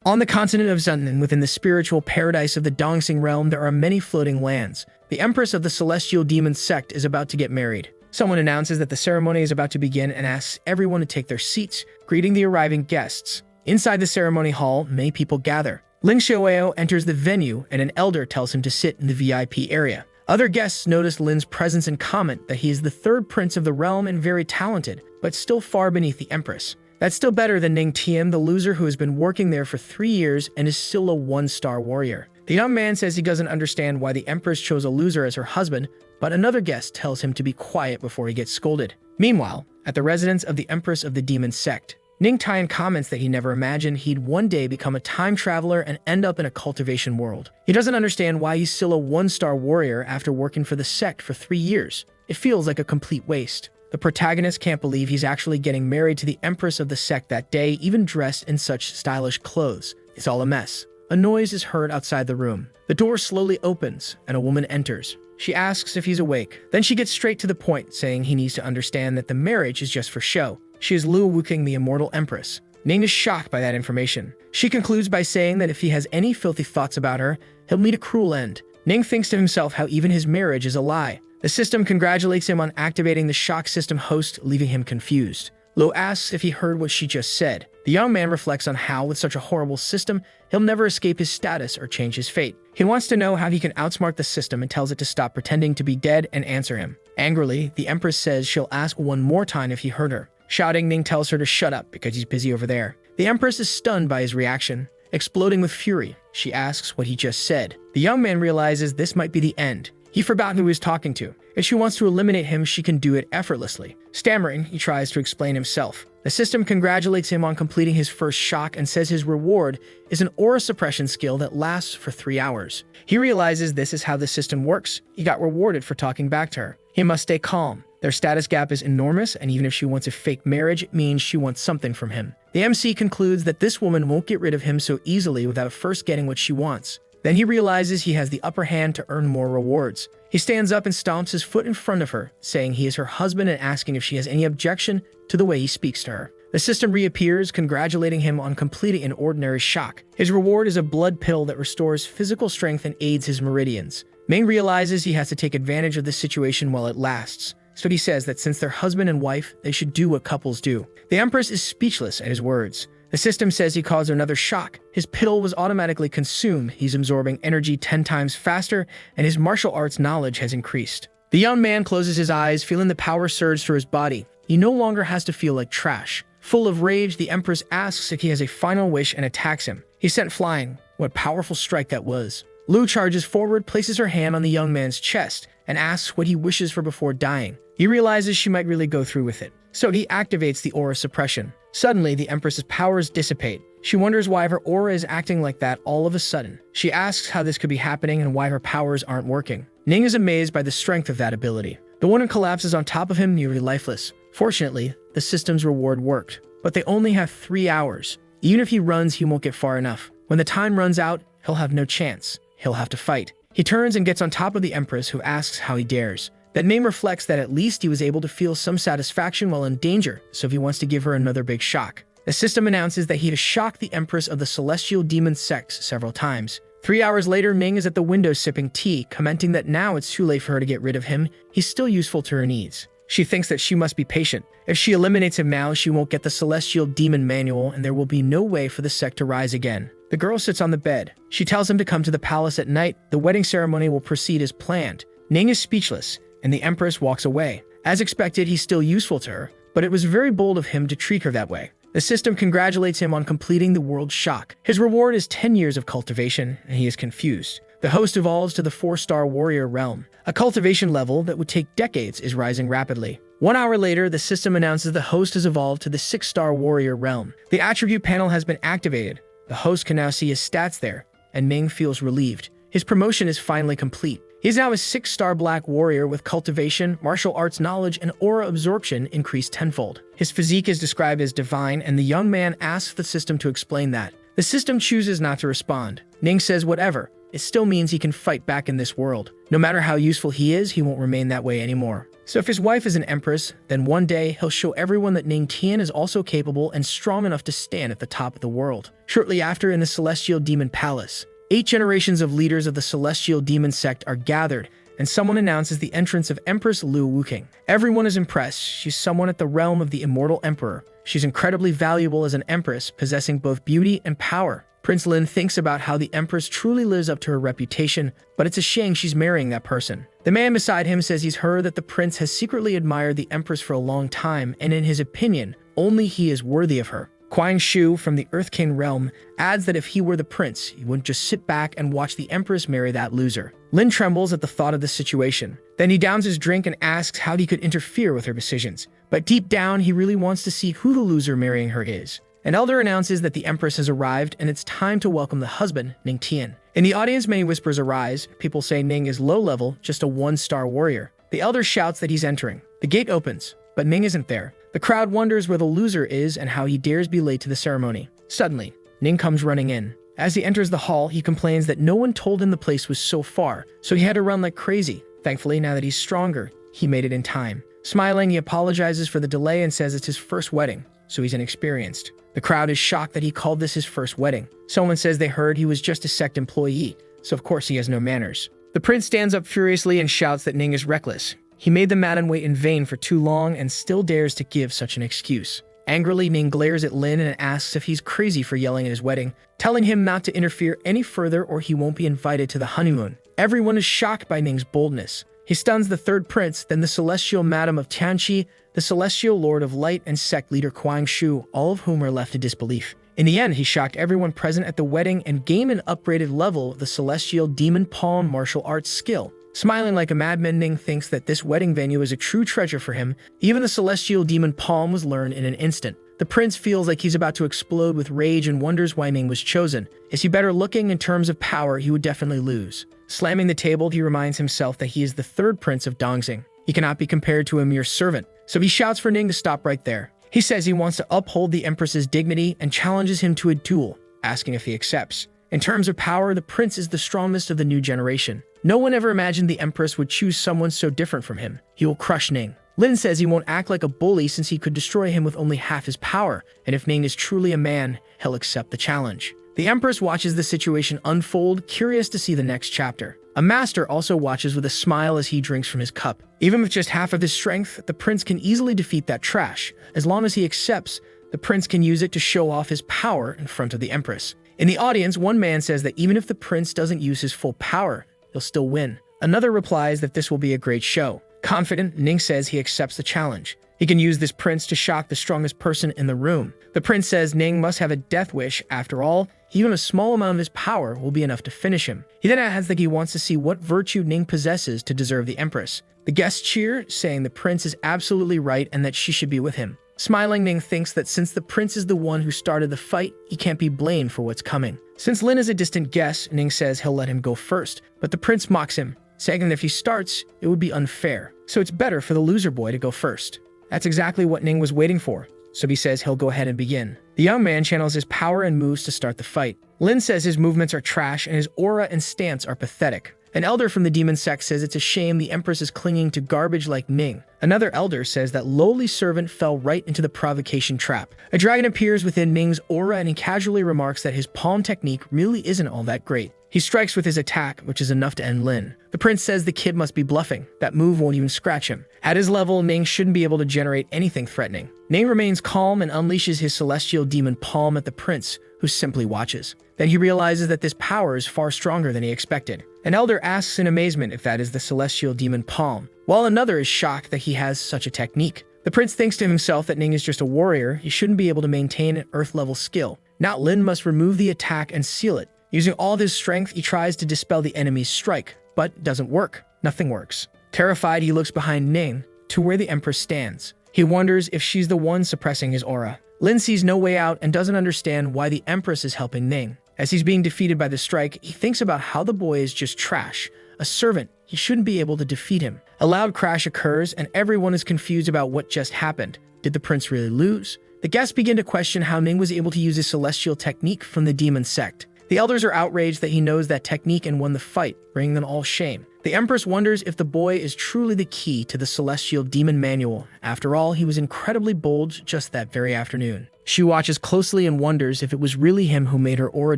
On the continent of Zunnan, within the spiritual paradise of the Dongsing realm, there are many floating lands. The Empress of the Celestial Demon Sect is about to get married. Someone announces that the ceremony is about to begin and asks everyone to take their seats, greeting the arriving guests. Inside the ceremony hall, many people gather. Ling Xiaoyao enters the venue and an elder tells him to sit in the VIP area. Other guests notice Lin's presence and comment that he is the third prince of the realm and very talented, but still far beneath the Empress. That's still better than Ning Tian, the loser who has been working there for 3 years and is still a 1-star warrior. The young man says he doesn't understand why the Empress chose a loser as her husband, but another guest tells him to be quiet before he gets scolded. Meanwhile, at the residence of the Empress of the Demon Sect, Ning Tian comments that he never imagined he'd one day become a time traveler and end up in a cultivation world. He doesn't understand why he's still a 1-star warrior after working for the sect for 3 years. It feels like a complete waste. The protagonist can't believe he's actually getting married to the Empress of the sect that day, even dressed in such stylish clothes. It's all a mess. A noise is heard outside the room. The door slowly opens, and a woman enters. She asks if he's awake. Then she gets straight to the point, saying he needs to understand that the marriage is just for show. She is Luo Wuking, the immortal Empress. Ning is shocked by that information. She concludes by saying that if he has any filthy thoughts about her, he'll meet a cruel end. Ning thinks to himself how even his marriage is a lie. The system congratulates him on activating the shock system host, leaving him confused. Luo asks if he heard what she just said. The young man reflects on how, with such a horrible system, he'll never escape his status or change his fate. He wants to know how he can outsmart the system and tells it to stop pretending to be dead and answer him. Angrily, the Empress says she'll ask one more time if he heard her. Shouting, Ning tells her to shut up because he's busy over there. The Empress is stunned by his reaction. Exploding with fury, she asks what he just said. The young man realizes this might be the end. He forgot who he was talking to. If she wants to eliminate him, she can do it effortlessly. Stammering, he tries to explain himself. The system congratulates him on completing his first shock and says his reward is an aura suppression skill that lasts for 3 hours. He realizes this is how the system works. He got rewarded for talking back to her. He must stay calm. Their status gap is enormous, and even if she wants a fake marriage, it means she wants something from him. The MC concludes that this woman won't get rid of him so easily without first getting what she wants. Then he realizes he has the upper hand to earn more rewards. He stands up and stomps his foot in front of her, saying he is her husband and asking if she has any objection to the way he speaks to her. The system reappears, congratulating him on completing an ordinary shock. His reward is a blood pill that restores physical strength and aids his meridians. Ming realizes he has to take advantage of this situation while it lasts, so he says that since they're husband and wife, they should do what couples do. The Empress is speechless at his words. The system says he caused another shock. His pill was automatically consumed. He's absorbing energy 10 times faster, and his martial arts knowledge has increased. The young man closes his eyes, feeling the power surge through his body. He no longer has to feel like trash. Full of rage, the Empress asks if he has a final wish and attacks him. He's sent flying. What a powerful strike that was. Lu charges forward, places her hand on the young man's chest, and asks what he wishes for before dying. He realizes she might really go through with it, so he activates the aura suppression. Suddenly, the Empress's powers dissipate. She wonders why her aura is acting like that all of a sudden. She asks how this could be happening and why her powers aren't working. Ning is amazed by the strength of that ability. The woman collapses on top of him, nearly lifeless. Fortunately, the system's reward worked, but they only have 3 hours. Even if he runs, he won't get far enough. When the time runs out, he'll have no chance. He'll have to fight. He turns and gets on top of the Empress, who asks how he dares. That name reflects that at least he was able to feel some satisfaction while in danger, so he wants to give her another big shock. The system announces that he has shocked the Empress of the Celestial Demon Sect several times. 3 hours later, Ming is at the window sipping tea, commenting that now it's too late for her to get rid of him. He's still useful to her needs. She thinks that she must be patient. If she eliminates him now, she won't get the Celestial Demon Manual, and there will be no way for the sect to rise again. The girl sits on the bed. She tells him to come to the palace at night. The wedding ceremony will proceed as planned. Ning is speechless, and the Empress walks away. As expected, he's still useful to her, but it was very bold of him to treat her that way. The system congratulates him on completing the world shock. His reward is 10 years of cultivation, and he is confused. The host evolves to the 4-star warrior realm. A cultivation level that would take decades is rising rapidly. 1 hour later, the system announces the host has evolved to the 6-star warrior realm. The attribute panel has been activated. The host can now see his stats there, and Ming feels relieved. His promotion is finally complete. He's now a 6-star black warrior with cultivation, martial arts knowledge, and aura absorption increased tenfold. His physique is described as divine, and the young man asks the system to explain that. The system chooses not to respond. Ning says whatever. It still means he can fight back in this world. No matter how useful he is, he won't remain that way anymore. So if his wife is an empress, then one day he'll show everyone that Ning Tian is also capable and strong enough to stand at the top of the world. Shortly after, in the Celestial Demon Palace, 8 generations of leaders of the Celestial Demon sect are gathered, and someone announces the entrance of Empress Liu Wuking. Everyone is impressed. She's someone at the realm of the immortal emperor. She's incredibly valuable as an empress, possessing both beauty and power. Prince Lin thinks about how the empress truly lives up to her reputation, but it's a shame she's marrying that person. The man beside him says he's heard that the prince has secretly admired the empress for a long time, and in his opinion, only he is worthy of her. Quang Shu from the Earth King realm adds that if he were the prince, he wouldn't just sit back and watch the empress marry that loser. Lin trembles at the thought of the situation. Then he downs his drink and asks how he could interfere with her decisions. But deep down, he really wants to see who the loser marrying her is. An elder announces that the empress has arrived and it's time to welcome the husband, Ning Tian. In the audience, many whispers arise. People say Ning is low level, just a 1-star warrior. The elder shouts that he's entering. The gate opens, but Ning isn't there. The crowd wonders where the loser is and how he dares be late to the ceremony. Suddenly, Ning comes running in. As he enters the hall, he complains that no one told him the place was so far, so he had to run like crazy. Thankfully, now that he's stronger, he made it in time. Smiling, he apologizes for the delay and says it's his first wedding, so he's inexperienced. The crowd is shocked that he called this his first wedding. Someone says they heard he was just a sect employee, so of course he has no manners. The prince stands up furiously and shouts that Ning is reckless. He made the madam wait in vain for too long and still dares to give such an excuse. Angrily, Ning glares at Lin and asks if he's crazy for yelling at his wedding, telling him not to interfere any further or he won't be invited to the honeymoon. Everyone is shocked by Ning's boldness. He stuns the third prince, then the celestial madam of Tianqi, the celestial lord of light, and sect leader Quang Shu, all of whom are left in disbelief. In the end, he shocked everyone present at the wedding and gained an upgraded level of the celestial demon palm martial arts skill. Smiling like a madman, Ning thinks that this wedding venue is a true treasure for him. Even the celestial demon palm was learned in an instant. The prince feels like he's about to explode with rage and wonders why Ning was chosen. Is he better looking? In terms of power, he would definitely lose. Slamming the table, he reminds himself that he is the third prince of Dongxing. He cannot be compared to a mere servant, so he shouts for Ning to stop right there. He says he wants to uphold the empress's dignity and challenges him to a duel, asking if he accepts. In terms of power, the prince is the strongest of the new generation. No one ever imagined the empress would choose someone so different from him. He will crush Ning. Lin says he won't act like a bully since he could destroy him with only half his power, and if Ning is truly a man, he'll accept the challenge. The empress watches the situation unfold, curious to see the next chapter. A master also watches with a smile as he drinks from his cup. Even with just half of his strength, the prince can easily defeat that trash. As long as he accepts, the prince can use it to show off his power in front of the empress. In the audience, one man says that even if the prince doesn't use his full power, he'll still win. Another replies that this will be a great show. Confident, Ning says he accepts the challenge. He can use this prince to shock the strongest person in the room. The prince says Ning must have a death wish. After all, even a small amount of his power will be enough to finish him. He then adds that he wants to see what virtue Ning possesses to deserve the empress. The guests cheer, saying the prince is absolutely right and that she should be with him. Smiling, Ning thinks that since the prince is the one who started the fight, he can't be blamed for what's coming. Since Lin is a distant guest, Ning says he'll let him go first, but the prince mocks him, saying that if he starts, it would be unfair. So it's better for the loser boy to go first. That's exactly what Ning was waiting for, so he says he'll go ahead and begin. The young man channels his power and moves to start the fight. Lin says his movements are trash and his aura and stance are pathetic. An elder from the demon sect says it's a shame the empress is clinging to garbage like Ning. Another elder says that lowly servant fell right into the provocation trap. A dragon appears within Ning's aura and he casually remarks that his palm technique really isn't all that great. He strikes with his attack, which is enough to end Lin. The prince says the kid must be bluffing. That move won't even scratch him. At his level, Ning shouldn't be able to generate anything threatening. Ning remains calm and unleashes his celestial demon palm at the prince, who simply watches. Then he realizes that this power is far stronger than he expected. An elder asks in amazement if that is the celestial demon palm, while another is shocked that he has such a technique. The prince thinks to himself that Ning is just a warrior. He shouldn't be able to maintain an earth-level skill. Now Lin must remove the attack and seal it. Using all of his strength, he tries to dispel the enemy's strike, but doesn't work. Nothing works. Terrified, he looks behind Ning to where the empress stands. He wonders if she's the one suppressing his aura. Lin sees no way out and doesn't understand why the empress is helping Ning. As he's being defeated by the strike, he thinks about how the boy is just trash. A servant, he shouldn't be able to defeat him. A loud crash occurs and everyone is confused about what just happened. Did the prince really lose? The guests begin to question how Ning was able to use his celestial technique from the demon sect. The elders are outraged that he knows that technique and won the fight, bringing them all shame. The Empress wonders if the boy is truly the key to the celestial demon manual. After all, he was incredibly bold just that very afternoon. She watches closely and wonders if it was really him who made her aura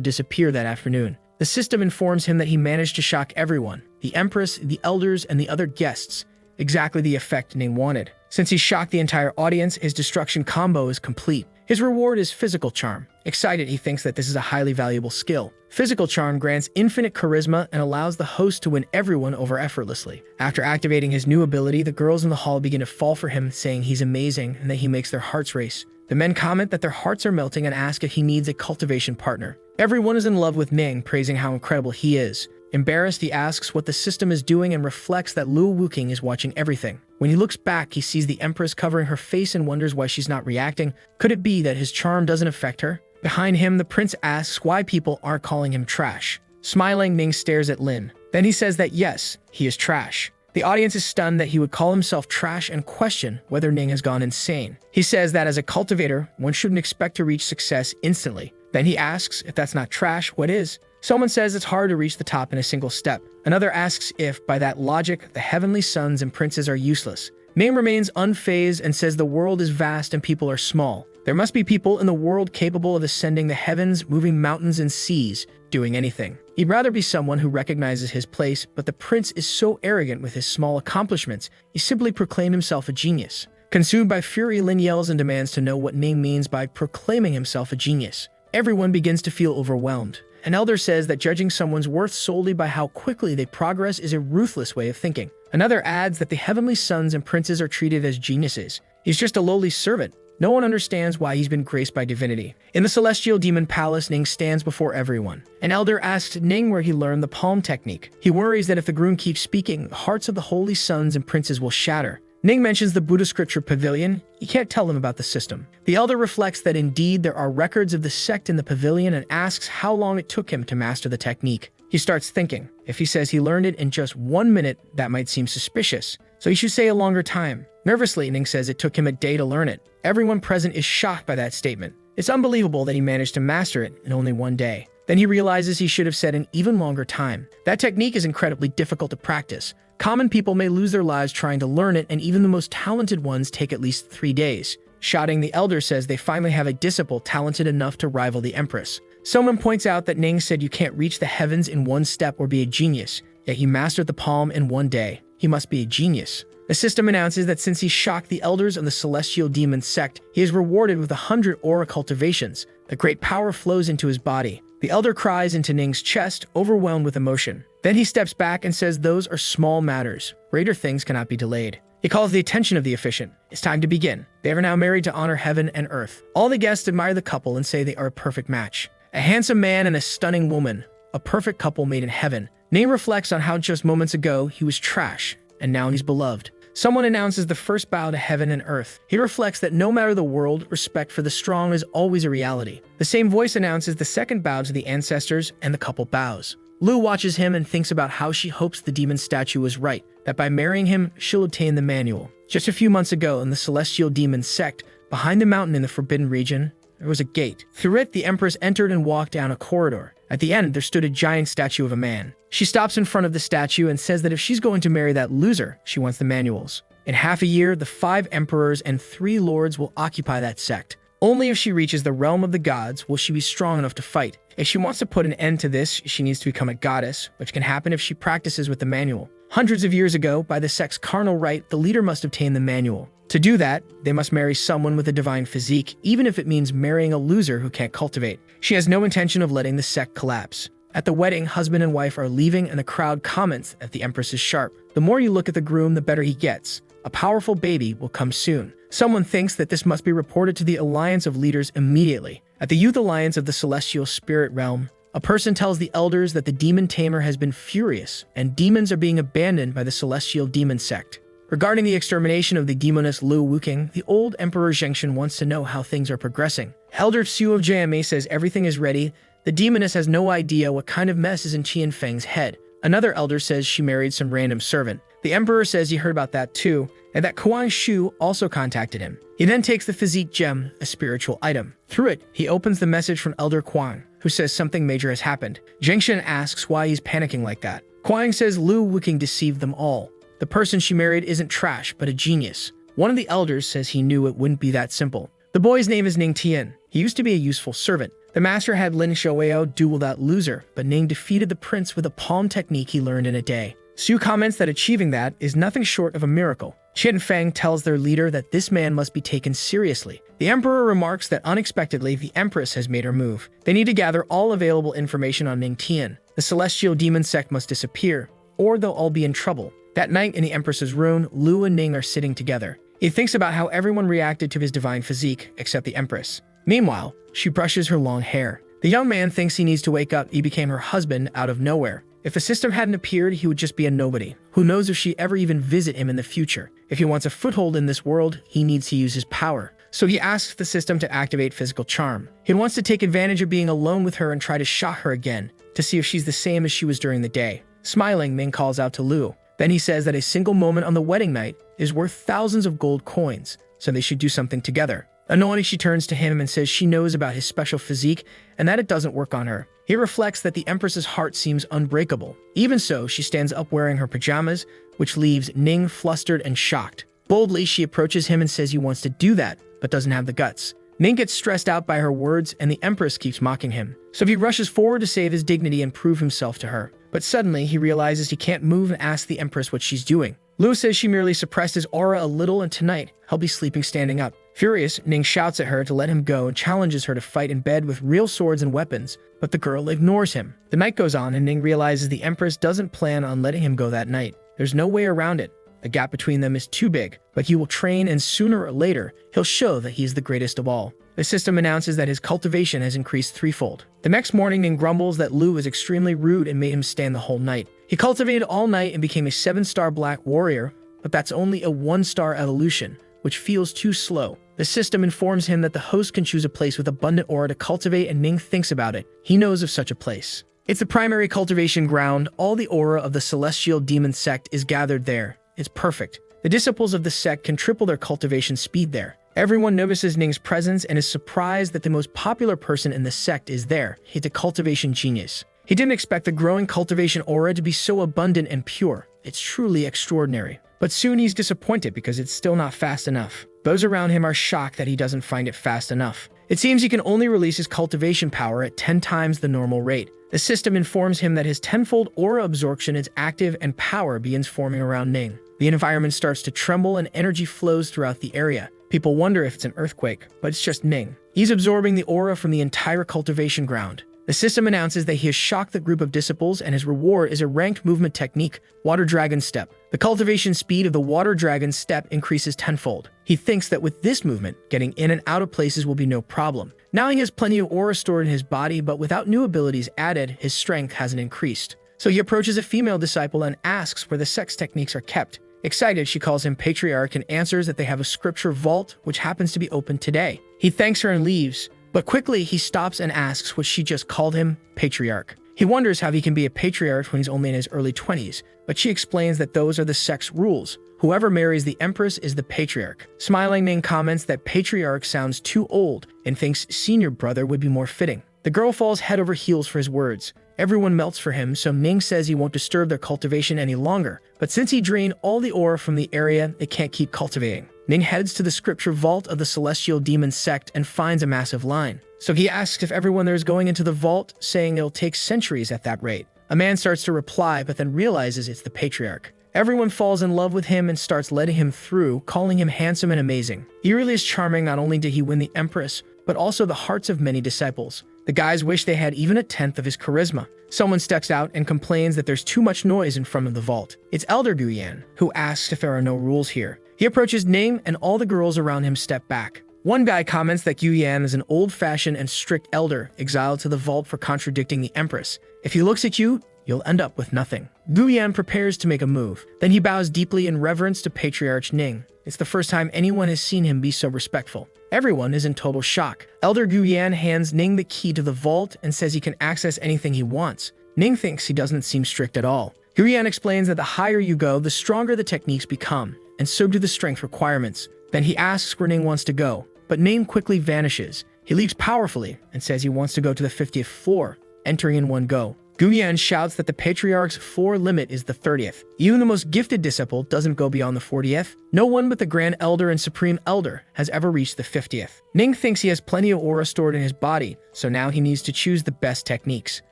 disappear that afternoon. The system informs him that he managed to shock everyone, the Empress, the elders, and the other guests, exactly the effect Ning wanted. Since he shocked the entire audience, his destruction combo is complete. His reward is physical charm. Excited, he thinks that this is a highly valuable skill. Physical charm grants infinite charisma and allows the host to win everyone over effortlessly. After activating his new ability, the girls in the hall begin to fall for him, saying he's amazing and that he makes their hearts race. The men comment that their hearts are melting and ask if he needs a cultivation partner. Everyone is in love with Ning, praising how incredible he is. Embarrassed, he asks what the system is doing and reflects that Luo Wuking is watching everything. When he looks back, he sees the Empress covering her face and wonders why she's not reacting. Could it be that his charm doesn't affect her? Behind him, the prince asks why people aren't calling him trash. Smiling, Ning stares at Lin. Then he says that yes, he is trash. The audience is stunned that he would call himself trash and question whether Ning has gone insane. He says that as a cultivator, one shouldn't expect to reach success instantly. Then he asks if that's not trash, what is? Someone says it's hard to reach the top in a single step. Another asks if, by that logic, the heavenly sons and princes are useless. Ning remains unfazed and says the world is vast and people are small. There must be people in the world capable of ascending the heavens, moving mountains and seas, doing anything. He'd rather be someone who recognizes his place, but the prince is so arrogant with his small accomplishments, he simply proclaimed himself a genius. Consumed by fury, Lin yells and demands to know what Ning means by proclaiming himself a genius. Everyone begins to feel overwhelmed. An elder says that judging someone's worth solely by how quickly they progress is a ruthless way of thinking. Another adds that the heavenly sons and princes are treated as geniuses. He's just a lowly servant. No one understands why he's been graced by divinity. In the celestial demon palace, Ning stands before everyone. An elder asks Ning where he learned the palm technique. He worries that if the groom keeps speaking, the hearts of the holy sons and princes will shatter. Ning mentions the Buddha scripture pavilion. He can't tell them about the system. The elder reflects that indeed there are records of the sect in the pavilion and asks how long it took him to master the technique. He starts thinking. If he says he learned it in just 1 minute, that might seem suspicious. So he should say a longer time. Nervously, Ning says it took him a day to learn it. Everyone present is shocked by that statement. It's unbelievable that he managed to master it in only 1 day. Then he realizes he should have said an even longer time. That technique is incredibly difficult to practice. Common people may lose their lives trying to learn it, and even the most talented ones take at least 3 days. Shouting, the elder says they finally have a disciple talented enough to rival the Empress. Someone points out that Ning said you can't reach the heavens in 1 step or be a genius, yet he mastered the palm in 1 day. He must be a genius. The system announces that since he shocked the elders of the celestial demon sect, he is rewarded with 100 aura cultivations. The great power flows into his body. The elder cries into Ning's chest, overwhelmed with emotion. Then he steps back and says those are small matters. Greater things cannot be delayed. He calls the attention of the officiant. It's time to begin. They are now married to honor heaven and earth. All the guests admire the couple and say they are a perfect match. A handsome man and a stunning woman. A perfect couple made in heaven. Ning reflects on how just moments ago he was trash, and now he's beloved. Someone announces the first bow to heaven and earth. He reflects that no matter the world, respect for the strong is always a reality. The same voice announces the second bow to the ancestors, and the couple bows. Lu watches him and thinks about how she hopes the demon statue was right, that by marrying him, she'll obtain the manual. Just a few months ago, in the celestial demon sect, behind the mountain in the forbidden region, there was a gate. Through it, the Empress entered and walked down a corridor. At the end, there stood a giant statue of a man. She stops in front of the statue and says that if she's going to marry that loser, she wants the manuals. In half a year, the 5 emperors and 3 lords will occupy that sect. Only if she reaches the realm of the gods will she be strong enough to fight. If she wants to put an end to this, she needs to become a goddess, which can happen if she practices with the manual. Hundreds of years ago, by the sect's carnal right, the leader must obtain the manual. To do that, they must marry someone with a divine physique, even if it means marrying a loser who can't cultivate. She has no intention of letting the sect collapse. At the wedding, husband and wife are leaving and the crowd comments that the Empress is sharp. The more you look at the groom, the better he gets. A powerful baby will come soon. Someone thinks that this must be reported to the Alliance of Leaders immediately. At the Youth Alliance of the Celestial Spirit Realm, a person tells the elders that the demon tamer has been furious and demons are being abandoned by the Celestial Demon Sect. Regarding the extermination of the demoness Luo Wuking, the old Emperor Zhengshan wants to know how things are progressing. Elder Su of JMA says everything is ready. The demoness has no idea what kind of mess is in Qian Feng's head. Another elder says she married some random servant. The Emperor says he heard about that too, and that Kuan Shu also contacted him. He then takes the physique gem, a spiritual item. Through it, he opens the message from Elder Kuan. who says something major has happened. Jingshan asks why he's panicking like that. Kuang says Lu Wuking deceived them all. The person she married isn't trash, but a genius. One of the elders says he knew it wouldn't be that simple. The boy's name is Ning Tian. He used to be a useful servant. The master had Lin Shouweo duel that loser, but Ning defeated the prince with a palm technique he learned in a day. Su comments that achieving that is nothing short of a miracle. Qian Feng tells their leader that this man must be taken seriously. The emperor remarks that unexpectedly the empress has made her move. They need to gather all available information on Ning Tian. The celestial demon sect must disappear, or they'll all be in trouble. That night in the empress's room, Lu and Ning are sitting together. He thinks about how everyone reacted to his divine physique, except the empress. Meanwhile, she brushes her long hair. The young man thinks he needs to wake up. He became her husband out of nowhere. If the system hadn't appeared, he would just be a nobody. Who knows if she ever even visit him in the future. If he wants a foothold in this world, he needs to use his power. So he asks the system to activate physical charm. He wants to take advantage of being alone with her and try to shock her again, to see if she's the same as she was during the day. Smiling, Ming calls out to Lu. Then he says that a single moment on the wedding night is worth thousands of gold coins, so they should do something together. Annoyed, she turns to him and says she knows about his special physique and that it doesn't work on her. He reflects that the Empress's heart seems unbreakable. Even so, she stands up wearing her pajamas, which leaves Ning flustered and shocked. Boldly, she approaches him and says he wants to do that, but doesn't have the guts. Ning gets stressed out by her words and the Empress keeps mocking him. So he rushes forward to save his dignity and prove himself to her. But suddenly, he realizes he can't move and asks the Empress what she's doing. Lu says she merely suppressed his aura a little and tonight, he'll be sleeping standing up. Furious, Ning shouts at her to let him go and challenges her to fight in bed with real swords and weapons, but the girl ignores him. The night goes on and Ning realizes the Empress doesn't plan on letting him go that night. There's no way around it. The gap between them is too big, but he will train and sooner or later, he'll show that he's the greatest of all. The system announces that his cultivation has increased threefold. The next morning, Ning grumbles that Lu is extremely rude and made him stand the whole night. He cultivated all night and became a 7-star black warrior, but that's only a 1-star evolution, which feels too slow. The system informs him that the host can choose a place with abundant aura to cultivate and Ning thinks about it. He knows of such a place. It's the primary cultivation ground. All the aura of the celestial demon sect is gathered there. It's perfect. The disciples of the sect can triple their cultivation speed there. Everyone notices Ning's presence and is surprised that the most popular person in the sect is there. He's a cultivation genius. He didn't expect the growing cultivation aura to be so abundant and pure. It's truly extraordinary. But soon he's disappointed because it's still not fast enough. Those around him are shocked that he doesn't find it fast enough. It seems he can only release his cultivation power at 10 times the normal rate. The system informs him that his tenfold aura absorption is active and power begins forming around Ning. The environment starts to tremble and energy flows throughout the area. People wonder if it's an earthquake, but it's just Ning. He's absorbing the aura from the entire cultivation ground. The system announces that he has shocked the group of disciples and his reward is a ranked movement technique, Water Dragon Step. The cultivation speed of the Water Dragon Step increases tenfold. He thinks that with this movement, getting in and out of places will be no problem. Now he has plenty of aura stored in his body, but without new abilities added, his strength hasn't increased. So he approaches a female disciple and asks where the sex techniques are kept. Excited, she calls him Patriarch and answers that they have a scripture vault, which happens to be open today. He thanks her and leaves, but quickly he stops and asks what she just called him, Patriarch. He wonders how he can be a patriarch when he's only in his early 20s, but she explains that those are the sect's rules. Whoever marries the Empress is the Patriarch. Smiling, Ning comments that Patriarch sounds too old and thinks senior brother would be more fitting. The girl falls head over heels for his words. Everyone melts for him, so Ning says he won't disturb their cultivation any longer. But since he drained all the aura from the area, it can't keep cultivating. Ning heads to the scripture vault of the celestial demon sect and finds a massive line. So he asks if everyone there is going into the vault, saying it'll take centuries at that rate. A man starts to reply, but then realizes it's the Patriarch. Everyone falls in love with him and starts letting him through, calling him handsome and amazing. He really is charming. Not only did he win the Empress, but also the hearts of many disciples. The guys wish they had even a tenth of his charisma. Someone steps out and complains that there's too much noise in front of the vault. It's Elder Guyan, who asks if there are no rules here. He approaches Ning and all the girls around him step back. One guy comments that Guyan is an old-fashioned and strict elder exiled to the vault for contradicting the Empress. If he looks at you, you'll end up with nothing. Guyan prepares to make a move. Then he bows deeply in reverence to Patriarch Ning. It's the first time anyone has seen him be so respectful. Everyone is in total shock. Elder Guyan hands Ning the key to the vault and says he can access anything he wants. Ning thinks he doesn't seem strict at all. Guyan explains that the higher you go, the stronger the techniques become, and so do the strength requirements. Then he asks where Ning wants to go, but Ning quickly vanishes. He leaps powerfully and says he wants to go to the 50th floor, entering in one go. Guyan shouts that the Patriarch's floor limit is the 30th. Even the most gifted disciple doesn't go beyond the 40th. No one but the Grand Elder and Supreme Elder has ever reached the 50th. Ning thinks he has plenty of aura stored in his body, so now he needs to choose the best techniques.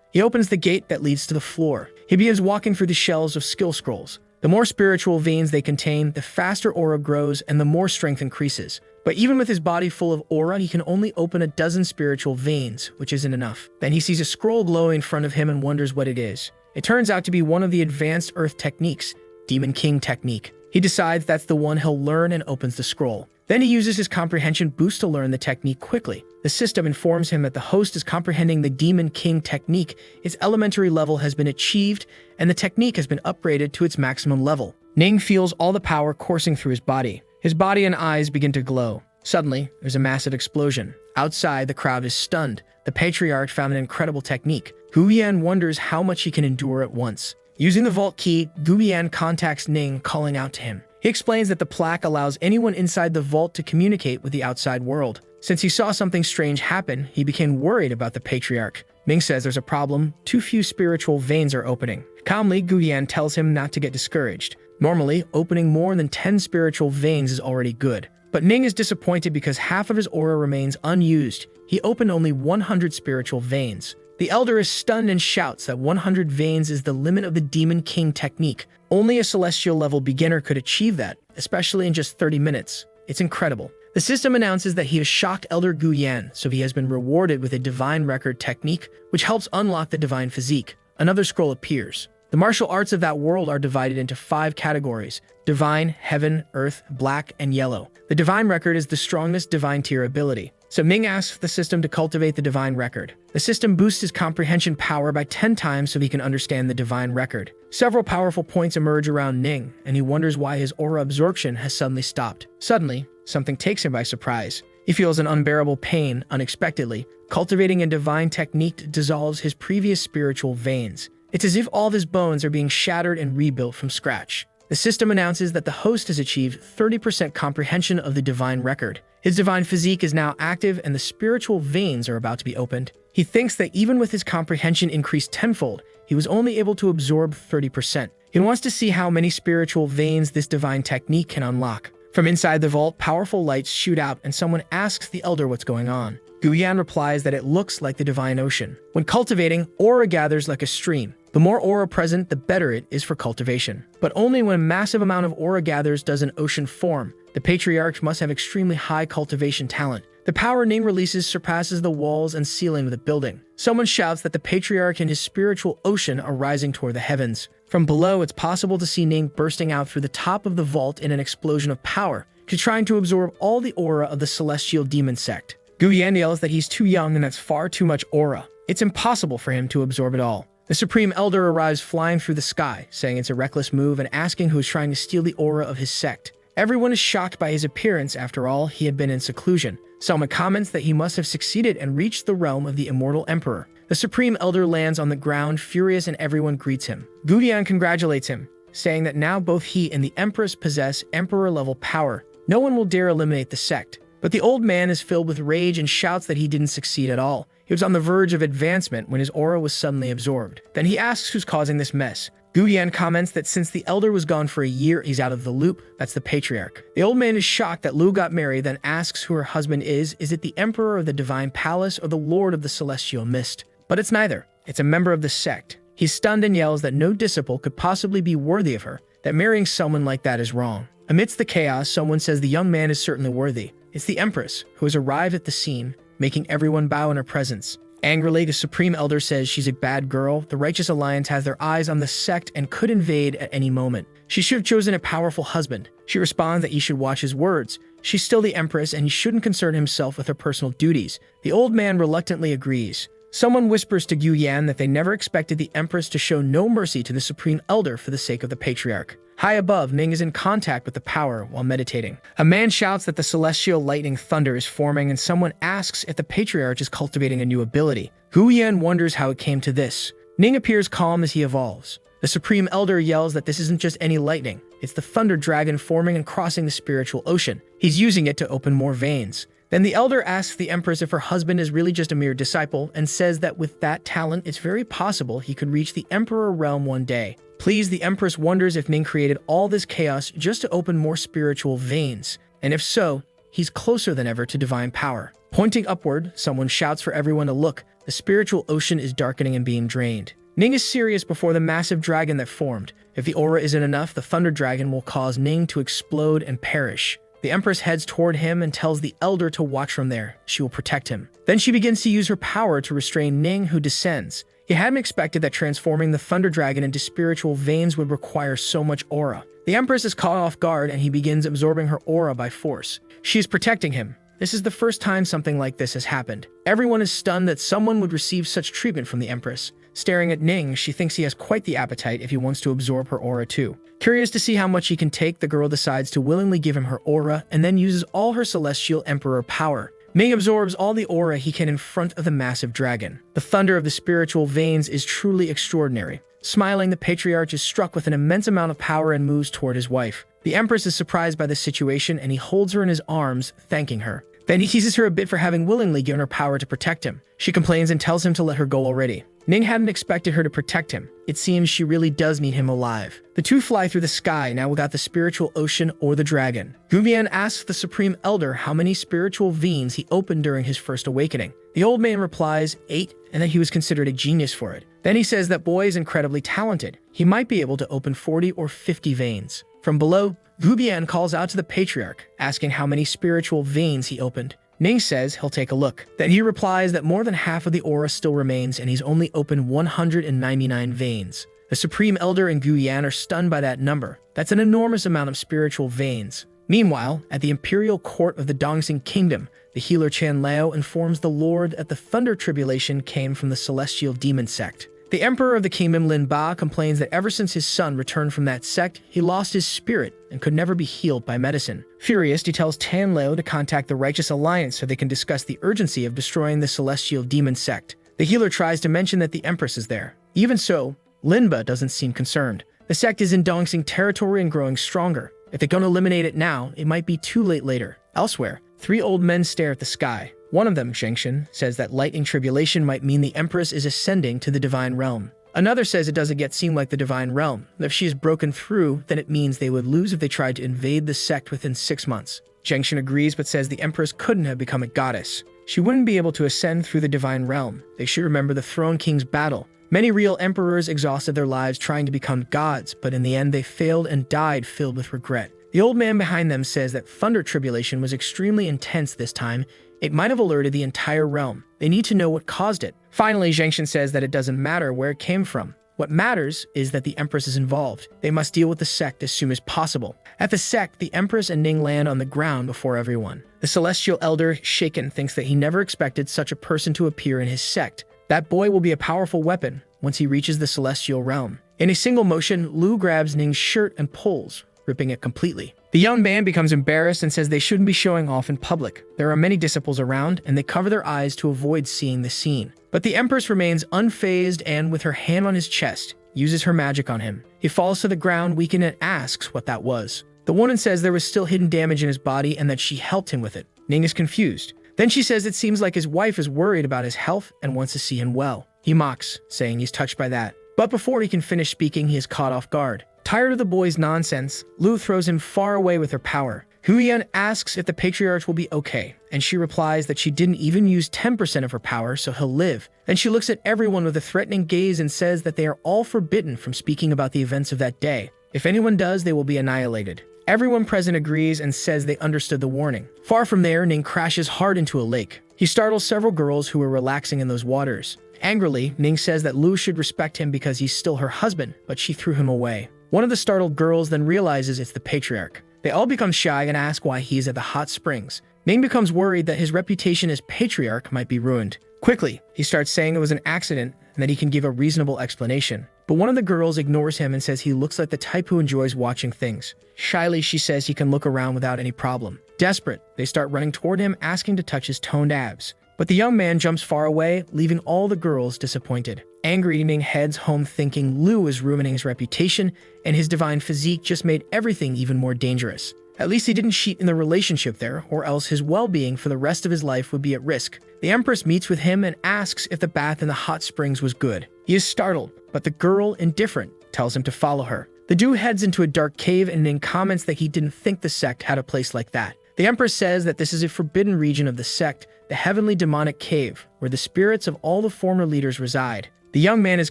He opens the gate that leads to the floor. He begins walking through the shelves of skill scrolls. The more spiritual veins they contain, the faster aura grows and the more strength increases. But even with his body full of aura, he can only open a dozen spiritual veins, which isn't enough. Then he sees a scroll glowing in front of him and wonders what it is. It turns out to be one of the advanced Earth techniques, Demon King technique. He decides that's the one he'll learn and opens the scroll. Then he uses his comprehension boost to learn the technique quickly. The system informs him that the host is comprehending the Demon King technique, its elementary level has been achieved, and the technique has been upgraded to its maximum level. Ning feels all the power coursing through his body. His body and eyes begin to glow. Suddenly, there's a massive explosion. Outside, the crowd is stunned. The Patriarch found an incredible technique. Guyan wonders how much he can endure at once. Using the vault key, Guyan contacts Ning, calling out to him. He explains that the plaque allows anyone inside the vault to communicate with the outside world. Since he saw something strange happen, he became worried about the Patriarch. Ning says there's a problem. Too few spiritual veins are opening. Calmly, Guyan tells him not to get discouraged. Normally, opening more than 10 spiritual veins is already good. But Ning is disappointed because half of his aura remains unused. He opened only 100 spiritual veins. The Elder is stunned and shouts that 100 veins is the limit of the Demon King technique. Only a celestial-level beginner could achieve that, especially in just 30 minutes. It's incredible. The system announces that he has shocked Elder Guyan, so he has been rewarded with a Divine Record technique, which helps unlock the Divine Physique. Another scroll appears. The martial arts of that world are divided into 5 categories: Divine, Heaven, Earth, Black, and Yellow. The Divine Record is the strongest Divine tier ability. So Ning asks the system to cultivate the Divine Record. The system boosts his comprehension power by 10 times so he can understand the Divine Record. Several powerful points emerge around Ning, and he wonders why his aura absorption has suddenly stopped. Suddenly, something takes him by surprise. He feels an unbearable pain unexpectedly. Cultivating a divine technique dissolves his previous spiritual veins. It's as if all of his bones are being shattered and rebuilt from scratch. The system announces that the host has achieved 30% comprehension of the Divine Record. His Divine Physique is now active and the spiritual veins are about to be opened. He thinks that even with his comprehension increased tenfold, he was only able to absorb 30%. He wants to see how many spiritual veins this divine technique can unlock. From inside the vault, powerful lights shoot out and someone asks the Elder what's going on. Guyan replies that it looks like the Divine Ocean. When cultivating, aura gathers like a stream. The more aura present, the better it is for cultivation. But only when a massive amount of aura gathers does an ocean form. The Patriarch must have extremely high cultivation talent. The power Ning releases surpasses the walls and ceiling of the building. Someone shouts that the Patriarch and his spiritual ocean are rising toward the heavens. From below, it's possible to see Ning bursting out through the top of the vault in an explosion of power, trying to absorb all the aura of the celestial demon sect. Guyan yells that he's too young and that's far too much aura. It's impossible for him to absorb it all. The Supreme Elder arrives flying through the sky, saying it's a reckless move and asking who is trying to steal the aura of his sect. Everyone is shocked by his appearance. After all, he had been in seclusion. Someone comments that he must have succeeded and reached the realm of the immortal emperor. The Supreme Elder lands on the ground, furious, and everyone greets him. Guyan congratulates him, saying that now both he and the Empress possess emperor-level power. No one will dare eliminate the sect. But the old man is filled with rage and shouts that he didn't succeed at all. He was on the verge of advancement when his aura was suddenly absorbed. Then he asks who's causing this mess. Guyan comments that since the Elder was gone for a year, he's out of the loop. That's the Patriarch. The old man is shocked that Lu got married, then asks who her husband is. Is it the Emperor of the Divine Palace or the Lord of the Celestial Mist? But it's neither. It's a member of the sect. He's stunned and yells that no disciple could possibly be worthy of her, that marrying someone like that is wrong. Amidst the chaos, someone says the young man is certainly worthy. It's the Empress, who has arrived at the scene, making everyone bow in her presence. Angrily, the Supreme Elder says she's a bad girl. The Righteous Alliance has their eyes on the sect and could invade at any moment. She should have chosen a powerful husband. She responds that he should watch his words. She's still the Empress and he shouldn't concern himself with her personal duties. The old man reluctantly agrees. Someone whispers to Guyan that they never expected the Empress to show no mercy to the Supreme Elder for the sake of the Patriarch. High above, Ning is in contact with the power while meditating. A man shouts that the celestial lightning thunder is forming and someone asks if the Patriarch is cultivating a new ability. Guyan wonders how it came to this. Ning appears calm as he evolves. The Supreme Elder yells that this isn't just any lightning. It's the Thunder Dragon forming and crossing the spiritual ocean. He's using it to open more veins. Then the elder asks the Empress if her husband is really just a mere disciple and says that with that talent, it's very possible he could reach the Emperor realm one day. Pleased, the Empress wonders if Ning created all this chaos just to open more spiritual veins, and if so, he's closer than ever to divine power. Pointing upward, someone shouts for everyone to look. The spiritual ocean is darkening and being drained. Ning is serious before the massive dragon that formed. If the aura isn't enough, the thunder dragon will cause Ning to explode and perish. The Empress heads toward him and tells the elder to watch from there. She will protect him. Then she begins to use her power to restrain Ning, who descends. He hadn't expected that transforming the thunder dragon into spiritual veins would require so much aura. The Empress is caught off guard and he begins absorbing her aura by force. She is protecting him. This is the first time something like this has happened. Everyone is stunned that someone would receive such treatment from the Empress. Staring at Ning, she thinks he has quite the appetite if he wants to absorb her aura too. Curious to see how much he can take, the girl decides to willingly give him her aura and then uses all her celestial emperor power. Ning absorbs all the aura he can in front of the massive dragon. The thunder of the spiritual veins is truly extraordinary. Smiling, the patriarch is struck with an immense amount of power and moves toward his wife. The Empress is surprised by the situation and he holds her in his arms, thanking her. Then he teases her a bit for having willingly given her power to protect him. She complains and tells him to let her go already. Ning hadn't expected her to protect him. It seems she really does need him alive. The two fly through the sky, now without the spiritual ocean or the dragon. Gumian asks the Supreme Elder how many spiritual veins he opened during his first awakening. The old man replies 8, and that he was considered a genius for it. Then he says that boy is incredibly talented. He might be able to open 40 or 50 veins. From below, Gubian calls out to the patriarch, asking how many spiritual veins he opened. Ning says he'll take a look. Then he replies that more than half of the aura still remains and he's only opened 199 veins. The Supreme Elder and Guyan are stunned by that number. That's an enormous amount of spiritual veins. Meanwhile, at the imperial court of the Dongxing Kingdom, the healer Chan Lao informs the Lord that the Thunder Tribulation came from the celestial demon sect. The Emperor of the Kingdom, Lin Ba, complains that ever since his son returned from that sect, he lost his spirit and could never be healed by medicine. Furious, he tells Tan Lao to contact the Righteous Alliance so they can discuss the urgency of destroying the celestial demon sect. The healer tries to mention that the Empress is there. Even so, Lin Ba doesn't seem concerned. The sect is in Dongxing territory and growing stronger. If they're going to eliminate it now, it might be too late later. Elsewhere, 3 old men stare at the sky. One of them, Shengshen, says that lightning tribulation might mean the Empress is ascending to the divine realm. Another says it doesn't yet seem like the divine realm. If she is broken through, then it means they would lose if they tried to invade the sect within 6 months. Shengshen agrees but says the Empress couldn't have become a goddess. She wouldn't be able to ascend through the divine realm. They should remember the Throne King's battle. Many real emperors exhausted their lives trying to become gods, but in the end they failed and died filled with regret. The old man behind them says that Thunder Tribulation was extremely intense this time. It might have alerted the entire realm. They need to know what caused it. Finally, Shengshen says that it doesn't matter where it came from. What matters is that the Empress is involved. They must deal with the sect as soon as possible. At the sect, the Empress and Ning land on the ground before everyone. The Celestial Elder, shaken, thinks that he never expected such a person to appear in his sect. That boy will be a powerful weapon once he reaches the Celestial Realm. In a single motion, Lu grabs Ning's shirt and pulls, ripping it completely. The young man becomes embarrassed and says they shouldn't be showing off in public. There are many disciples around, and they cover their eyes to avoid seeing the scene. But the Empress remains unfazed and, with her hand on his chest, uses her magic on him. He falls to the ground, weakened, and asks what that was. The woman says there was still hidden damage in his body and that she helped him with it. Ning is confused. Then she says it seems like his wife is worried about his health and wants to see him well. He mocks, saying he's touched by that. But before he can finish speaking, he is caught off guard. Tired of the boy's nonsense, Lu throws him far away with her power. Huiyan asks if the patriarch will be okay, and she replies that she didn't even use 10% of her power, so he'll live. Then she looks at everyone with a threatening gaze and says that they are all forbidden from speaking about the events of that day. If anyone does, they will be annihilated. Everyone present agrees and says they understood the warning. Far from there, Ning crashes hard into a lake. He startles several girls who were relaxing in those waters. Angrily, Ning says that Lu should respect him because he's still her husband, but she threw him away. One of the startled girls then realizes it's the patriarch. They all become shy and ask why he's at the hot springs. Ning becomes worried that his reputation as patriarch might be ruined. Quickly, he starts saying it was an accident and that he can give a reasonable explanation. But one of the girls ignores him and says he looks like the type who enjoys watching things. Shyly, she says he can look around without any problem. Desperate, they start running toward him, asking to touch his toned abs. But the young man jumps far away, leaving all the girls disappointed. Angry, Ning heads home thinking Lu is ruining his reputation, and his divine physique just made everything even more dangerous. At least he didn't cheat in the relationship there, or else his well-being for the rest of his life would be at risk. The Empress meets with him and asks if the bath in the hot springs was good. He is startled, but the girl, indifferent, tells him to follow her. The dude heads into a dark cave and Ning comments that he didn't think the sect had a place like that. The Empress says that this is a forbidden region of the sect, the heavenly demonic cave, where the spirits of all the former leaders reside. The young man is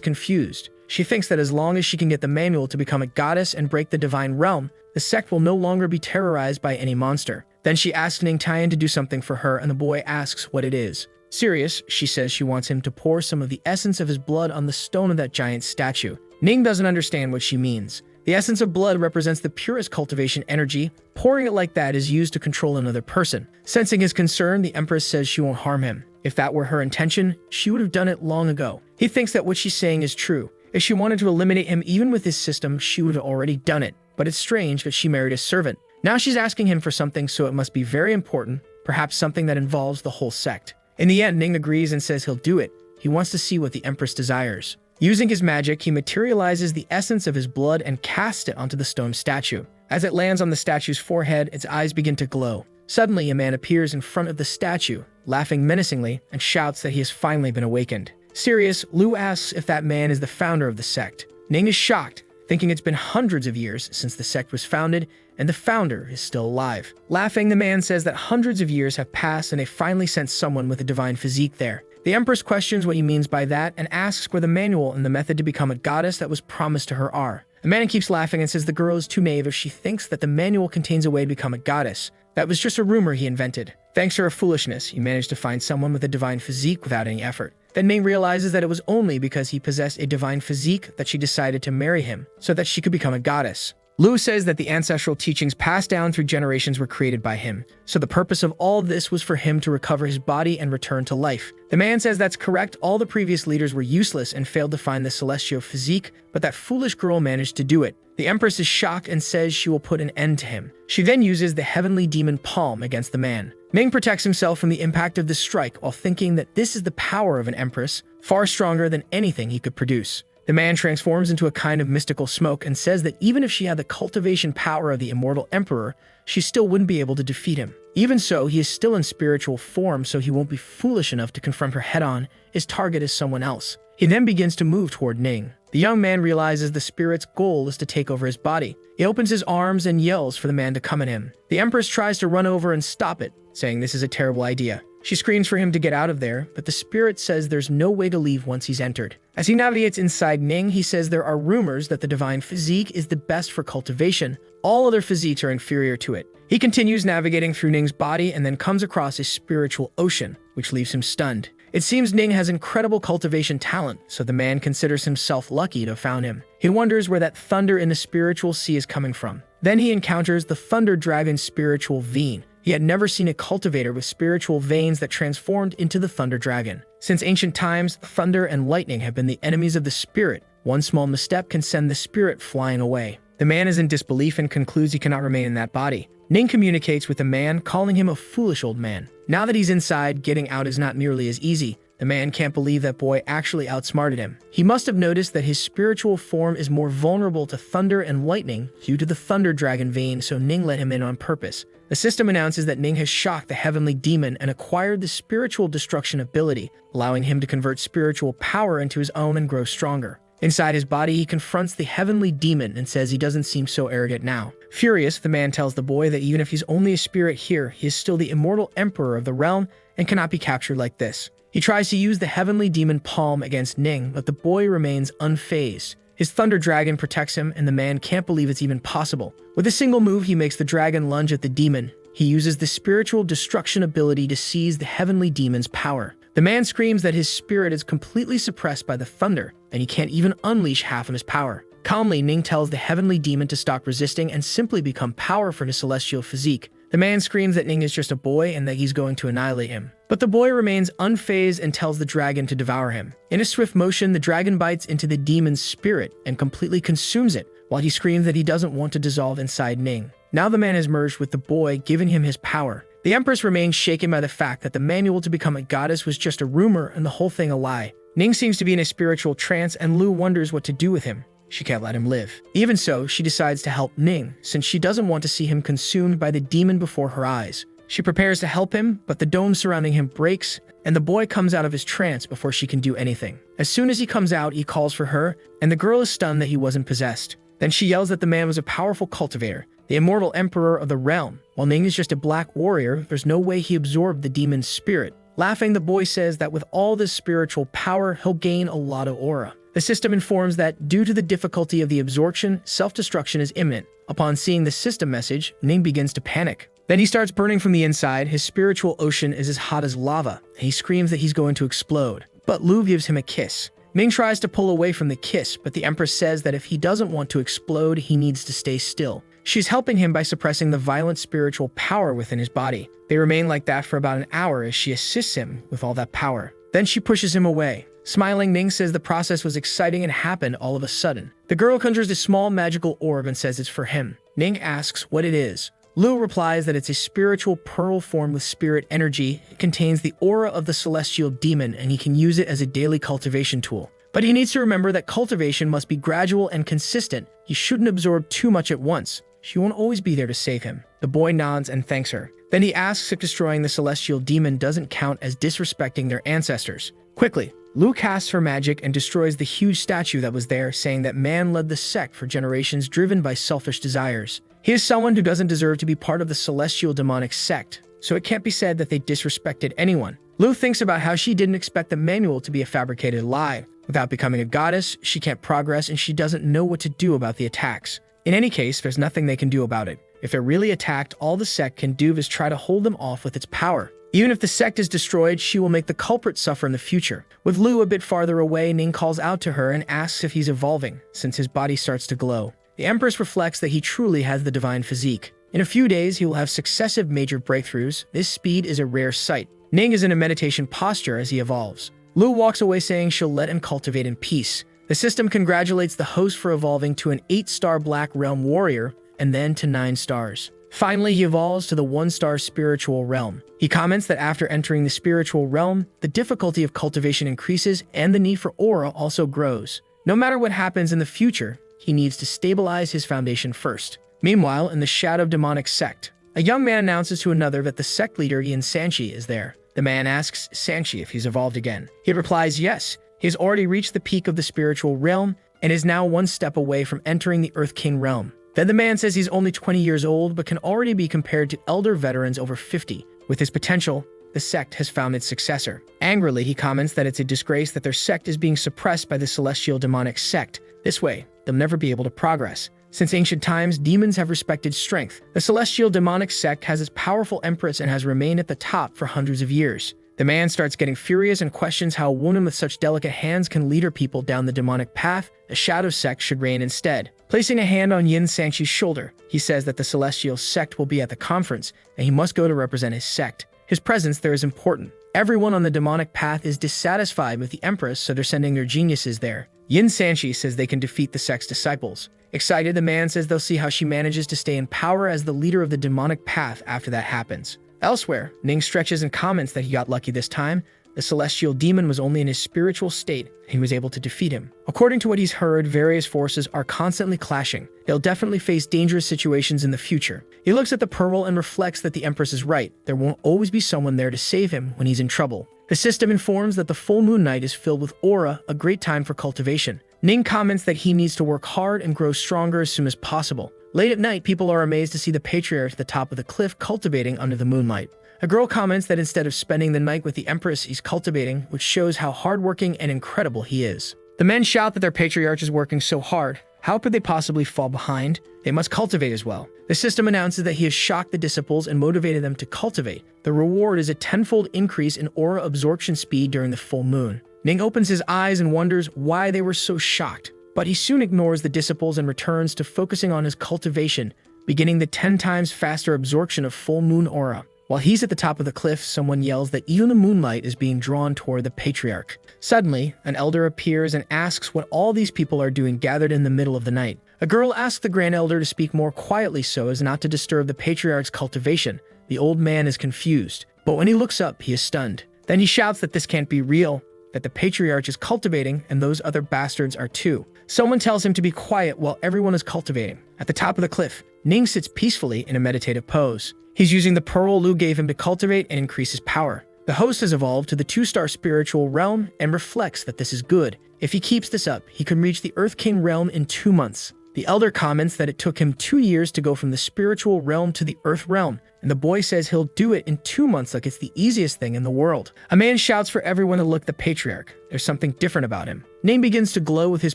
confused. She thinks that as long as she can get the manual to become a goddess and break the divine realm, the sect will no longer be terrorized by any monster. Then she asks Ning Tian to do something for her and the boy asks what it is. Serious, she says she wants him to pour some of the essence of his blood on the stone of that giant statue. Ning doesn't understand what she means. The essence of blood represents the purest cultivation energy. Pouring it like that is used to control another person. Sensing his concern, the Empress says she won't harm him. If that were her intention, she would have done it long ago. He thinks that what she's saying is true. If she wanted to eliminate him even with his system, she would have already done it. But it's strange that she married a servant. Now she's asking him for something, so it must be very important, perhaps something that involves the whole sect. In the end, Ning agrees and says he'll do it. He wants to see what the Empress desires. Using his magic, he materializes the essence of his blood and casts it onto the stone statue. As it lands on the statue's forehead, its eyes begin to glow. Suddenly, a man appears in front of the statue, laughing menacingly, and shouts that he has finally been awakened. Serious, Lu asks if that man is the founder of the sect. Ning is shocked, thinking it's been hundreds of years since the sect was founded, and the founder is still alive. Laughing, the man says that hundreds of years have passed and they finally sent someone with a divine physique there. The Empress questions what he means by that and asks where the manual and the method to become a goddess that was promised to her are. The man keeps laughing and says the girl is too naive if she thinks that the manual contains a way to become a goddess. That was just a rumor he invented. Thanks to her foolishness, he managed to find someone with a divine physique without any effort. Then Ning realizes that it was only because he possessed a divine physique that she decided to marry him, so that she could become a goddess. Lu says that the ancestral teachings passed down through generations were created by him, so the purpose of all this was for him to recover his body and return to life. The man says that's correct, all the previous leaders were useless and failed to find the celestial physique, but that foolish girl managed to do it. The Empress is shocked and says she will put an end to him. She then uses the heavenly demon palm against the man. Ning protects himself from the impact of the strike while thinking that this is the power of an Empress, far stronger than anything he could produce. The man transforms into a kind of mystical smoke and says that even if she had the cultivation power of the immortal emperor, she still wouldn't be able to defeat him. Even so, he is still in spiritual form, so he won't be foolish enough to confront her head-on. His target is someone else. He then begins to move toward Ning. The young man realizes the spirit's goal is to take over his body. He opens his arms and yells for the man to come at him. The Empress tries to run over and stop it, saying this is a terrible idea. She screams for him to get out of there, but the spirit says there's no way to leave once he's entered. As he navigates inside Ning, he says there are rumors that the divine physique is the best for cultivation. All other physiques are inferior to it. He continues navigating through Ning's body and then comes across a spiritual ocean, which leaves him stunned. It seems Ning has incredible cultivation talent, so the man considers himself lucky to have found him. He wonders where that thunder in the spiritual sea is coming from. Then he encounters the Thunder Dragon's spiritual vein. He had never seen a cultivator with spiritual veins that transformed into the Thunder Dragon. Since ancient times, thunder and lightning have been the enemies of the spirit. One small misstep can send the spirit flying away. The man is in disbelief and concludes he cannot remain in that body. Ning communicates with the man, calling him a foolish old man. Now that he's inside, getting out is not nearly as easy. The man can't believe that boy actually outsmarted him. He must have noticed that his spiritual form is more vulnerable to thunder and lightning due to the Thunder Dragon vein, so Ning let him in on purpose. The system announces that Ning has shocked the heavenly demon and acquired the spiritual destruction ability, allowing him to convert spiritual power into his own and grow stronger. Inside his body, he confronts the heavenly demon and says he doesn't seem so arrogant now. Furious, the man tells the boy that even if he's only a spirit here, he is still the immortal emperor of the realm and cannot be captured like this. He tries to use the heavenly demon palm against Ning, but the boy remains unfazed. His Thunder Dragon protects him, and the man can't believe it's even possible. With a single move, he makes the dragon lunge at the demon. He uses the spiritual destruction ability to seize the heavenly demon's power. The man screams that his spirit is completely suppressed by the thunder, and he can't even unleash half of his power. Calmly, Ning tells the heavenly demon to stop resisting and simply become power for his celestial physique. The man screams that Ning is just a boy and that he's going to annihilate him. But the boy remains unfazed and tells the dragon to devour him. In a swift motion, the dragon bites into the demon's spirit and completely consumes it, while he screams that he doesn't want to dissolve inside Ning. Now the man has merged with the boy, giving him his power. The Empress remains shaken by the fact that the manual to become a goddess was just a rumor and the whole thing a lie. Ning seems to be in a spiritual trance and Lu wonders what to do with him. she can't let him live. Even so, she decides to help Ning, since she doesn't want to see him consumed by the demon before her eyes. She prepares to help him, but the dome surrounding him breaks, and the boy comes out of his trance before she can do anything. As soon as he comes out, he calls for her, and the girl is stunned that he wasn't possessed. Then she yells that the man was a powerful cultivator, the immortal emperor of the realm. While Ning is just a black warrior, there's no way he absorbed the demon's spirit. Laughing, the boy says that with all this spiritual power, he'll gain a lot of aura. The system informs that due to the difficulty of the absorption, self-destruction is imminent. Upon seeing the system message, Ning begins to panic. Then he starts burning from the inside. His spiritual ocean is as hot as lava, and he screams that he's going to explode. But Lu gives him a kiss. Ning tries to pull away from the kiss, but the Empress says that if he doesn't want to explode, he needs to stay still. She's helping him by suppressing the violent spiritual power within his body. They remain like that for about an hour as she assists him with all that power. Then she pushes him away. Smiling, Ning says the process was exciting and happened all of a sudden. The girl conjures a small magical orb and says it's for him. Ning asks what it is. Lu replies that it's a spiritual pearl formed with spirit energy. It contains the aura of the celestial demon, and he can use it as a daily cultivation tool. But he needs to remember that cultivation must be gradual and consistent. He shouldn't absorb too much at once. She won't always be there to save him. The boy nods and thanks her. Then he asks if destroying the celestial demon doesn't count as disrespecting their ancestors. Quickly, Lu casts her magic and destroys the huge statue that was there, saying that man led the sect for generations driven by selfish desires. He is someone who doesn't deserve to be part of the celestial demonic sect, so it can't be said that they disrespected anyone. Lu thinks about how she didn't expect the manual to be a fabricated lie. Without becoming a goddess, she can't progress and she doesn't know what to do about the attacks. In any case, there's nothing they can do about it. If they're really attacked, all the sect can do is try to hold them off with its power. Even if the sect is destroyed, she will make the culprit suffer in the future. With Lu a bit farther away, Ning calls out to her and asks if he's evolving, since his body starts to glow. The Empress reflects that he truly has the divine physique. In a few days, he will have successive major breakthroughs. This speed is a rare sight. Ning is in a meditation posture as he evolves. Lu walks away saying she'll let him cultivate in peace. The system congratulates the host for evolving to an 8-star Black Realm warrior, and then to 9 stars. Finally, he evolves to the 1-star spiritual realm. He comments that after entering the spiritual realm, the difficulty of cultivation increases and the need for aura also grows. No matter what happens in the future, he needs to stabilize his foundation first. Meanwhile, in the Shadow Demonic sect, a young man announces to another that the sect leader Yin Sanchi is there. The man asks Sanchi if he's evolved again. He replies yes, he has already reached the peak of the spiritual realm and is now 1 step away from entering the Earth King realm. Then the man says he's only 20 years old but can already be compared to elder veterans over 50. With his potential, the sect has found its successor. Angrily, he comments that it's a disgrace that their sect is being suppressed by the celestial demonic sect. This way, they'll never be able to progress. Since ancient times, demons have respected strength. The celestial demonic sect has its powerful empress and has remained at the top for hundreds of years. The man starts getting furious and questions how a woman with such delicate hands can lead her people down the demonic path. The shadow sect should reign instead. Placing a hand on Yin Sanchi's shoulder, he says that the celestial sect will be at the conference and he must go to represent his sect. His presence there is important. Everyone on the demonic path is dissatisfied with the Empress, so they're sending their geniuses there. Yin Sanchi says they can defeat the sect's disciples. Excited, the man says they'll see how she manages to stay in power as the leader of the demonic path after that happens. Elsewhere, Ning stretches and comments that he got lucky this time. The celestial demon was only in his spiritual state, and he was able to defeat him. According to what he's heard, various forces are constantly clashing. They'll definitely face dangerous situations in the future. He looks at the pearl and reflects that the Empress is right. There won't always be someone there to save him when he's in trouble. The system informs that the full moon night is filled with aura, a great time for cultivation. Ning comments that he needs to work hard and grow stronger as soon as possible. Late at night, people are amazed to see the patriarch at the top of the cliff cultivating under the moonlight. A girl comments that instead of spending the night with the Empress, he's cultivating, which shows how hardworking and incredible he is. The men shout that their patriarch is working so hard. How could they possibly fall behind? They must cultivate as well. The system announces that he has shocked the disciples and motivated them to cultivate. The reward is a 10-fold increase in aura absorption speed during the full moon. Ning opens his eyes and wonders why they were so shocked. But he soon ignores the disciples and returns to focusing on his cultivation, beginning the 10 times faster absorption of full moon aura. While he's at the top of the cliff, someone yells that even the moonlight is being drawn toward the patriarch. Suddenly, an elder appears and asks what all these people are doing gathered in the middle of the night. A girl asks the grand elder to speak more quietly so as not to disturb the patriarch's cultivation. The old man is confused, but when he looks up, he is stunned. Then he shouts that this can't be real. that the patriarch is cultivating and those other bastards are too. Someone tells him to be quiet while everyone is cultivating. At the top of the cliff, Ning sits peacefully in a meditative pose. He's using the pearl Lu gave him to cultivate and increase his power. The host has evolved to the 2-star spiritual realm and reflects that this is good. If he keeps this up, he can reach the Earth King realm in 2 months. The elder comments that it took him 2 years to go from the spiritual realm to the Earth realm, and the boy says he'll do it in 2 months like it's the easiest thing in the world. A man shouts for everyone to look at the patriarch. There's something different about him. Ning begins to glow with his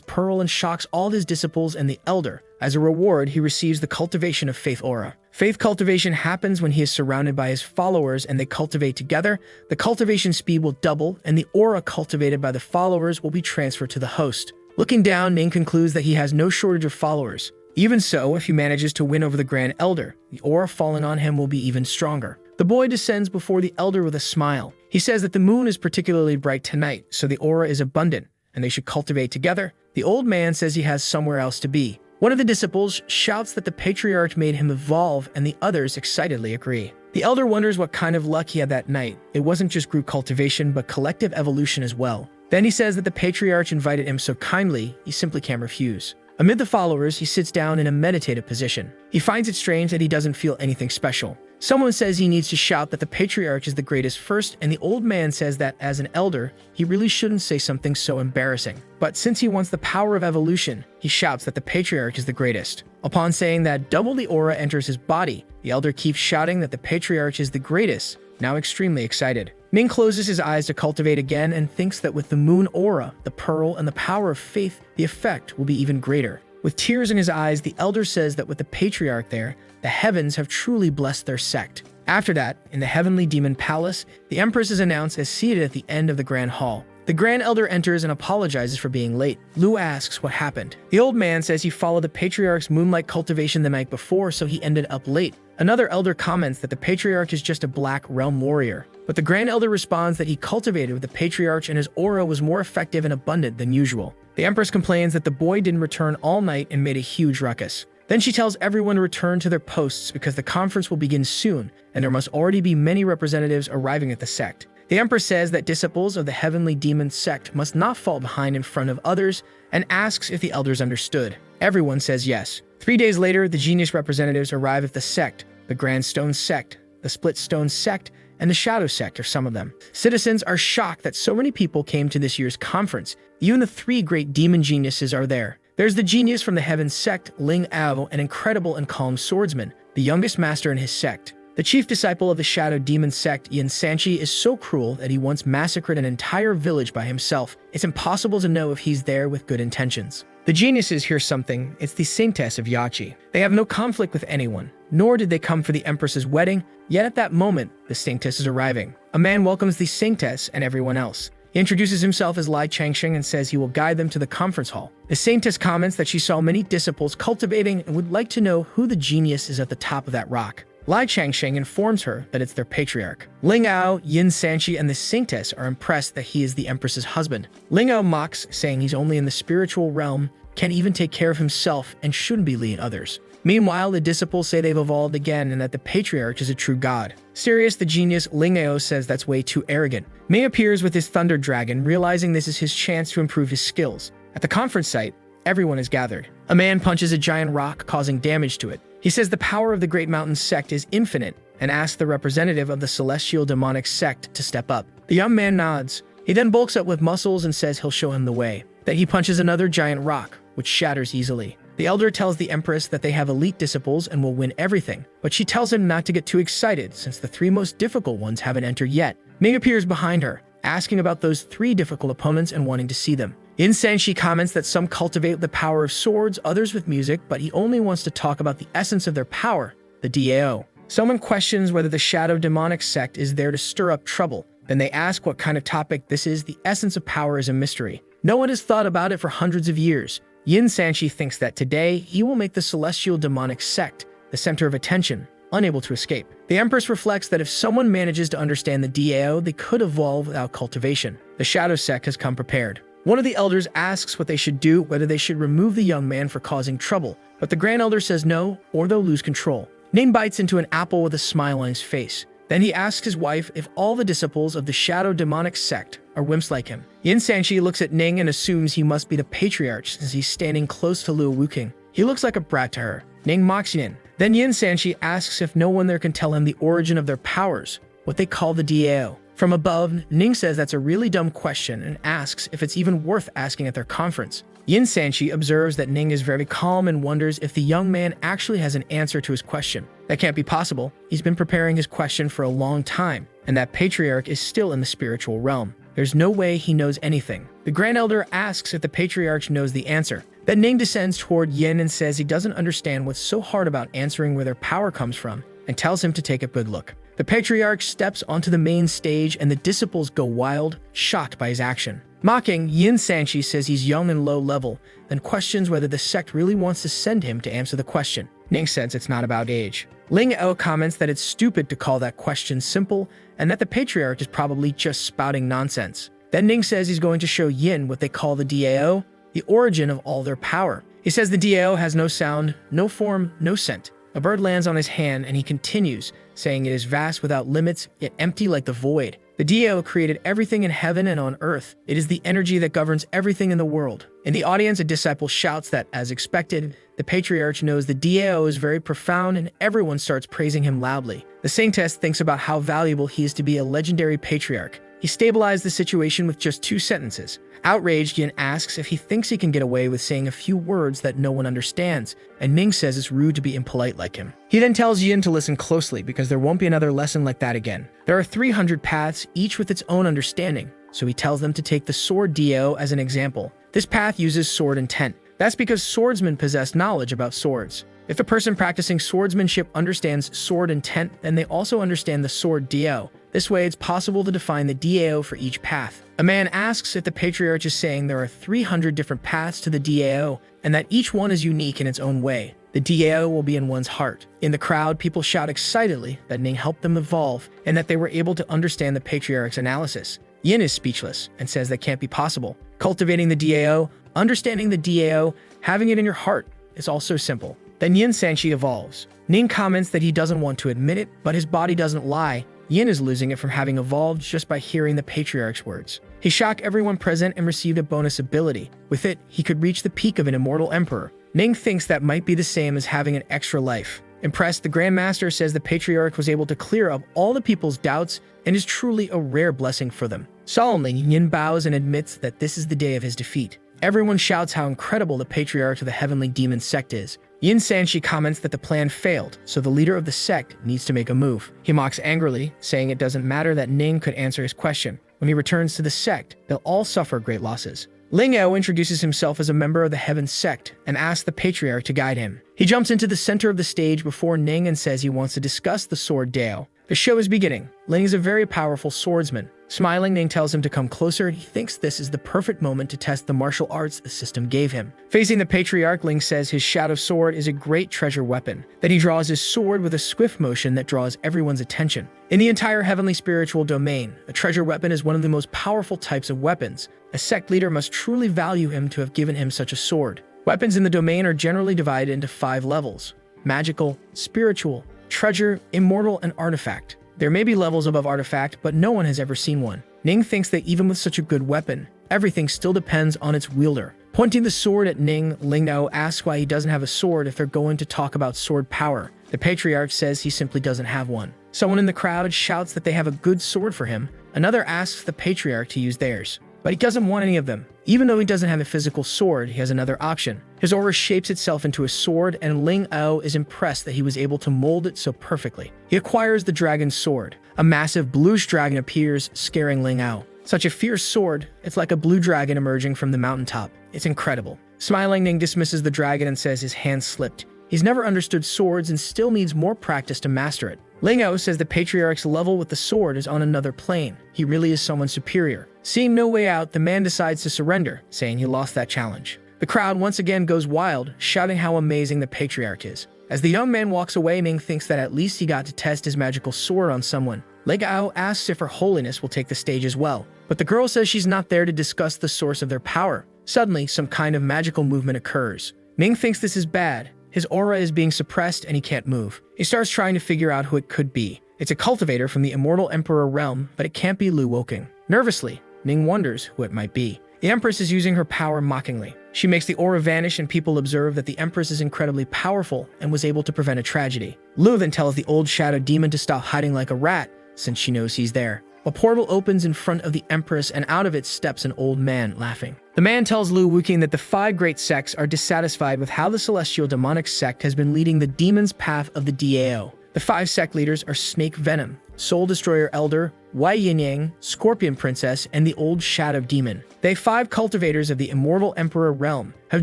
pearl and shocks all his disciples and the elder. As a reward, he receives the cultivation of faith aura. Faith cultivation happens when he is surrounded by his followers and they cultivate together. The cultivation speed will double, and the aura cultivated by the followers will be transferred to the host. Looking down, Ning concludes that he has no shortage of followers. Even so, if he manages to win over the Grand Elder, the aura falling on him will be even stronger. The boy descends before the elder with a smile. He says that the moon is particularly bright tonight, so the aura is abundant, and they should cultivate together. The old man says he has somewhere else to be. One of the disciples shouts that the patriarch made him evolve, and the others excitedly agree. The elder wonders what kind of luck he had that night. It wasn't just group cultivation, but collective evolution as well. Then he says that the patriarch invited him so kindly, he simply can't refuse. Amid the followers, he sits down in a meditative position. He finds it strange that he doesn't feel anything special. Someone says he needs to shout that the patriarch is the greatest first, and the old man says that as an elder, he really shouldn't say something so embarrassing. But since he wants the power of evolution, he shouts that the patriarch is the greatest. Upon saying that, double the aura enters his body. The elder keeps shouting that the patriarch is the greatest, now extremely excited. Ning closes his eyes to cultivate again and thinks that with the moon aura, the pearl, and the power of faith, the effect will be even greater. With tears in his eyes, the elder says that with the patriarch there, the heavens have truly blessed their sect. After that, in the heavenly demon palace, the Empress is announced as seated at the end of the grand hall. The Grand Elder enters and apologizes for being late. Lu asks what happened. The old man says he followed the patriarch's moonlight cultivation the night before, so he ended up late. Another elder comments that the patriarch is just a black realm warrior. But the Grand Elder responds that he cultivated with the patriarch and his aura was more effective and abundant than usual. The Empress complains that the boy didn't return all night and made a huge ruckus. Then she tells everyone to return to their posts because the conference will begin soon, and there must already be many representatives arriving at the sect. The Empress says that disciples of the heavenly demon sect must not fall behind in front of others and asks if the elders understood. Everyone says yes. 3 days later, the genius representatives arrive at the sect. The Grand Stone Sect, the Split Stone Sect, and the Shadow Sect are some of them. Citizens are shocked that so many people came to this year's conference. Even the 3 great demon geniuses are there. There's the genius from the Heaven Sect, Ling Ao, an incredible and calm swordsman, the youngest master in his sect. The chief disciple of the Shadow Demon Sect, Yin Sanchi, is so cruel that he once massacred an entire village by himself. It's impossible to know if he's there with good intentions. The geniuses hear something. It's the Saintess of Yachi. They have no conflict with anyone, nor did they come for the Empress's wedding, yet at that moment, the Saintess is arriving. A man welcomes the Saintess and everyone else. He introduces himself as Lai Changsheng and says he will guide them to the conference hall. The Saintess comments that she saw many disciples cultivating and would like to know who the genius is at the top of that rock. Lai Changsheng informs her that it's their patriarch. Ling Ao, Yin Sanchi, and the Saintess are impressed that he is the Empress's husband. Ling Ao mocks, saying he's only in the spiritual realm, can't even take care of himself, and shouldn't be leading others. Meanwhile, the disciples say they've evolved again and that the patriarch is a true god. Serious, the genius Ling Ao says that's way too arrogant. Mei appears with his thunder dragon, realizing this is his chance to improve his skills. At the conference site, everyone is gathered. A man punches a giant rock, causing damage to it. He says the power of the Great Mountain Sect is infinite and asks the representative of the Celestial Demonic Sect to step up. The young man nods. He then bulks up with muscles and says he'll show him the way. Then he punches another giant rock, which shatters easily. The elder tells the Empress that they have elite disciples and will win everything, but she tells him not to get too excited since the 3 most difficult ones haven't entered yet. Ming appears behind her, asking about those 3 difficult opponents and wanting to see them. Yin Sanchi comments that some cultivate the power of swords, others with music, but he only wants to talk about the essence of their power, the DAO. Someone questions whether the Shadow Demonic Sect is there to stir up trouble. Then they ask what kind of topic this is. The essence of power is a mystery. No one has thought about it for hundreds of years. Yin Sanchi thinks that today he will make the Celestial Demonic Sect the center of attention, unable to escape. The Empress reflects that if someone manages to understand the DAO, they could evolve without cultivation. The Shadow Sect has come prepared. One of the elders asks what they should do, whether they should remove the young man for causing trouble, but the Grand Elder says no, or they'll lose control. Ning bites into an apple with a smile on his face. Then he asks his wife if all the disciples of the shadow demonic sect are wimps like him. Yin Sanshi looks at Ning and assumes he must be the patriarch since he's standing close to Liu Wuking. He looks like a brat to her. Ning mocks Yin. Then Yin Sanshi asks if no one there can tell him the origin of their powers, what they call the DAO. From above, Ning says that's a really dumb question and asks if it's even worth asking at their conference. Yin Sanshi observes that Ning is very calm and wonders if the young man actually has an answer to his question. That can't be possible. He's been preparing his question for a long time, and that patriarch is still in the spiritual realm. There's no way he knows anything. The Grand Elder asks if the patriarch knows the answer. Then Ning descends toward Yin and says he doesn't understand what's so hard about answering where their power comes from, and tells him to take a good look. The patriarch steps onto the main stage and the disciples go wild, shocked by his action. Mocking, Yin Sanshi says he's young and low level, then questions whether the sect really wants to send him to answer the question. Ning says it's not about age. Ling O comments that it's stupid to call that question simple, and that the patriarch is probably just spouting nonsense. Then Ning says he's going to show Yin what they call the DAO, the origin of all their power. He says the DAO has no sound, no form, no scent. A bird lands on his hand and he continues, saying it is vast without limits, yet empty like the void. The DAO created everything in heaven and on earth. It is the energy that governs everything in the world. In the audience, a disciple shouts that, as expected, the patriarch knows the DAO is very profound and everyone starts praising him loudly. The Saintess thinks about how valuable he is to be a legendary patriarch. He stabilized the situation with just 2 sentences. Outraged, Yin asks if he thinks he can get away with saying a few words that no one understands, and Ming says it's rude to be impolite like him. He then tells Yin to listen closely because there won't be another lesson like that again. There are 300 paths, each with its own understanding, so he tells them to take the sword DAO as an example. This path uses sword intent. That's because swordsmen possess knowledge about swords. If a person practicing swordsmanship understands sword intent, then they also understand the sword DAO. This way, it's possible to define the DAO for each path. A man asks if the patriarch is saying there are 300 different paths to the DAO, and that each one is unique in its own way. The DAO will be in one's heart. In the crowd, people shout excitedly that Ning helped them evolve, and that they were able to understand the patriarch's analysis. Yin is speechless, and says that can't be possible. Cultivating the DAO, understanding the DAO, having it in your heart, is all so simple. Then Yin Sanshi evolves. Ning comments that he doesn't want to admit it, but his body doesn't lie. Yin is losing it from having evolved just by hearing the patriarch's words. He shocked everyone present and received a bonus ability. With it, he could reach the peak of an immortal emperor. Ning thinks that might be the same as having an extra life. Impressed, the Grandmaster says the patriarch was able to clear up all the people's doubts and is truly a rare blessing for them. Solemnly, Yin bows and admits that this is the day of his defeat. Everyone shouts how incredible the patriarch of the heavenly demon sect is. Yin Sanshi comments that the plan failed, so the leader of the sect needs to make a move. He mocks angrily, saying it doesn't matter that Ning could answer his question. When he returns to the sect, they'll all suffer great losses. Ling Eo introduces himself as a member of the Heaven sect and asks the patriarch to guide him. He jumps into the center of the stage before Ning and says he wants to discuss the sword DAO. The show is beginning. Ling is a very powerful swordsman. Smiling, Ning tells him to come closer, and he thinks this is the perfect moment to test the martial arts the system gave him. Facing the patriarch, Ling says his shadow sword is a great treasure weapon, that he draws his sword with a swift motion that draws everyone's attention. In the entire heavenly spiritual domain, a treasure weapon is one of the most powerful types of weapons. A sect leader must truly value him to have given him such a sword. Weapons in the domain are generally divided into 5 levels: magical, spiritual, treasure, immortal, and artifact. There may be levels above artifact, but no one has ever seen one. Ning thinks that even with such a good weapon, everything still depends on its wielder. Pointing the sword at Ning, Ling Nao asks why he doesn't have a sword if they're going to talk about sword power. The patriarch says he simply doesn't have one. Someone in the crowd shouts that they have a good sword for him. Another asks the patriarch to use theirs, but he doesn't want any of them. Even though he doesn't have a physical sword, he has another option. His aura shapes itself into a sword, and Ling Ao is impressed that he was able to mold it so perfectly. He acquires the dragon's sword. A massive bluish dragon appears, scaring Ling Ao. Such a fierce sword, it's like a blue dragon emerging from the mountaintop. It's incredible. Smiling, Ning dismisses the dragon and says his hand slipped. He's never understood swords and still needs more practice to master it. Ling Ao says the patriarch's level with the sword is on another plane. He really is someone superior. Seeing no way out, the man decides to surrender, saying he lost that challenge. The crowd once again goes wild, shouting how amazing the patriarch is. As the young man walks away, Ming thinks that at least he got to test his magical sword on someone. Ling Ao asks if Her Holiness will take the stage as well, but the girl says she's not there to discuss the source of their power. Suddenly, some kind of magical movement occurs. Ming thinks this is bad. His aura is being suppressed and he can't move. He starts trying to figure out who it could be. It's a cultivator from the immortal Emperor realm, but it can't be Lu Woking. Nervously, Ning wonders who it might be. The Empress is using her power mockingly. She makes the aura vanish and people observe that the Empress is incredibly powerful and was able to prevent a tragedy. Lu then tells the old shadow demon to stop hiding like a rat, since she knows he's there. A portal opens in front of the Empress and out of it steps an old man laughing. The man tells Lu Wuking that the 5 great sects are dissatisfied with how the celestial demonic sect has been leading the demon's path of the DAO. The 5 sect leaders are Snake Venom, Soul Destroyer Elder, Wai Yin Yang, Scorpion Princess, and the Old Shadow Demon. They 5 cultivators of the immortal Emperor realm have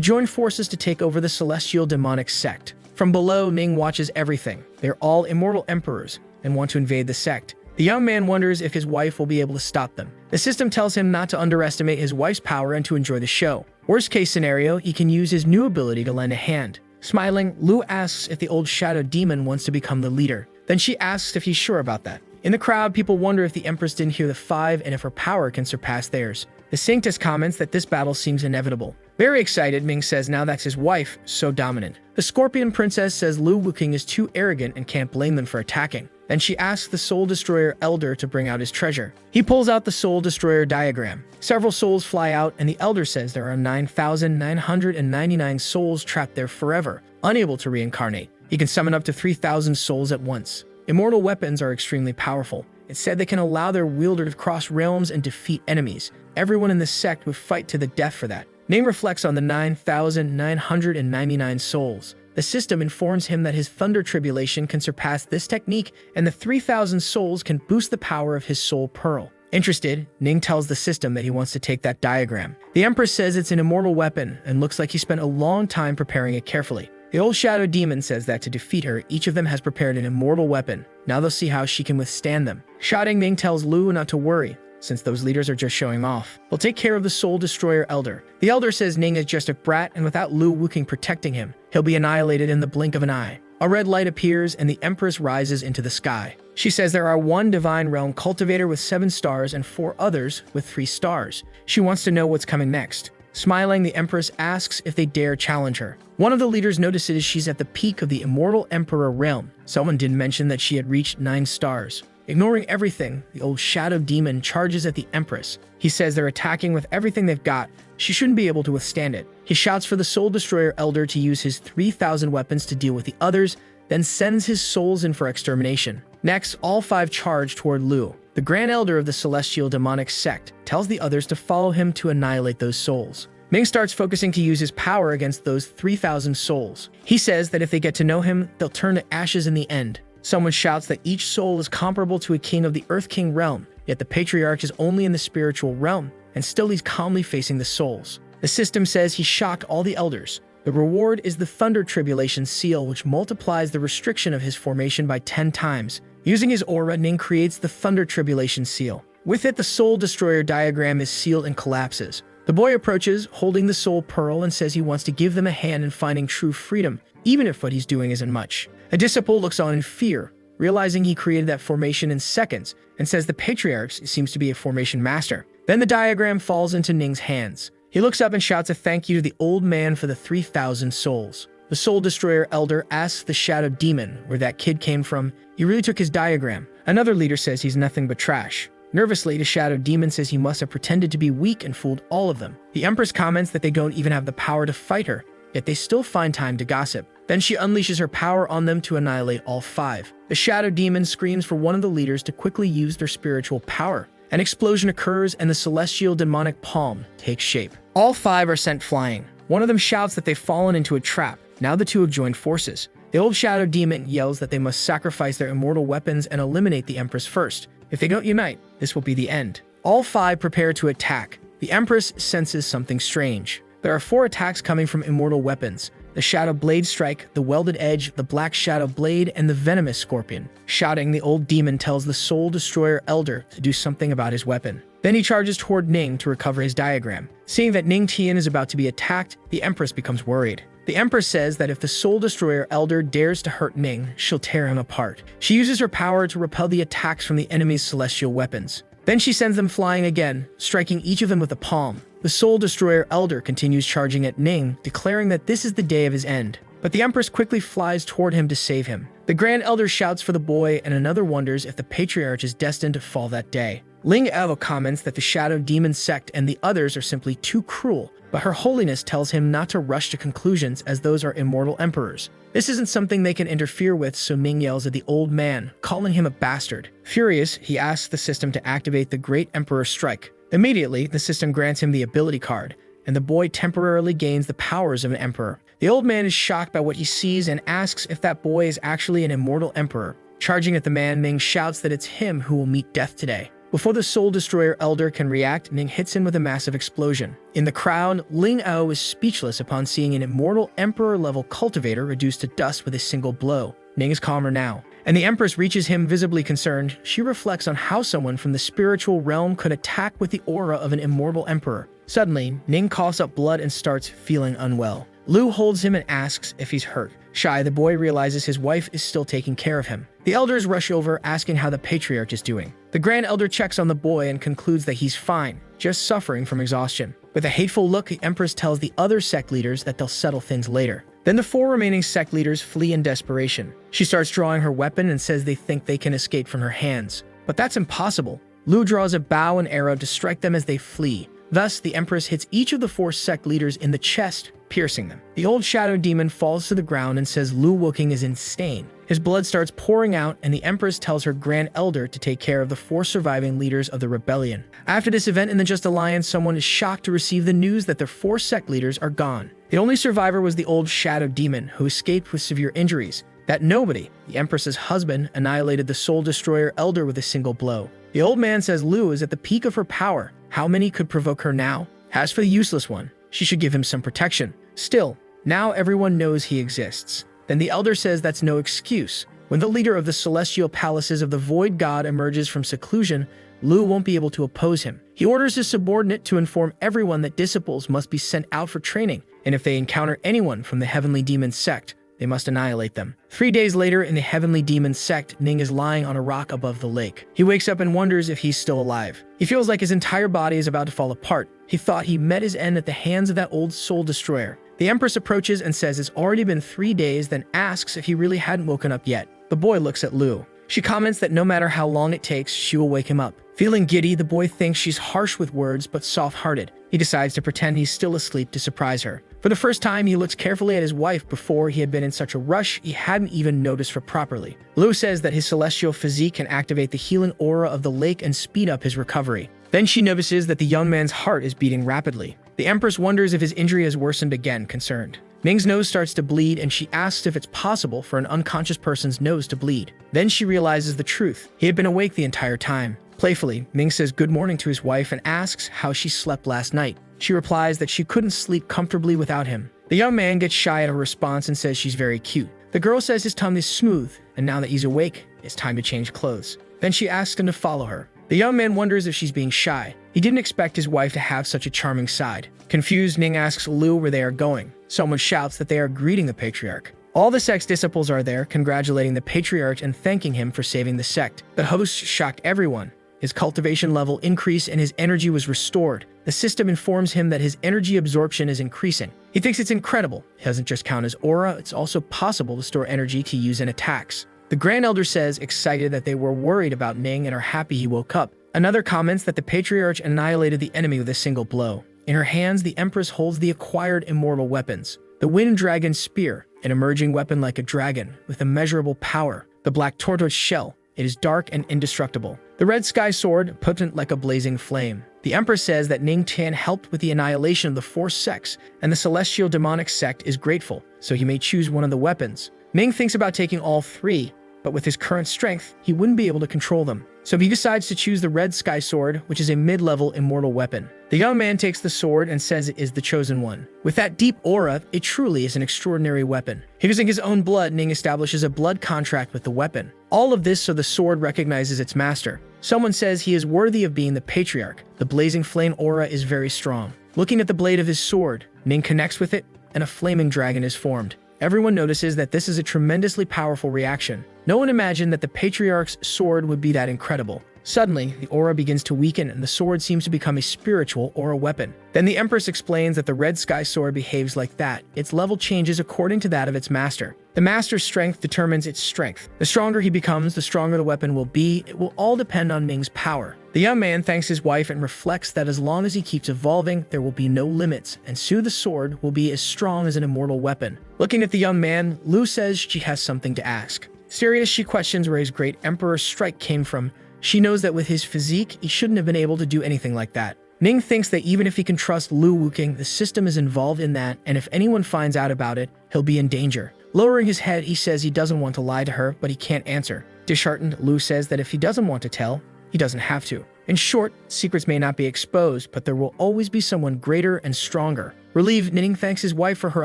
joined forces to take over the celestial demonic sect. From below, Ning watches everything. They're all immortal emperors and want to invade the sect. The young man wonders if his wife will be able to stop them. The system tells him not to underestimate his wife's power and to enjoy the show. Worst case scenario, he can use his new ability to lend a hand. Smiling, Lu asks if the old shadow demon wants to become the leader. Then she asks if he's sure about that. In the crowd, people wonder if the Empress didn't hear the 5 and if her power can surpass theirs. The Sanctus comments that this battle seems inevitable. Very excited, Ming says now that's his wife, so dominant. The Scorpion Princess says Lu Wuking is too arrogant and can't blame them for attacking. Then she asks the Soul Destroyer Elder to bring out his treasure. He pulls out the Soul Destroyer diagram. Several souls fly out, and the Elder says there are 9,999 souls trapped there forever, unable to reincarnate. He can summon up to 3,000 souls at once. Immortal weapons are extremely powerful. It's said they can allow their wielder to cross realms and defeat enemies. Everyone in the sect would fight to the death for that. Ning reflects on the 9,999 souls. The system informs him that his Thunder Tribulation can surpass this technique, and the 3,000 souls can boost the power of his Soul Pearl. Interested, Ning tells the system that he wants to take that diagram. The Empress says it's an immortal weapon, and looks like he spent a long time preparing it carefully. The old shadow demon says that to defeat her, each of them has prepared an immortal weapon. Now they'll see how she can withstand them. Shouting, Ning tells Lu not to worry, since those leaders are just showing off. We'll take care of the Soul Destroyer Elder. The Elder says Ning is just a brat, and without Lu Wuking protecting him, he'll be annihilated in the blink of an eye. A red light appears, and the Empress rises into the sky. She says there are 1 Divine Realm Cultivator with 7 stars and 4 others with 3 stars. She wants to know what's coming next. Smiling, the Empress asks if they dare challenge her. One of the leaders notices she's at the peak of the immortal Emperor realm. Someone did mention that she had reached 9 stars. Ignoring everything, the old shadow demon charges at the Empress. He says they're attacking with everything they've got. She shouldn't be able to withstand it. He shouts for the Soul Destroyer Elder to use his 3,000 weapons to deal with the others, then sends his souls in for extermination. Next, all 5 charge toward Lu. The Grand Elder of the Celestial Demonic Sect tells the others to follow him to annihilate those souls. Ming starts focusing to use his power against those 3,000 souls. He says that if they get to know him, they'll turn to ashes in the end. Someone shouts that each soul is comparable to a king of the Earth King realm, yet the Patriarch is only in the spiritual realm, and still he's calmly facing the souls. The system says he shocked all the elders. The reward is the Thunder Tribulation Seal, which multiplies the restriction of his formation by 10 times. Using his aura, Ning creates the Thunder Tribulation Seal. With it, the Soul Destroyer diagram is sealed and collapses. The boy approaches, holding the Soul Pearl, and says he wants to give them a hand in finding true freedom, even if what he's doing isn't much. A disciple looks on in fear, realizing he created that formation in seconds, and says the Patriarch seems to be a formation master. Then the diagram falls into Ning's hands. He looks up and shouts a thank you to the old man for the 3,000 souls. The Soul Destroyer Elder asks the Shadow Demon where that kid came from. He really took his diagram. Another leader says he's nothing but trash. Nervously, the Shadow Demon says he must have pretended to be weak and fooled all of them. The Empress comments that they don't even have the power to fight her, yet they still find time to gossip. Then she unleashes her power on them to annihilate all 5. The Shadow Demon screams for one of the leaders to quickly use their spiritual power. An explosion occurs and the celestial demonic palm takes shape. All 5 are sent flying. One of them shouts that they've fallen into a trap. Now the 2 have joined forces. The old Shadow Demon yells that they must sacrifice their immortal weapons and eliminate the Empress first. If they don't unite, this will be the end. All 5 prepare to attack. The Empress senses something strange. There are 4 attacks coming from immortal weapons. The Shadow Blade Strike, the Welded Edge, the Black Shadow Blade, and the Venomous Scorpion. Shouting, the old demon tells the Soul Destroyer Elder to do something about his weapon. Then he charges toward Ning to recover his diagram. Seeing that Ning Tian is about to be attacked, the Empress becomes worried. The Empress says that if the Soul Destroyer Elder dares to hurt Ning, she'll tear him apart. She uses her power to repel the attacks from the enemy's celestial weapons. Then she sends them flying again, striking each of them with a palm. The Soul Destroyer Elder continues charging at Ning, declaring that this is the day of his end. but the Empress quickly flies toward him to save him. The Grand Elder shouts for the boy, and another wonders if the Patriarch is destined to fall that day. Ling Evo comments that the Shadow Demon sect and the others are simply too cruel, but Her Holiness tells him not to rush to conclusions as those are immortal emperors. This isn't something they can interfere with, so Ming yells at the old man, calling him a bastard. Furious, he asks the system to activate the Great Emperor Strike. Immediately, the system grants him the ability card, and the boy temporarily gains the powers of an emperor. The old man is shocked by what he sees and asks if that boy is actually an immortal emperor. Charging at the man, Ming shouts that it's him who will meet death today. Before the Soul Destroyer Elder can react, Ming hits him with a massive explosion. In the crowd, Ling Ao is speechless upon seeing an immortal emperor-level cultivator reduced to dust with a single blow. Ning is calmer now, and the Empress reaches him visibly concerned. She reflects on how someone from the spiritual realm could attack with the aura of an immortal emperor. Suddenly, Ning coughs up blood and starts feeling unwell. Lu holds him and asks if he's hurt. Shy, the boy realizes his wife is still taking care of him. The elders rush over, asking how the Patriarch is doing. The Grand Elder checks on the boy and concludes that he's fine, just suffering from exhaustion. With a hateful look, the Empress tells the other sect leaders that they'll settle things later. Then the 4 remaining sect leaders flee in desperation. She starts drawing her weapon and says they think they can escape from her hands. But that's impossible. Lu draws a bow and arrow to strike them as they flee. Thus, the Empress hits each of the 4 sect leaders in the chest, piercing them. The old shadow demon falls to the ground and says Lu Wuking is insane. His blood starts pouring out, and the Empress tells her Grand Elder to take care of the 4 surviving leaders of the rebellion. After this event in the Just Alliance, someone is shocked to receive the news that their 4 sect leaders are gone. The only survivor was the old shadow demon, who escaped with severe injuries. That nobody, the Empress's husband, annihilated the Soul Destroyer Elder with a single blow. The old man says Lu is at the peak of her power. How many could provoke her now? As for the useless one, she should give him some protection. Still, now everyone knows he exists. Then the elder says that's no excuse. When the leader of the celestial palaces of the Void God emerges from seclusion, Lu won't be able to oppose him. He orders his subordinate to inform everyone that disciples must be sent out for training, and if they encounter anyone from the Heavenly Demon sect, they must annihilate them. 3 days later, in the Heavenly Demon sect, Ning is lying on a rock above the lake. He wakes up and wonders if he's still alive. He feels like his entire body is about to fall apart. He thought he met his end at the hands of that old soul destroyer. The Empress approaches and says it's already been 3 days, then asks if he really hadn't woken up yet. The boy looks at Lu. She comments that no matter how long it takes, she will wake him up. Feeling giddy, the boy thinks she's harsh with words but soft-hearted. He decides to pretend he's still asleep to surprise her. For the first time, he looks carefully at his wife. Before, he had been in such a rush, he hadn't even noticed her properly. Lu says that his celestial physique can activate the healing aura of the lake and speed up his recovery. Then she notices that the young man's heart is beating rapidly. The Empress wonders if his injury has worsened again, concerned. Ming's nose starts to bleed, and she asks if it's possible for an unconscious person's nose to bleed. Then she realizes the truth. He had been awake the entire time. Playfully, Ming says good morning to his wife and asks how she slept last night. She replies that she couldn't sleep comfortably without him. The young man gets shy at her response and says she's very cute. The girl says his tongue is smooth, and now that he's awake, it's time to change clothes. Then she asks him to follow her. The young man wonders if she's being shy. He didn't expect his wife to have such a charming side. Confused, Ning asks Lu where they are going. Someone shouts that they are greeting the Patriarch. All the sect's disciples are there, congratulating the Patriarch and thanking him for saving the sect. The host shocked everyone. His cultivation level increased and his energy was restored. The system informs him that his energy absorption is increasing. He thinks it's incredible. It doesn't just count as aura, it's also possible to store energy to use in attacks. The Grand Elder says, excited that they were worried about Ning and are happy he woke up. Another comments that the Patriarch annihilated the enemy with a single blow. In her hands, the Empress holds the acquired immortal weapons. The Wind Dragon Spear, an emerging weapon like a dragon, with immeasurable power. The Black Tortoise Shell, it is dark and indestructible. The Red Sky Sword, potent like a blazing flame. The Empress says that Ning Tan helped with the annihilation of the 4 sects, and the Celestial Demonic Sect is grateful, so he may choose one of the weapons. Ming thinks about taking all 3, but with his current strength, he wouldn't be able to control them. So he decides to choose the Red Sky Sword, which is a mid-level immortal weapon. The young man takes the sword and says it is the chosen one. With that deep aura, it truly is an extraordinary weapon. Using his own blood, Ning establishes a blood contract with the weapon. All of this so the sword recognizes its master. Someone says he is worthy of being the Patriarch. The blazing flame aura is very strong. Looking at the blade of his sword, Ning connects with it, and a flaming dragon is formed. Everyone notices that this is a tremendously powerful reaction. No one imagined that the Patriarch's sword would be that incredible. Suddenly, the aura begins to weaken and the sword seems to become a spiritual aura weapon. Then the Empress explains that the red sky sword behaves like that. Its level changes according to that of its master. The master's strength determines its strength. The stronger he becomes, the stronger the weapon will be. It will all depend on Ning's power. The young man thanks his wife and reflects that as long as he keeps evolving, there will be no limits, and soon the sword will be as strong as an immortal weapon. Looking at the young man, Lu says she has something to ask. Serious, she questions where his great emperor's strike came from. She knows that with his physique, he shouldn't have been able to do anything like that. Ning thinks that even if he can trust Lu Wuking, the system is involved in that, and if anyone finds out about it, he'll be in danger. Lowering his head, he says he doesn't want to lie to her, but he can't answer. Disheartened, Lu says that if he doesn't want to tell, he doesn't have to. In short, secrets may not be exposed, but there will always be someone greater and stronger. Relieved, Ning thanks his wife for her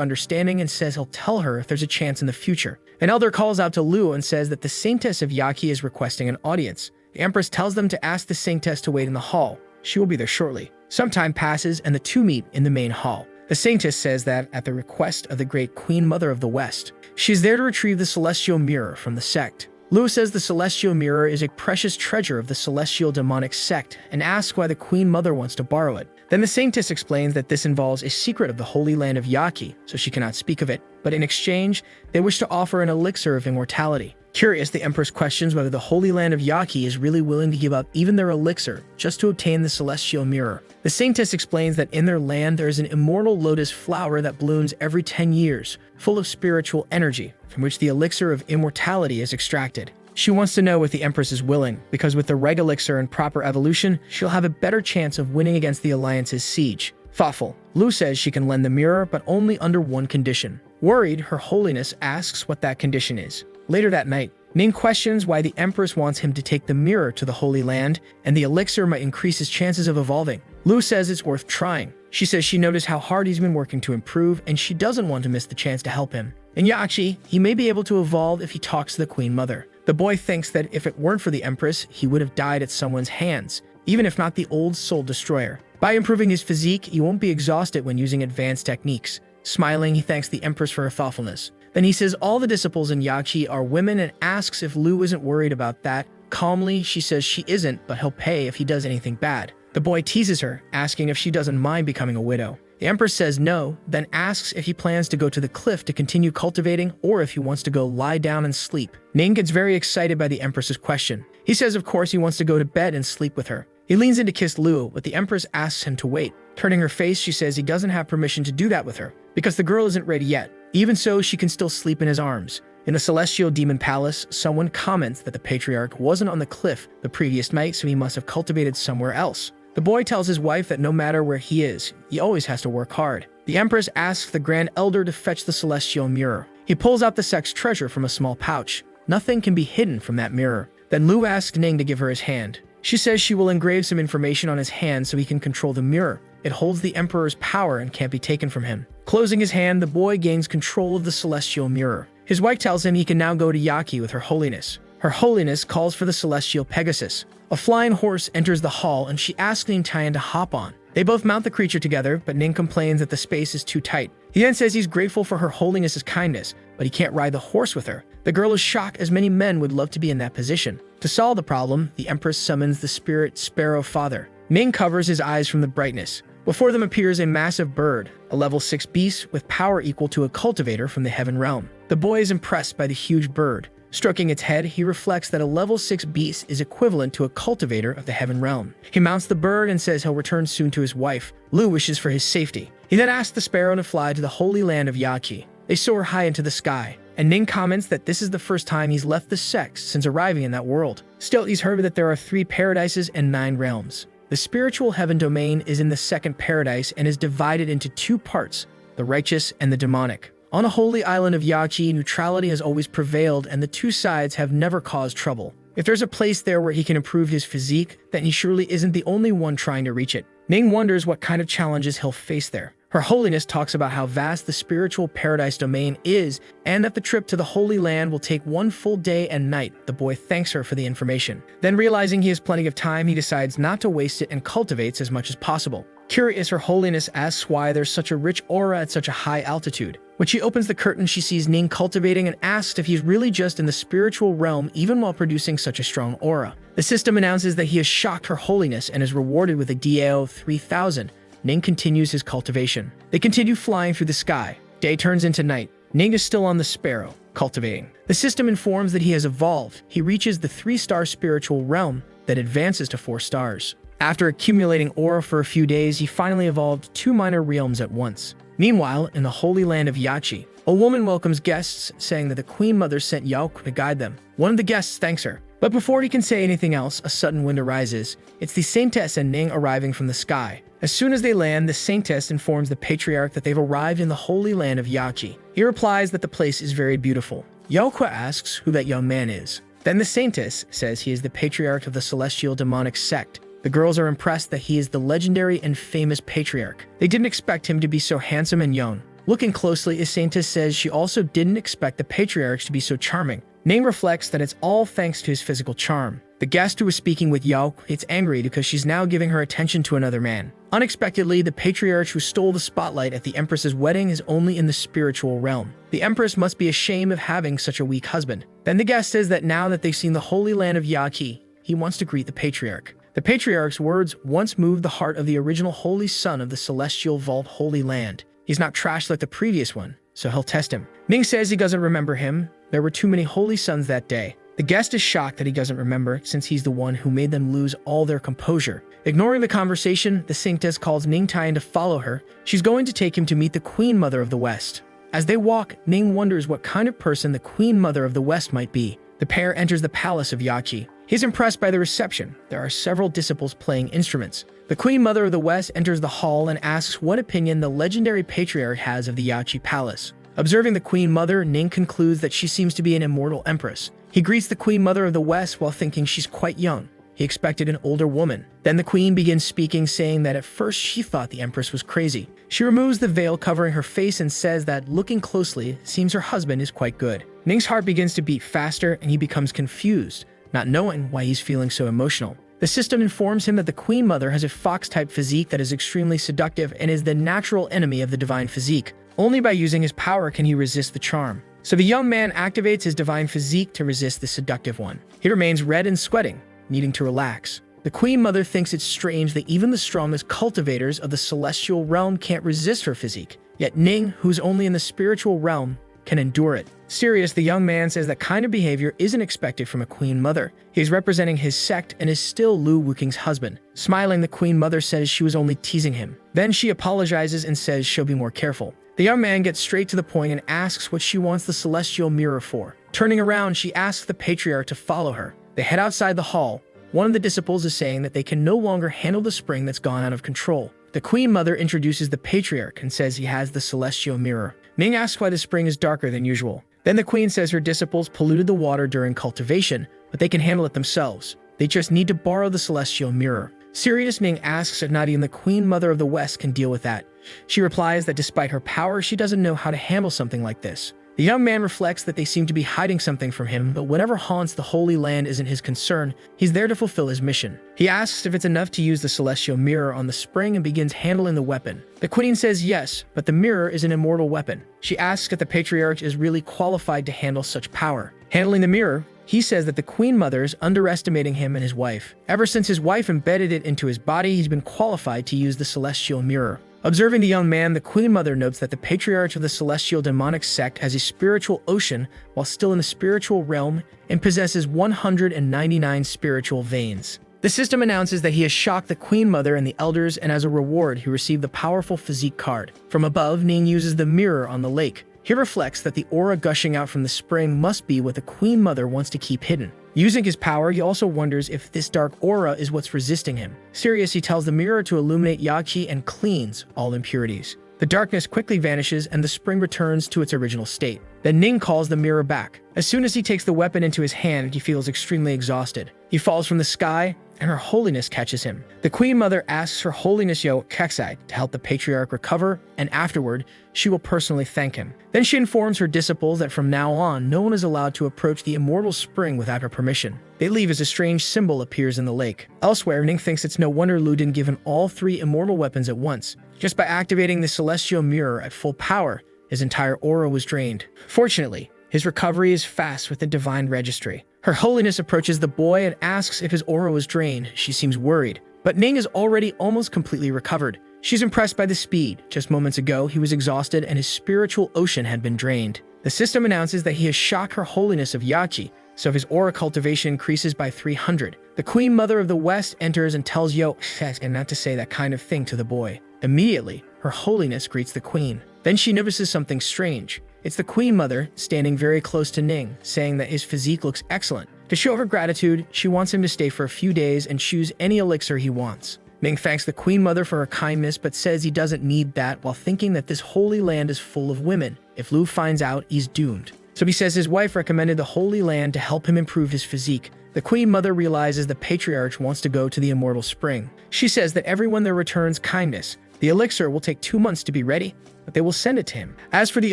understanding and says he'll tell her if there's a chance in the future. An elder calls out to Lu and says that the Saintess of Yaki is requesting an audience. The Empress tells them to ask the Saintess to wait in the hall. She will be there shortly. Some time passes and the two meet in the main hall. The Saintess says that, at the request of the great Queen Mother of the West, she is there to retrieve the Celestial Mirror from the sect. Lu says the Celestial Mirror is a precious treasure of the Celestial Demonic sect and asks why the Queen Mother wants to borrow it. Then the Saintess explains that this involves a secret of the Holy Land of Yaki, so she cannot speak of it, but in exchange, they wish to offer an elixir of immortality. Curious, the Empress questions whether the Holy Land of Yaki is really willing to give up even their elixir just to obtain the Celestial Mirror. The Saintess explains that in their land there is an immortal lotus flower that blooms every 10 years, full of spiritual energy, from which the elixir of immortality is extracted. She wants to know if the Empress is willing, because with the Reg Elixir and proper evolution, she'll have a better chance of winning against the Alliance's siege. Thoughtful, Lu says she can lend the mirror, but only under one condition. Worried, Her Holiness asks what that condition is. Later that night, Ning questions why the Empress wants him to take the mirror to the Holy Land, and the elixir might increase his chances of evolving. Lu says it's worth trying. She says she noticed how hard he's been working to improve, and she doesn't want to miss the chance to help him. In Yachi, he may be able to evolve if he talks to the Queen Mother. The boy thinks that if it weren't for the Empress, he would have died at someone's hands, even if not the old Soul Destroyer. By improving his physique, he won't be exhausted when using advanced techniques. Smiling, he thanks the Empress for her thoughtfulness. Then he says all the disciples in Yachi are women and asks if Lu isn't worried about that. Calmly, she says she isn't, but he'll pay if he does anything bad. The boy teases her, asking if she doesn't mind becoming a widow. The Empress says no, then asks if he plans to go to the cliff to continue cultivating or if he wants to go lie down and sleep. Ning gets very excited by the Empress's question. He says of course he wants to go to bed and sleep with her. He leans in to kiss Lu, but the Empress asks him to wait. Turning her face, she says he doesn't have permission to do that with her, because the girl isn't ready yet. Even so, she can still sleep in his arms. In the Celestial Demon Palace, someone comments that the Patriarch wasn't on the cliff the previous night, so he must have cultivated somewhere else. The boy tells his wife that no matter where he is, he always has to work hard. The Empress asks the Grand Elder to fetch the Celestial Mirror. He pulls out the sect's treasure from a small pouch. Nothing can be hidden from that mirror. Then Lu asks Ning to give her his hand. She says she will engrave some information on his hand so he can control the mirror. It holds the Emperor's power and can't be taken from him. Closing his hand, the boy gains control of the Celestial Mirror. His wife tells him he can now go to Yaki with Her Holiness. Her Holiness calls for the Celestial Pegasus. A flying horse enters the hall and she asks Ning Tian to hop on. They both mount the creature together, but Ning complains that the space is too tight. He then says he's grateful for Her Holiness's kindness, but he can't ride the horse with her. The girl is shocked as many men would love to be in that position. To solve the problem, the Empress summons the spirit Sparrow Father. Ning covers his eyes from the brightness. Before them appears a massive bird, a level 6 beast with power equal to a cultivator from the Heaven Realm. The boy is impressed by the huge bird. Stroking its head, he reflects that a level 6 beast is equivalent to a cultivator of the Heaven Realm. He mounts the bird and says he'll return soon to his wife. Lu wishes for his safety. He then asks the sparrow to fly to the Holy Land of Yaki. They soar high into the sky, and Ning comments that this is the first time he's left the sect since arriving in that world. Still, he's heard that there are 3 paradises and 9 realms. The spiritual heaven domain is in the second paradise and is divided into 2 parts, the righteous and the demonic. On a holy island of Yachi, neutrality has always prevailed and the 2 sides have never caused trouble. If there's a place there where he can improve his physique, then he surely isn't the only one trying to reach it. Ning wonders what kind of challenges he'll face there. Her Holiness talks about how vast the spiritual paradise domain is and that the trip to the Holy Land will take 1 full day and night. The boy thanks her for the information. Then realizing he has plenty of time, he decides not to waste it and cultivates as much as possible. Curious, Her Holiness asks why there's such a rich aura at such a high altitude. When she opens the curtain, she sees Ning cultivating and asks if he's really just in the spiritual realm even while producing such a strong aura. The system announces that he has shocked Her Holiness and is rewarded with a DAO of 3,000. Ning continues his cultivation. They continue flying through the sky. Day turns into night. Ning is still on the sparrow, cultivating. The system informs that he has evolved. He reaches the 3-star spiritual realm that advances to 4 stars. After accumulating aura for a few days, he finally evolved 2 minor realms at once. Meanwhile, in the holy land of Yachi, a woman welcomes guests, saying that the Queen Mother sent Yaoku to guide them. One of the guests thanks her. But before he can say anything else, a sudden wind arises. It's the Saintess and Ning arriving from the sky. As soon as they land, the Saintess informs the Patriarch that they've arrived in the holy land of Yachi. He replies that the place is very beautiful. Yaoku asks who that young man is. Then the Saintess says he is the Patriarch of the celestial demonic sect. The girls are impressed that he is the legendary and famous Patriarch. They didn't expect him to be so handsome and young. Looking closely, Saintess says she also didn't expect the Patriarch to be so charming. Ning reflects that it's all thanks to his physical charm. The guest who was speaking with Yaoku gets angry because she's now giving her attention to another man. Unexpectedly, the Patriarch who stole the spotlight at the Empress's wedding is only in the spiritual realm. The Empress must be ashamed of having such a weak husband. Then the guest says that now that they've seen the holy land of Yachi, he wants to greet the Patriarch. The Patriarch's words once moved the heart of the original holy son of the celestial vault holy land. He's not trashed like the previous one, so he'll test him. Ning says he doesn't remember him. There were too many holy sons that day. The guest is shocked that he doesn't remember, since he's the one who made them lose all their composure. Ignoring the conversation, the Saintess calls Ning Tai to follow her. She's going to take him to meet the Queen Mother of the West. As they walk, Ning wonders what kind of person the Queen Mother of the West might be. The pair enters the palace of Yachi. He's impressed by the reception. There are several disciples playing instruments. The Queen Mother of the West enters the hall and asks what opinion the legendary Patriarch has of the Yachi Palace. Observing the Queen Mother, Ning concludes that she seems to be an immortal empress. He greets the Queen Mother of the West while thinking she's quite young. He expected an older woman. Then the Queen begins speaking, saying that at first she thought the Empress was crazy. She removes the veil covering her face and says that, looking closely, it seems her husband is quite good. Ning's heart begins to beat faster and he becomes confused, not knowing why he's feeling so emotional. The system informs him that the Queen Mother has a fox-type physique that is extremely seductive and is the natural enemy of the divine physique. Only by using his power can he resist the charm. So the young man activates his divine physique to resist the seductive one. He remains red and sweating, needing to relax. The Queen Mother thinks it's strange that even the strongest cultivators of the celestial realm can't resist her physique. Yet Ning, who's only in the spiritual realm, can endure it. Serious, the young man says that kind of behavior isn't expected from a Queen Mother. He's representing his sect and is still Lu Wuking's husband. Smiling, the Queen Mother says she was only teasing him. Then she apologizes and says she'll be more careful. The young man gets straight to the point and asks what she wants the celestial mirror for. Turning around, she asks the Patriarch to follow her. They head outside the hall. One of the disciples is saying that they can no longer handle the spring that's gone out of control. The Queen Mother introduces the Patriarch and says he has the celestial mirror. Ning asks why the spring is darker than usual. Then the Queen says her disciples polluted the water during cultivation, but they can handle it themselves. They just need to borrow the celestial mirror. Serious, Ning asks if not even the Queen Mother of the West can deal with that. She replies that despite her power, she doesn't know how to handle something like this. The young man reflects that they seem to be hiding something from him, but whatever haunts the Holy Land isn't his concern. He's there to fulfill his mission. He asks if it's enough to use the celestial mirror on the spring and begins handling the weapon. The Queen says yes, but the mirror is an immortal weapon. She asks if the Patriarch is really qualified to handle such power. Handling the mirror, he says that the Queen Mother is underestimating him and his wife. Ever since his wife embedded it into his body, he's been qualified to use the celestial mirror. Observing the young man, the Queen Mother notes that the Patriarch of the celestial demonic sect has a spiritual ocean while still in the spiritual realm and possesses 199 spiritual veins. The system announces that he has shocked the Queen Mother and the elders, and as a reward, he received the powerful physique card. From above, Ning uses the mirror on the lake. He reflects that the aura gushing out from the spring must be what the Queen Mother wants to keep hidden. Using his power, he also wonders if this dark aura is what's resisting him. Serious, he tells the mirror to illuminate Yachi and cleans all impurities. The darkness quickly vanishes and the spring returns to its original state. Then Ning calls the mirror back. As soon as he takes the weapon into his hand, he feels extremely exhausted. He falls from the sky, and Her Holiness catches him. The Queen Mother asks Her Holiness Yahello to help the Patriarch recover, and afterward, she will personally thank him. Then she informs her disciples that from now on, no one is allowed to approach the immortal spring without her permission. They leave as a strange symbol appears in the lake. Elsewhere, Ning thinks it's no wonder Lu didn't give him all 3 immortal weapons at once. Just by activating the celestial mirror at full power, His entire aura was drained. Fortunately, his recovery is fast with the divine registry. Her Holiness approaches the boy and asks if his aura was drained. She seems worried, but Ning is already almost completely recovered. She's impressed by the speed. Just moments ago, he was exhausted and his spiritual ocean had been drained. The system announces that he has shocked Her Holiness of Yachi, so his aura cultivation increases by 300. The Queen Mother of the West enters and tells Yo, and not to say that kind of thing to the boy. Immediately, Her Holiness greets the Queen. Then she notices something strange. It's the Queen Mother standing very close to Ning, saying that his physique looks excellent. To show her gratitude, she wants him to stay for a few days and choose any elixir he wants. Ning thanks the Queen Mother for her kindness but says he doesn't need that while thinking that this holy land is full of women. If Lu finds out, he's doomed. So he says his wife recommended the Holy Land to help him improve his physique. The Queen Mother realizes the Patriarch wants to go to the Immortal Spring. She says that everyone there returns kindness. The elixir will take 2 months to be ready, but they will send it to him. As for the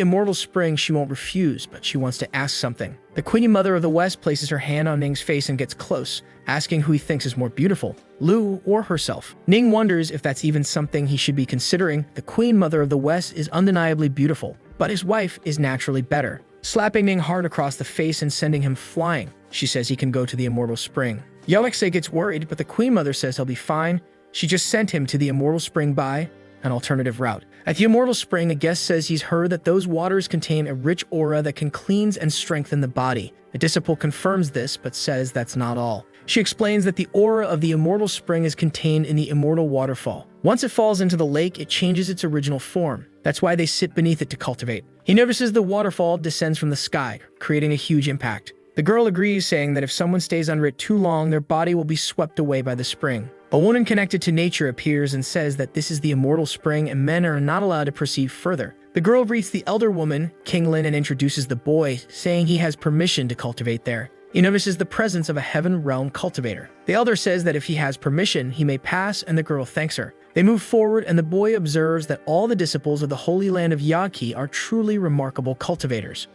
Immortal Spring, she won't refuse, but she wants to ask something. The Queen Mother of the West places her hand on Ning's face and gets close, asking who he thinks is more beautiful, Lu or herself. Ning wonders if that's even something he should be considering. The Queen Mother of the West is undeniably beautiful, but his wife is naturally better. Slapping Ning hard across the face and sending him flying, she says he can go to the Immortal Spring. Yelexei gets worried, but the Queen Mother says he'll be fine. She just sent him to the Immortal Spring by an alternative route. At the Immortal Spring, a guest says he's heard that those waters contain a rich aura that can cleanse and strengthen the body. The disciple confirms this, but says that's not all. She explains that the aura of the Immortal Spring is contained in the Immortal Waterfall. Once it falls into the lake, it changes its original form. That's why they sit beneath it to cultivate. He notices the waterfall descends from the sky, creating a huge impact. The girl agrees, saying that if someone stays under it too long, their body will be swept away by the spring. A woman connected to nature appears and says that this is the Immortal Spring and men are not allowed to proceed further. The girl greets the elder woman, King Lin, and introduces the boy, saying he has permission to cultivate there. He notices the presence of a Heaven Realm cultivator. The elder says that if he has permission, he may pass, and the girl thanks her. They move forward, and the boy observes that all the disciples of the Holy Land of Yaki are truly remarkable cultivators.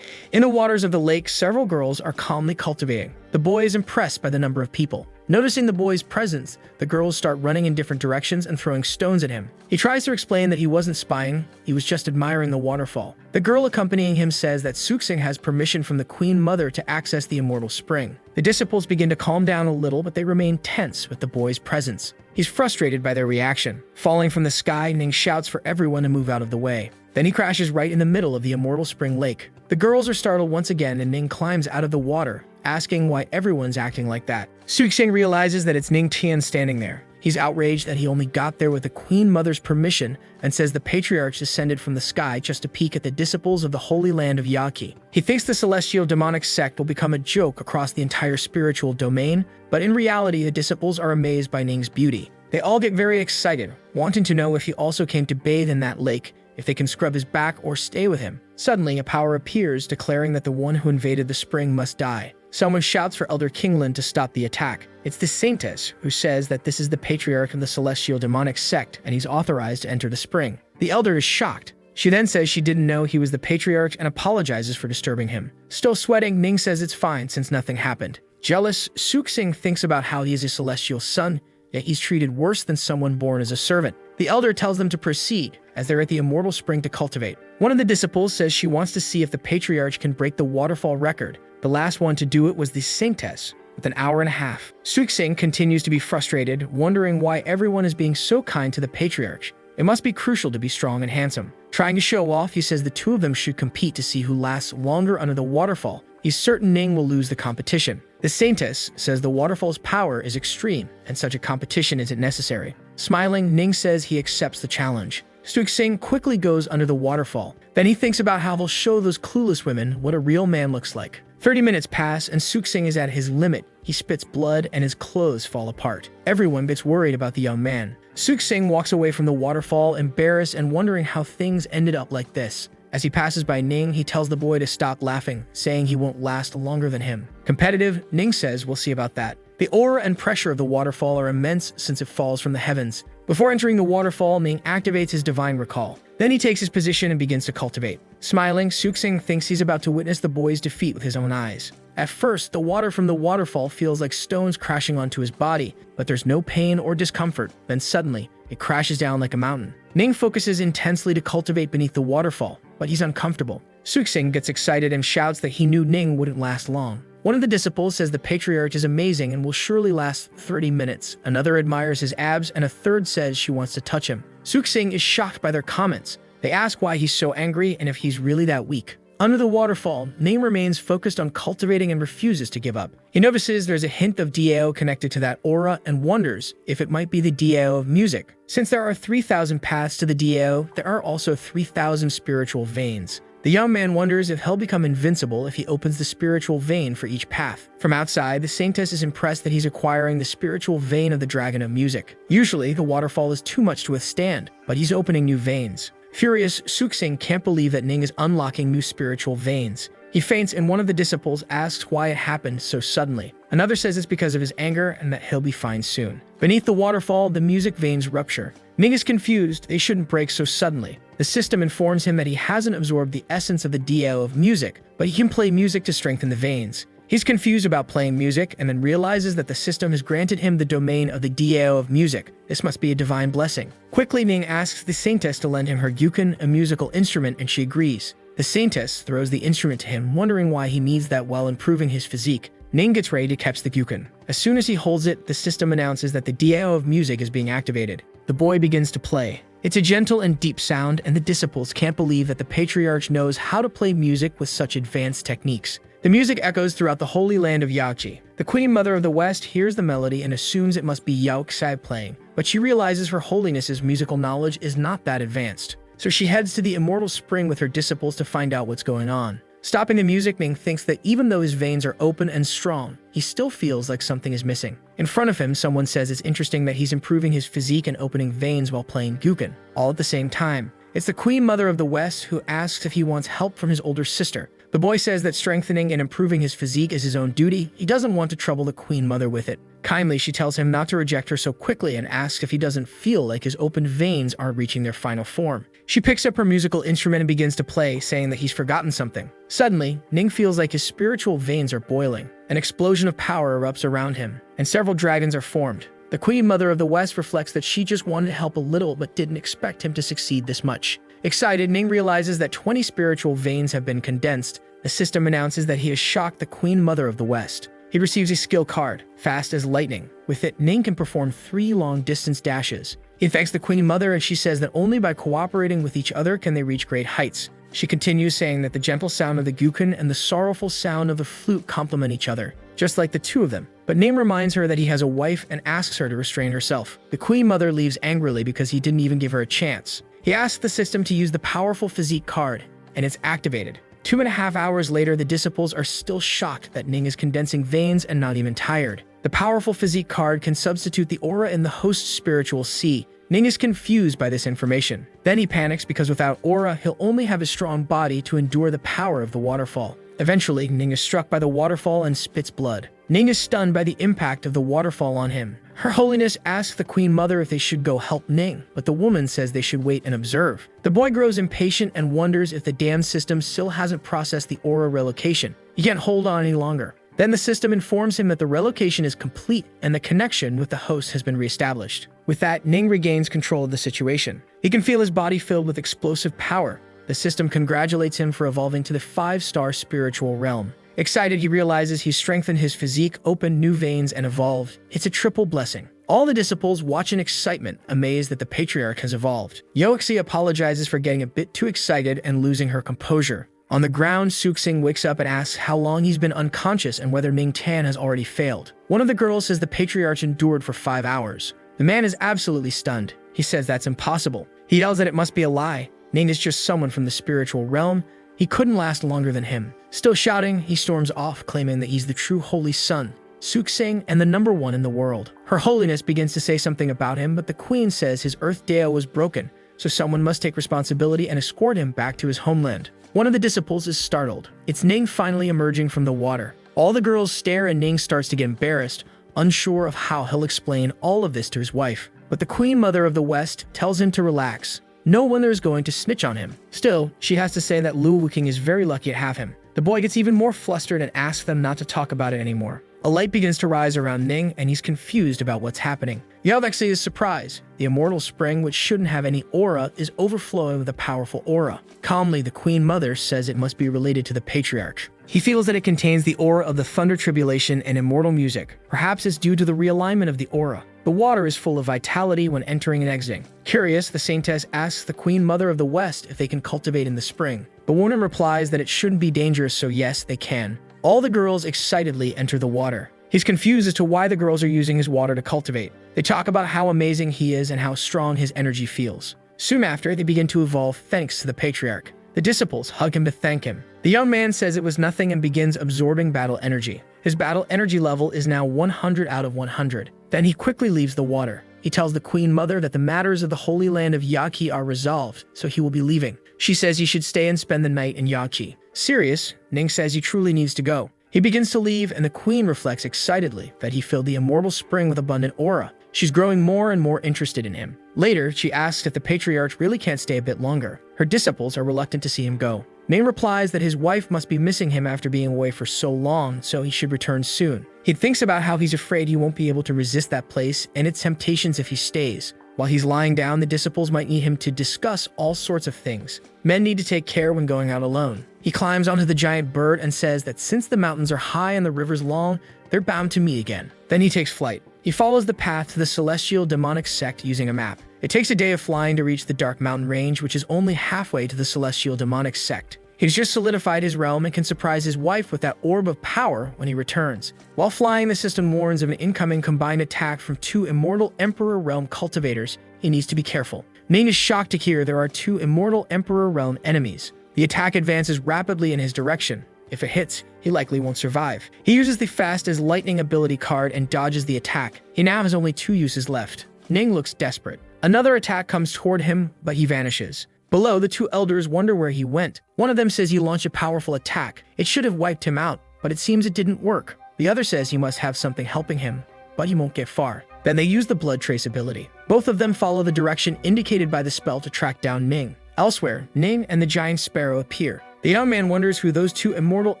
In the waters of the lake, several girls are calmly cultivating. The boy is impressed by the number of people. Noticing the boy's presence, the girls start running in different directions and throwing stones at him. He tries to explain that he wasn't spying, he was just admiring the waterfall. The girl accompanying him says that Suxing has permission from the Queen Mother to access the Immortal Spring. The disciples begin to calm down a little, but they remain tense with the boy's presence. He's frustrated by their reaction. Falling from the sky, Ning shouts for everyone to move out of the way. Then he crashes right in the middle of the Immortal Spring Lake. The girls are startled once again, and Ning climbs out of the water, asking why everyone's acting like that. Suxing realizes that it's Ning Tian standing there. He's outraged that he only got there with the Queen Mother's permission and says the Patriarch descended from the sky just to peek at the disciples of the Holy Land of Yaki. He thinks the celestial demonic sect will become a joke across the entire spiritual domain, but in reality, the disciples are amazed by Ning's beauty. They all get very excited, wanting to know if he also came to bathe in that lake, if they can scrub his back or stay with him. Suddenly, a power appears, declaring that the one who invaded the spring must die. Someone shouts for Elder Kinglin to stop the attack. It's the Saintess, who says that this is the Patriarch of the Celestial Demonic Sect, and he's authorized to enter the spring. The Elder is shocked. She then says she didn't know he was the Patriarch and apologizes for disturbing him. Still sweating, Ning says it's fine since nothing happened. Jealous, Suxing thinks about how he is a celestial son, yet he's treated worse than someone born as a servant. The elder tells them to proceed, as they're at the Immortal Spring to cultivate. One of the disciples says she wants to see if the Patriarch can break the waterfall record. The last one to do it was the Saintess, with an hour and a half. Suxing continues to be frustrated, wondering why everyone is being so kind to the Patriarch. It must be crucial to be strong and handsome. Trying to show off, he says the two of them should compete to see who lasts longer under the waterfall. He's certain Ning will lose the competition. The Saintess says the waterfall's power is extreme, and such a competition isn't necessary. Smiling, Ning says he accepts the challenge. Suxing quickly goes under the waterfall. Then he thinks about how they'll show those clueless women what a real man looks like. 30 minutes pass, and Suxing is at his limit. He spits blood, and his clothes fall apart. Everyone gets worried about the young man. Suxing walks away from the waterfall, embarrassed and wondering how things ended up like this. As he passes by Ning, he tells the boy to stop laughing, saying he won't last longer than him. Competitive, Ning says we'll see about that. The aura and pressure of the waterfall are immense since it falls from the heavens. Before entering the waterfall, Ning activates his divine recall. Then he takes his position and begins to cultivate. Smiling, Suxing thinks he's about to witness the boy's defeat with his own eyes. At first, the water from the waterfall feels like stones crashing onto his body, but there's no pain or discomfort. Then suddenly, it crashes down like a mountain. Ning focuses intensely to cultivate beneath the waterfall. but he's uncomfortable. Suxing gets excited and shouts that he knew Ning wouldn't last long. One of the disciples says the patriarch is amazing and will surely last 30 minutes. Another admires his abs, and a third says she wants to touch him. Suxing is shocked by their comments. They ask why he's so angry and if he's really that weak. Under the waterfall, Ning remains focused on cultivating and refuses to give up. He notices there's a hint of DAO connected to that aura and wonders if it might be the DAO of music. Since there are 3,000 paths to the DAO, there are also 3,000 spiritual veins. The young man wonders if he'll become invincible if he opens the spiritual vein for each path. From outside, the saintess is impressed that he's acquiring the spiritual vein of the dragon of music. Usually, the waterfall is too much to withstand, but he's opening new veins. Furious, Suxing can't believe that Ning is unlocking new spiritual veins. He faints, and one of the disciples asks why it happened so suddenly. Another says it's because of his anger and that he'll be fine soon. Beneath the waterfall, the music veins rupture. Ning is confused. They shouldn't break so suddenly. The system informs him that he hasn't absorbed the essence of the DAO of music, but he can play music to strengthen the veins. He's confused about playing music and then realizes that the system has granted him the domain of the DAO of music. This must be a divine blessing. Quickly, Ning asks the saintess to lend him her gyukan, a musical instrument, and she agrees. The saintess throws the instrument to him, wondering why he needs that while improving his physique. Ning gets ready to catch the gyukan. As soon as he holds it, the system announces that the DAO of music is being activated. The boy begins to play. It's a gentle and deep sound, and the disciples can't believe that the patriarch knows how to play music with such advanced techniques. The music echoes throughout the holy land of Yaoqi. The Queen Mother of the West hears the melody and assumes it must be Yaoqi playing, but she realizes Her Holiness's musical knowledge is not that advanced. So she heads to the immortal spring with her disciples to find out what's going on. Stopping the music, Ning thinks that even though his veins are open and strong, he still feels like something is missing. In front of him, someone says it's interesting that he's improving his physique and opening veins while playing gyukan, all at the same time. It's the Queen Mother of the West who asks if he wants help from his older sister. The boy says that strengthening and improving his physique is his own duty. He doesn't want to trouble the Queen Mother with it. Kindly, she tells him not to reject her so quickly and asks if he doesn't feel like his open veins aren't reaching their final form. She picks up her musical instrument and begins to play, saying that he's forgotten something. Suddenly, Ning feels like his spiritual veins are boiling. An explosion of power erupts around him, and several dragons are formed. The Queen Mother of the West reflects that she just wanted to help a little but didn't expect him to succeed this much. Excited, Ning realizes that 20 spiritual veins have been condensed. The system announces that he has shocked the Queen Mother of the West. He receives a skill card, fast as lightning. With it, Ning can perform 3 long-distance dashes. He thanks the Queen Mother, and she says that only by cooperating with each other can they reach great heights. She continues saying that the gentle sound of the gyukan and the sorrowful sound of the flute complement each other, just like the two of them. But Ning reminds her that he has a wife and asks her to restrain herself. The Queen Mother leaves angrily because he didn't even give her a chance. He asks the system to use the powerful physique card, and it's activated. 2.5 hours later, the disciples are still shocked that Ning is condensing veins and not even tired. The powerful physique card can substitute the aura in the host's spiritual sea. Ning is confused by this information. Then he panics because without aura, he'll only have a strong body to endure the power of the waterfall. Eventually, Ning is struck by the waterfall and spits blood. Ning is stunned by the impact of the waterfall on him. Her Holiness asks the Queen Mother if they should go help Ning, but the woman says they should wait and observe. The boy grows impatient and wonders if the damn system still hasn't processed the aura relocation. He can't hold on any longer. Then the system informs him that the relocation is complete and the connection with the host has been reestablished. With that, Ning regains control of the situation. He can feel his body filled with explosive power. The system congratulates him for evolving to the 5-star spiritual realm. Excited, he realizes he's strengthened his physique, opened new veins, and evolved. It's a triple blessing. All the disciples watch in excitement, amazed that the patriarch has evolved. Yaoqi apologizes for getting a bit too excited and losing her composure. On the ground, Suxing wakes up and asks how long he's been unconscious and whether Ming Tan has already failed. One of the girls says the patriarch endured for 5 hours. The man is absolutely stunned. He says that's impossible. He yells that it must be a lie. Ning is just someone from the spiritual realm. He couldn't last longer than him. Still shouting, he storms off, claiming that he's the true holy son, Suxing, and the #1 in the world. Her Holiness begins to say something about him, but the queen says his Earth Deo was broken, so someone must take responsibility and escort him back to his homeland. One of the disciples is startled. It's Ning finally emerging from the water. All the girls stare and Ning starts to get embarrassed, unsure of how he'll explain all of this to his wife. But the Queen Mother of the West tells him to relax. No one there is going to snitch on him. Still, she has to say that Lu Wuking is very lucky to have him. The boy gets even more flustered and asks them not to talk about it anymore. A light begins to rise around Ning, and he's confused about what's happening. Yahello is surprised. The immortal spring, which shouldn't have any aura, is overflowing with a powerful aura. Calmly, the Queen Mother says it must be related to the Patriarch. He feels that it contains the aura of the Thunder Tribulation and immortal music. Perhaps it's due to the realignment of the aura. The water is full of vitality when entering and exiting. Curious, the Saintess asks the Queen Mother of the West if they can cultivate in the spring. The woman replies that it shouldn't be dangerous, so yes, they can. All the girls excitedly enter the water. He's confused as to why the girls are using his water to cultivate. They talk about how amazing he is and how strong his energy feels. Soon after, they begin to evolve thanks to the Patriarch. The disciples hug him to thank him. The young man says it was nothing and begins absorbing battle energy. His battle energy level is now 100 out of 100. Then he quickly leaves the water. He tells the Queen Mother that the matters of the Holy Land of Yaqi are resolved, so he will be leaving. She says he should stay and spend the night in Yaqi. Serious, Ning says he truly needs to go. He begins to leave, and the Queen reflects excitedly that he filled the immortal spring with abundant aura. She's growing more and more interested in him. Later, she asks if the Patriarch really can't stay a bit longer. Her disciples are reluctant to see him go. Ning replies that his wife must be missing him after being away for so long, so he should return soon. He thinks about how he's afraid he won't be able to resist that place and its temptations if he stays. While he's lying down, the disciples might need him to discuss all sorts of things. Men need to take care when going out alone. He climbs onto the giant bird and says that since the mountains are high and the rivers long, they're bound to meet again. Then he takes flight. He follows the path to the celestial demonic sect using a map. It takes a day of flying to reach the Dark Mountain Range, which is only halfway to the celestial demonic sect. He's just solidified his realm and can surprise his wife with that orb of power when he returns. While flying, the system warns of an incoming combined attack from 2 immortal Emperor Realm cultivators. He needs to be careful. Ning is shocked to hear there are 2 immortal Emperor Realm enemies. The attack advances rapidly in his direction. If it hits, he likely won't survive. He uses the Fast as Lightning ability card and dodges the attack. He now has only 2 uses left. Ning looks desperate. Another attack comes toward him, but he vanishes. Below, the 2 elders wonder where he went. One of them says he launched a powerful attack. It should have wiped him out, but it seems it didn't work. The other says he must have something helping him, but he won't get far. Then they use the blood trace ability. Both of them follow the direction indicated by the spell to track down Ning. Elsewhere, Ning and the giant sparrow appear. The young man wonders who those 2 immortal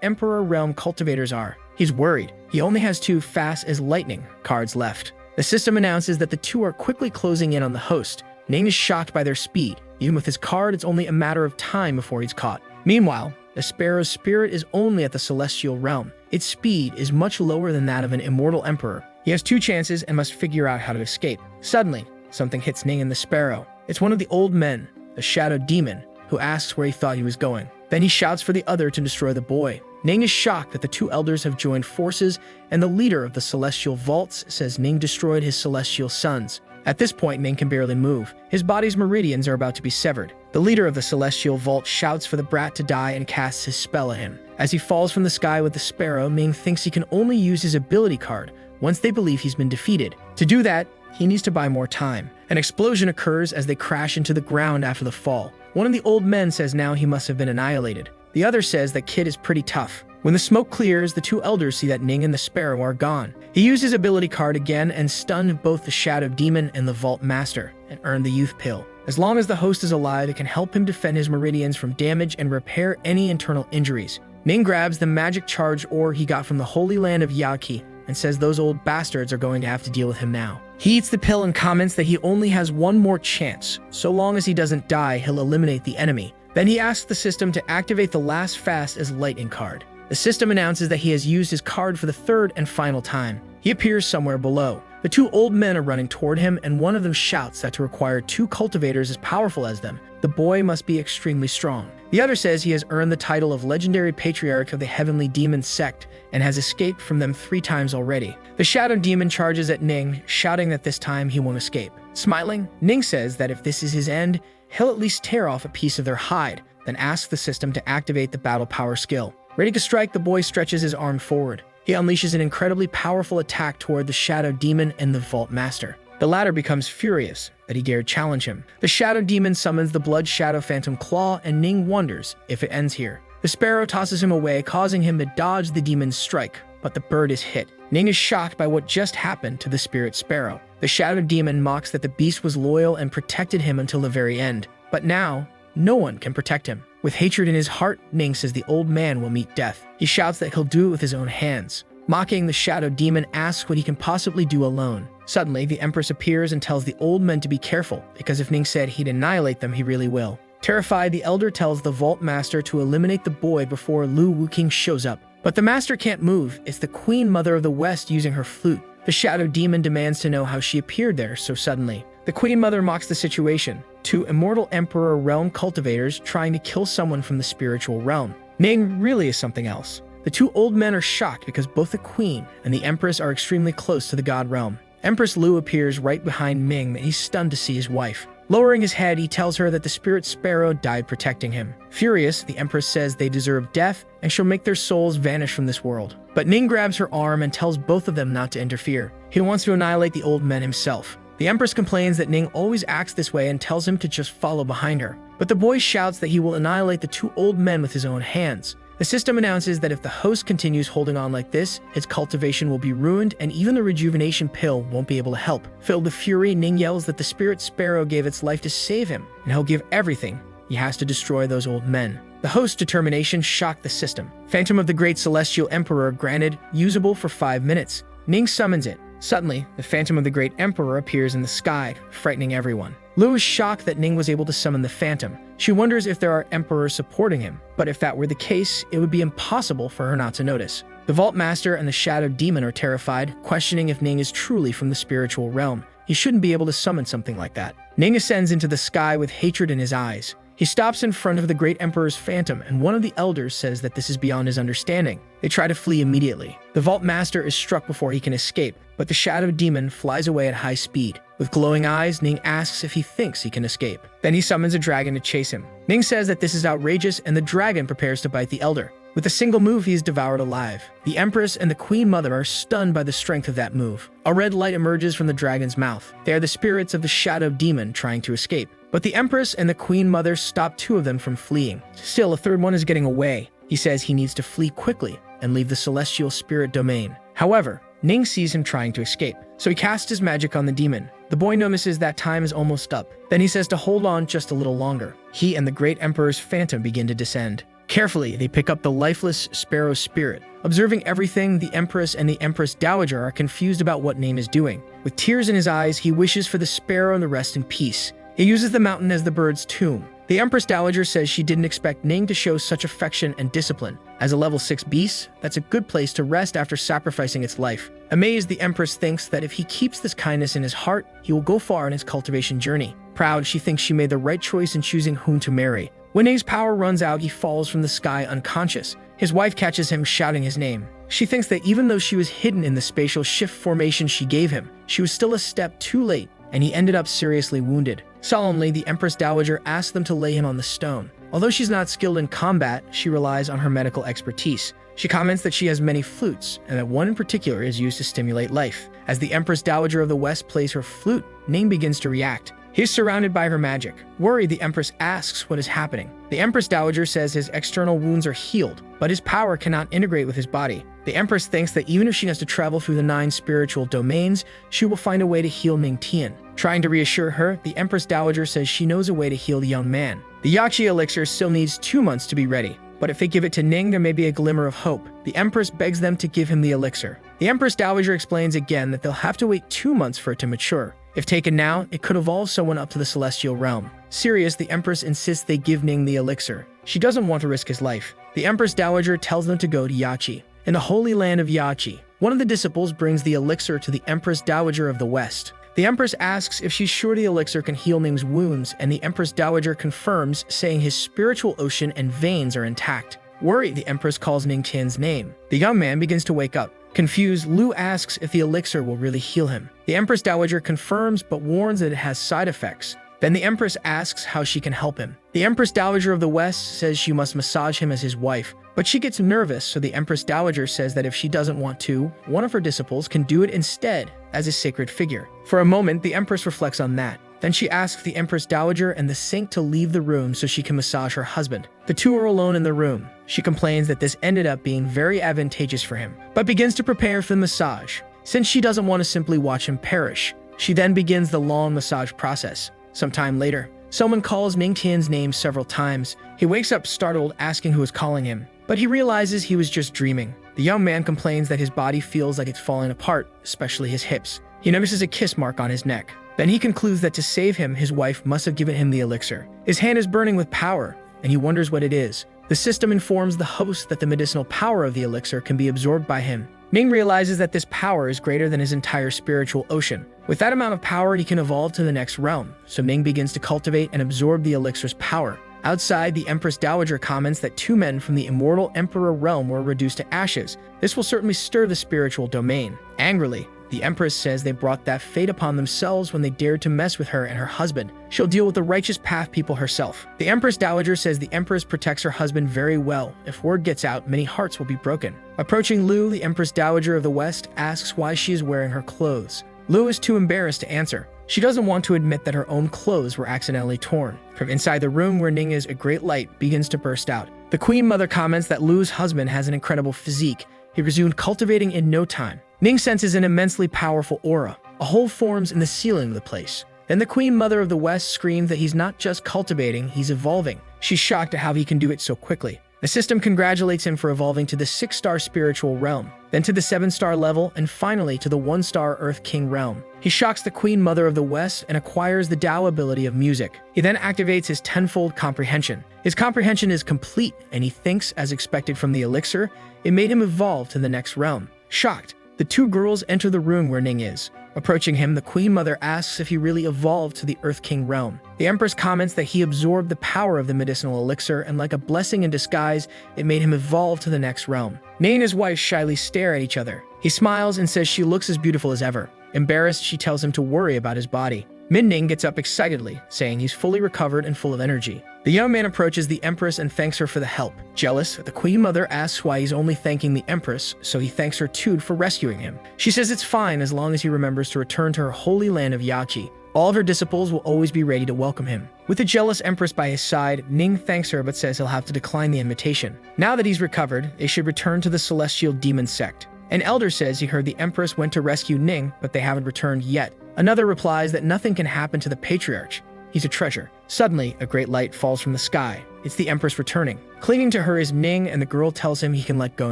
Emperor Realm cultivators are. He's worried. He only has 2 Fast as Lightning cards left. The system announces that the 2 are quickly closing in on the host. Ning is shocked by their speed. Even with his card, it's only a matter of time before he's caught. Meanwhile, the sparrow's spirit is only at the celestial realm. Its speed is much lower than that of an immortal emperor. He has 2 chances and must figure out how to escape. Suddenly, something hits Ning and the sparrow. It's one of the old men, the shadow demon, who asks where he thought he was going. Then he shouts for the other to destroy the boy. Ning is shocked that the 2 elders have joined forces, and the leader of the celestial vaults says Ning destroyed his celestial sons. At this point, Ning can barely move. His body's meridians are about to be severed. The leader of the celestial vault shouts for the brat to die and casts his spell at him. As he falls from the sky with the sparrow, Ning thinks he can only use his ability card once they believe he's been defeated. To do that, he needs to buy more time. An explosion occurs as they crash into the ground after the fall. One of the old men says now he must have been annihilated. The other says that Kid is pretty tough. When the smoke clears, the 2 elders see that Ning and the sparrow are gone. He used his ability card again and stunned both the shadow demon and the vault master, and earned the youth pill. As long as the host is alive, it can help him defend his meridians from damage and repair any internal injuries. Ning grabs the magic charge ore he got from the Holy Land of Yaqi and says those old bastards are going to have to deal with him now. He eats the pill and comments that he only has 1 more chance. So long as he doesn't die, he'll eliminate the enemy. Then he asks the system to activate the last Fast as Lightning card. The system announces that he has used his card for the 3rd and final time. He appears somewhere below. The 2 old men are running toward him, and one of them shouts that to require 2 cultivators as powerful as them, the boy must be extremely strong. The other says he has earned the title of Legendary Patriarch of the Heavenly Demon Sect and has escaped from them 3 times already. The shadow demon charges at Ning, shouting that this time he won't escape. Smiling, Ning says that if this is his end, he'll at least tear off a piece of their hide, then asks the system to activate the battle power skill. Ready to strike, the boy stretches his arm forward. He unleashes an incredibly powerful attack toward the Shadow Demon and the Vault Master. The latter becomes furious that he dared challenge him. The Shadow Demon summons the Blood Shadow Phantom Claw, and Ning wonders if it ends here. The sparrow tosses him away, causing him to dodge the demon's strike, but the bird is hit. Ning is shocked by what just happened to the spirit sparrow. The Shadow Demon mocks that the beast was loyal and protected him until the very end. But now, no one can protect him. With hatred in his heart, Ning says the old man will meet death. He shouts that he'll do it with his own hands. Mocking, the shadow demon asks what he can possibly do alone. Suddenly, the Empress appears and tells the old men to be careful, because if Ning said he'd annihilate them, he really will. Terrified, the elder tells the Vault Master to eliminate the boy before Lu Wuking shows up. But the master can't move. It's the Queen Mother of the West using her flute. The shadow demon demands to know how she appeared there so suddenly. The Queen Mother mocks the situation. Two immortal Emperor realm cultivators trying to kill someone from the spiritual realm. Ning really is something else. The two old men are shocked because both the Queen and the Empress are extremely close to the God realm. Empress Lu appears right behind Ming and he's stunned to see his wife. Lowering his head, he tells her that the spirit sparrow died protecting him. Furious, the Empress says they deserve death and she'll make their souls vanish from this world. But Ning grabs her arm and tells both of them not to interfere. He wants to annihilate the old men himself. The Empress complains that Ning always acts this way and tells him to just follow behind her. But the boy shouts that he will annihilate the two old men with his own hands. The system announces that if the host continues holding on like this, its cultivation will be ruined and even the rejuvenation pill won't be able to help. Filled with fury, Ning yells that the spirit sparrow gave its life to save him, and he'll give everything. He has to destroy those old men. The host's determination shocked the system. Phantom of the Great Celestial Emperor granted, usable for 5 minutes. Ning summons it. Suddenly, the Phantom of the Great Emperor appears in the sky, frightening everyone. Lu is shocked that Ning was able to summon the Phantom. She wonders if there are emperors supporting him, but if that were the case, it would be impossible for her not to notice. The Vault Master and the Shadow Demon are terrified, questioning if Ning is truly from the spiritual realm. He shouldn't be able to summon something like that. Ning ascends into the sky with hatred in his eyes. He stops in front of the Great Emperor's Phantom, and one of the elders says that this is beyond his understanding. They try to flee immediately. The Vault Master is struck before he can escape, but the Shadow Demon flies away at high speed. With glowing eyes, Ning asks if he thinks he can escape. Then he summons a dragon to chase him. Ning says that this is outrageous, and the dragon prepares to bite the elder. With a single move, he is devoured alive. The Empress and the Queen Mother are stunned by the strength of that move. A red light emerges from the dragon's mouth. They are the spirits of the Shadow Demon trying to escape. But the Empress and the Queen Mother stop two of them from fleeing. Still, a third one is getting away. He says he needs to flee quickly and leave the celestial spirit domain. However, Ning sees him trying to escape, so he casts his magic on the demon. The boy notices that time is almost up. Then he says to hold on just a little longer. He and the Great Emperor's Phantom begin to descend. Carefully, they pick up the lifeless sparrow spirit. Observing everything, the Empress and the Empress Dowager are confused about what Ning is doing. With tears in his eyes, he wishes for the sparrow to rest in peace. He uses the mountain as the bird's tomb. The Empress Dowager says she didn't expect Ning to show such affection and discipline. As a level 6 beast, that's a good place to rest after sacrificing its life. Amazed, the Empress thinks that if he keeps this kindness in his heart, he will go far in his cultivation journey. Proud, she thinks she made the right choice in choosing whom to marry. When Ning's power runs out, he falls from the sky unconscious. His wife catches him shouting his name. She thinks that even though she was hidden in the spatial shift formation she gave him, she was still a step too late, and he ended up seriously wounded. Solemnly, the Empress Dowager asks them to lay him on the stone. Although she's not skilled in combat, she relies on her medical expertise. She comments that she has many flutes, and that one in particular is used to stimulate life. As the Empress Dowager of the West plays her flute, Ning begins to react. He is surrounded by her magic. Worried, the Empress asks what is happening. The Empress Dowager says his external wounds are healed, but his power cannot integrate with his body. The Empress thinks that even if she has to travel through the 9 spiritual domains, she will find a way to heal Ning Tian. Trying to reassure her, the Empress Dowager says she knows a way to heal the young man. The Yachi elixir still needs 2 months to be ready, but if they give it to Ning, there may be a glimmer of hope. The Empress begs them to give him the elixir. The Empress Dowager explains again that they'll have to wait 2 months for it to mature. If taken now, it could evolve someone up to the celestial realm. Serious, the Empress insists they give Ning the elixir. She doesn't want to risk his life. The Empress Dowager tells them to go to Yachi. In the holy land of Yachi, one of the disciples brings the elixir to the Empress Dowager of the West. The Empress asks if she's sure the elixir can heal Ning's wounds, and the Empress Dowager confirms, saying his spiritual ocean and veins are intact. Worried, the Empress calls Ning Tian's name. The young man begins to wake up. Confused, Lu asks if the elixir will really heal him. The Empress Dowager confirms but warns that it has side effects. Then the Empress asks how she can help him. The Empress Dowager of the West says she must massage him as his wife, but she gets nervous, so the Empress Dowager says that if she doesn't want to, one of her disciples can do it instead as a sacred figure. For a moment, the Empress reflects on that. Then she asks the Empress Dowager and the Saint to leave the room so she can massage her husband. The two are alone in the room. She complains that this ended up being very advantageous for him, but begins to prepare for the massage. Since she doesn't want to simply watch him perish, she then begins the long massage process. Sometime later, Someone calls Ning Tian's name several times. He wakes up startled, asking who is calling him, but he realizes he was just dreaming. The young man complains that his body feels like it's falling apart, especially his hips. He notices a kiss mark on his neck. Then he concludes that to save him, his wife must have given him the elixir. His hand is burning with power, and he wonders what it is. The system informs the host that the medicinal power of the elixir can be absorbed by him. Ning realizes that this power is greater than his entire spiritual ocean. With that amount of power, he can evolve to the next realm, so Ning begins to cultivate and absorb the elixir's power. Outside, the Empress Dowager comments that 2 men from the immortal Emperor realm were reduced to ashes. This will certainly stir the spiritual domain. Angrily, the Empress says they brought that fate upon themselves when they dared to mess with her and her husband. She'll deal with the righteous path people herself. The Empress Dowager says the Empress protects her husband very well. If word gets out, many hearts will be broken. Approaching Lu, the Empress Dowager of the West asks why she is wearing her clothes. Lu is too embarrassed to answer. She doesn't want to admit that her own clothes were accidentally torn. From inside the room where Ning is, a great light begins to burst out. The Queen Mother comments that Lu's husband has an incredible physique. He resumed cultivating in no time. Ning senses an immensely powerful aura. A hole forms in the ceiling of the place. Then the Queen Mother of the West screams that he's not just cultivating, he's evolving. She's shocked at how he can do it so quickly. The system congratulates him for evolving to the 6-star spiritual realm, then to the 7-star level, and finally to the 1-star Earth King realm. He shocks the Queen Mother of the West and acquires the Tao ability of music. He then activates his tenfold comprehension. His comprehension is complete, and he thinks, as expected from the elixir, it made him evolve to the next realm. Shocked, the 2 girls enter the room where Ning is. Approaching him, the Queen Mother asks if he really evolved to the Earth King realm. The Empress comments that he absorbed the power of the medicinal elixir, and like a blessing in disguise, it made him evolve to the next realm. Ning and his wife shyly stare at each other. He smiles and says she looks as beautiful as ever. Embarrassed, she tells him to worry about his body. Ning gets up excitedly, saying he's fully recovered and full of energy. The young man approaches the Empress and thanks her for the help. Jealous, the Queen Mother asks why he's only thanking the Empress, so he thanks her too for rescuing him. She says it's fine as long as he remembers to return to her holy land of Yachi. All of her disciples will always be ready to welcome him. With the jealous Empress by his side, Ning thanks her but says he'll have to decline the invitation. Now that he's recovered, they should return to the Celestial Demon Sect. An elder says he heard the Empress went to rescue Ning, but they haven't returned yet. Another replies that nothing can happen to the Patriarch. He's a treasure. Suddenly, a great light falls from the sky. It's the Empress returning. Clinging to her is Ning, and the girl tells him he can let go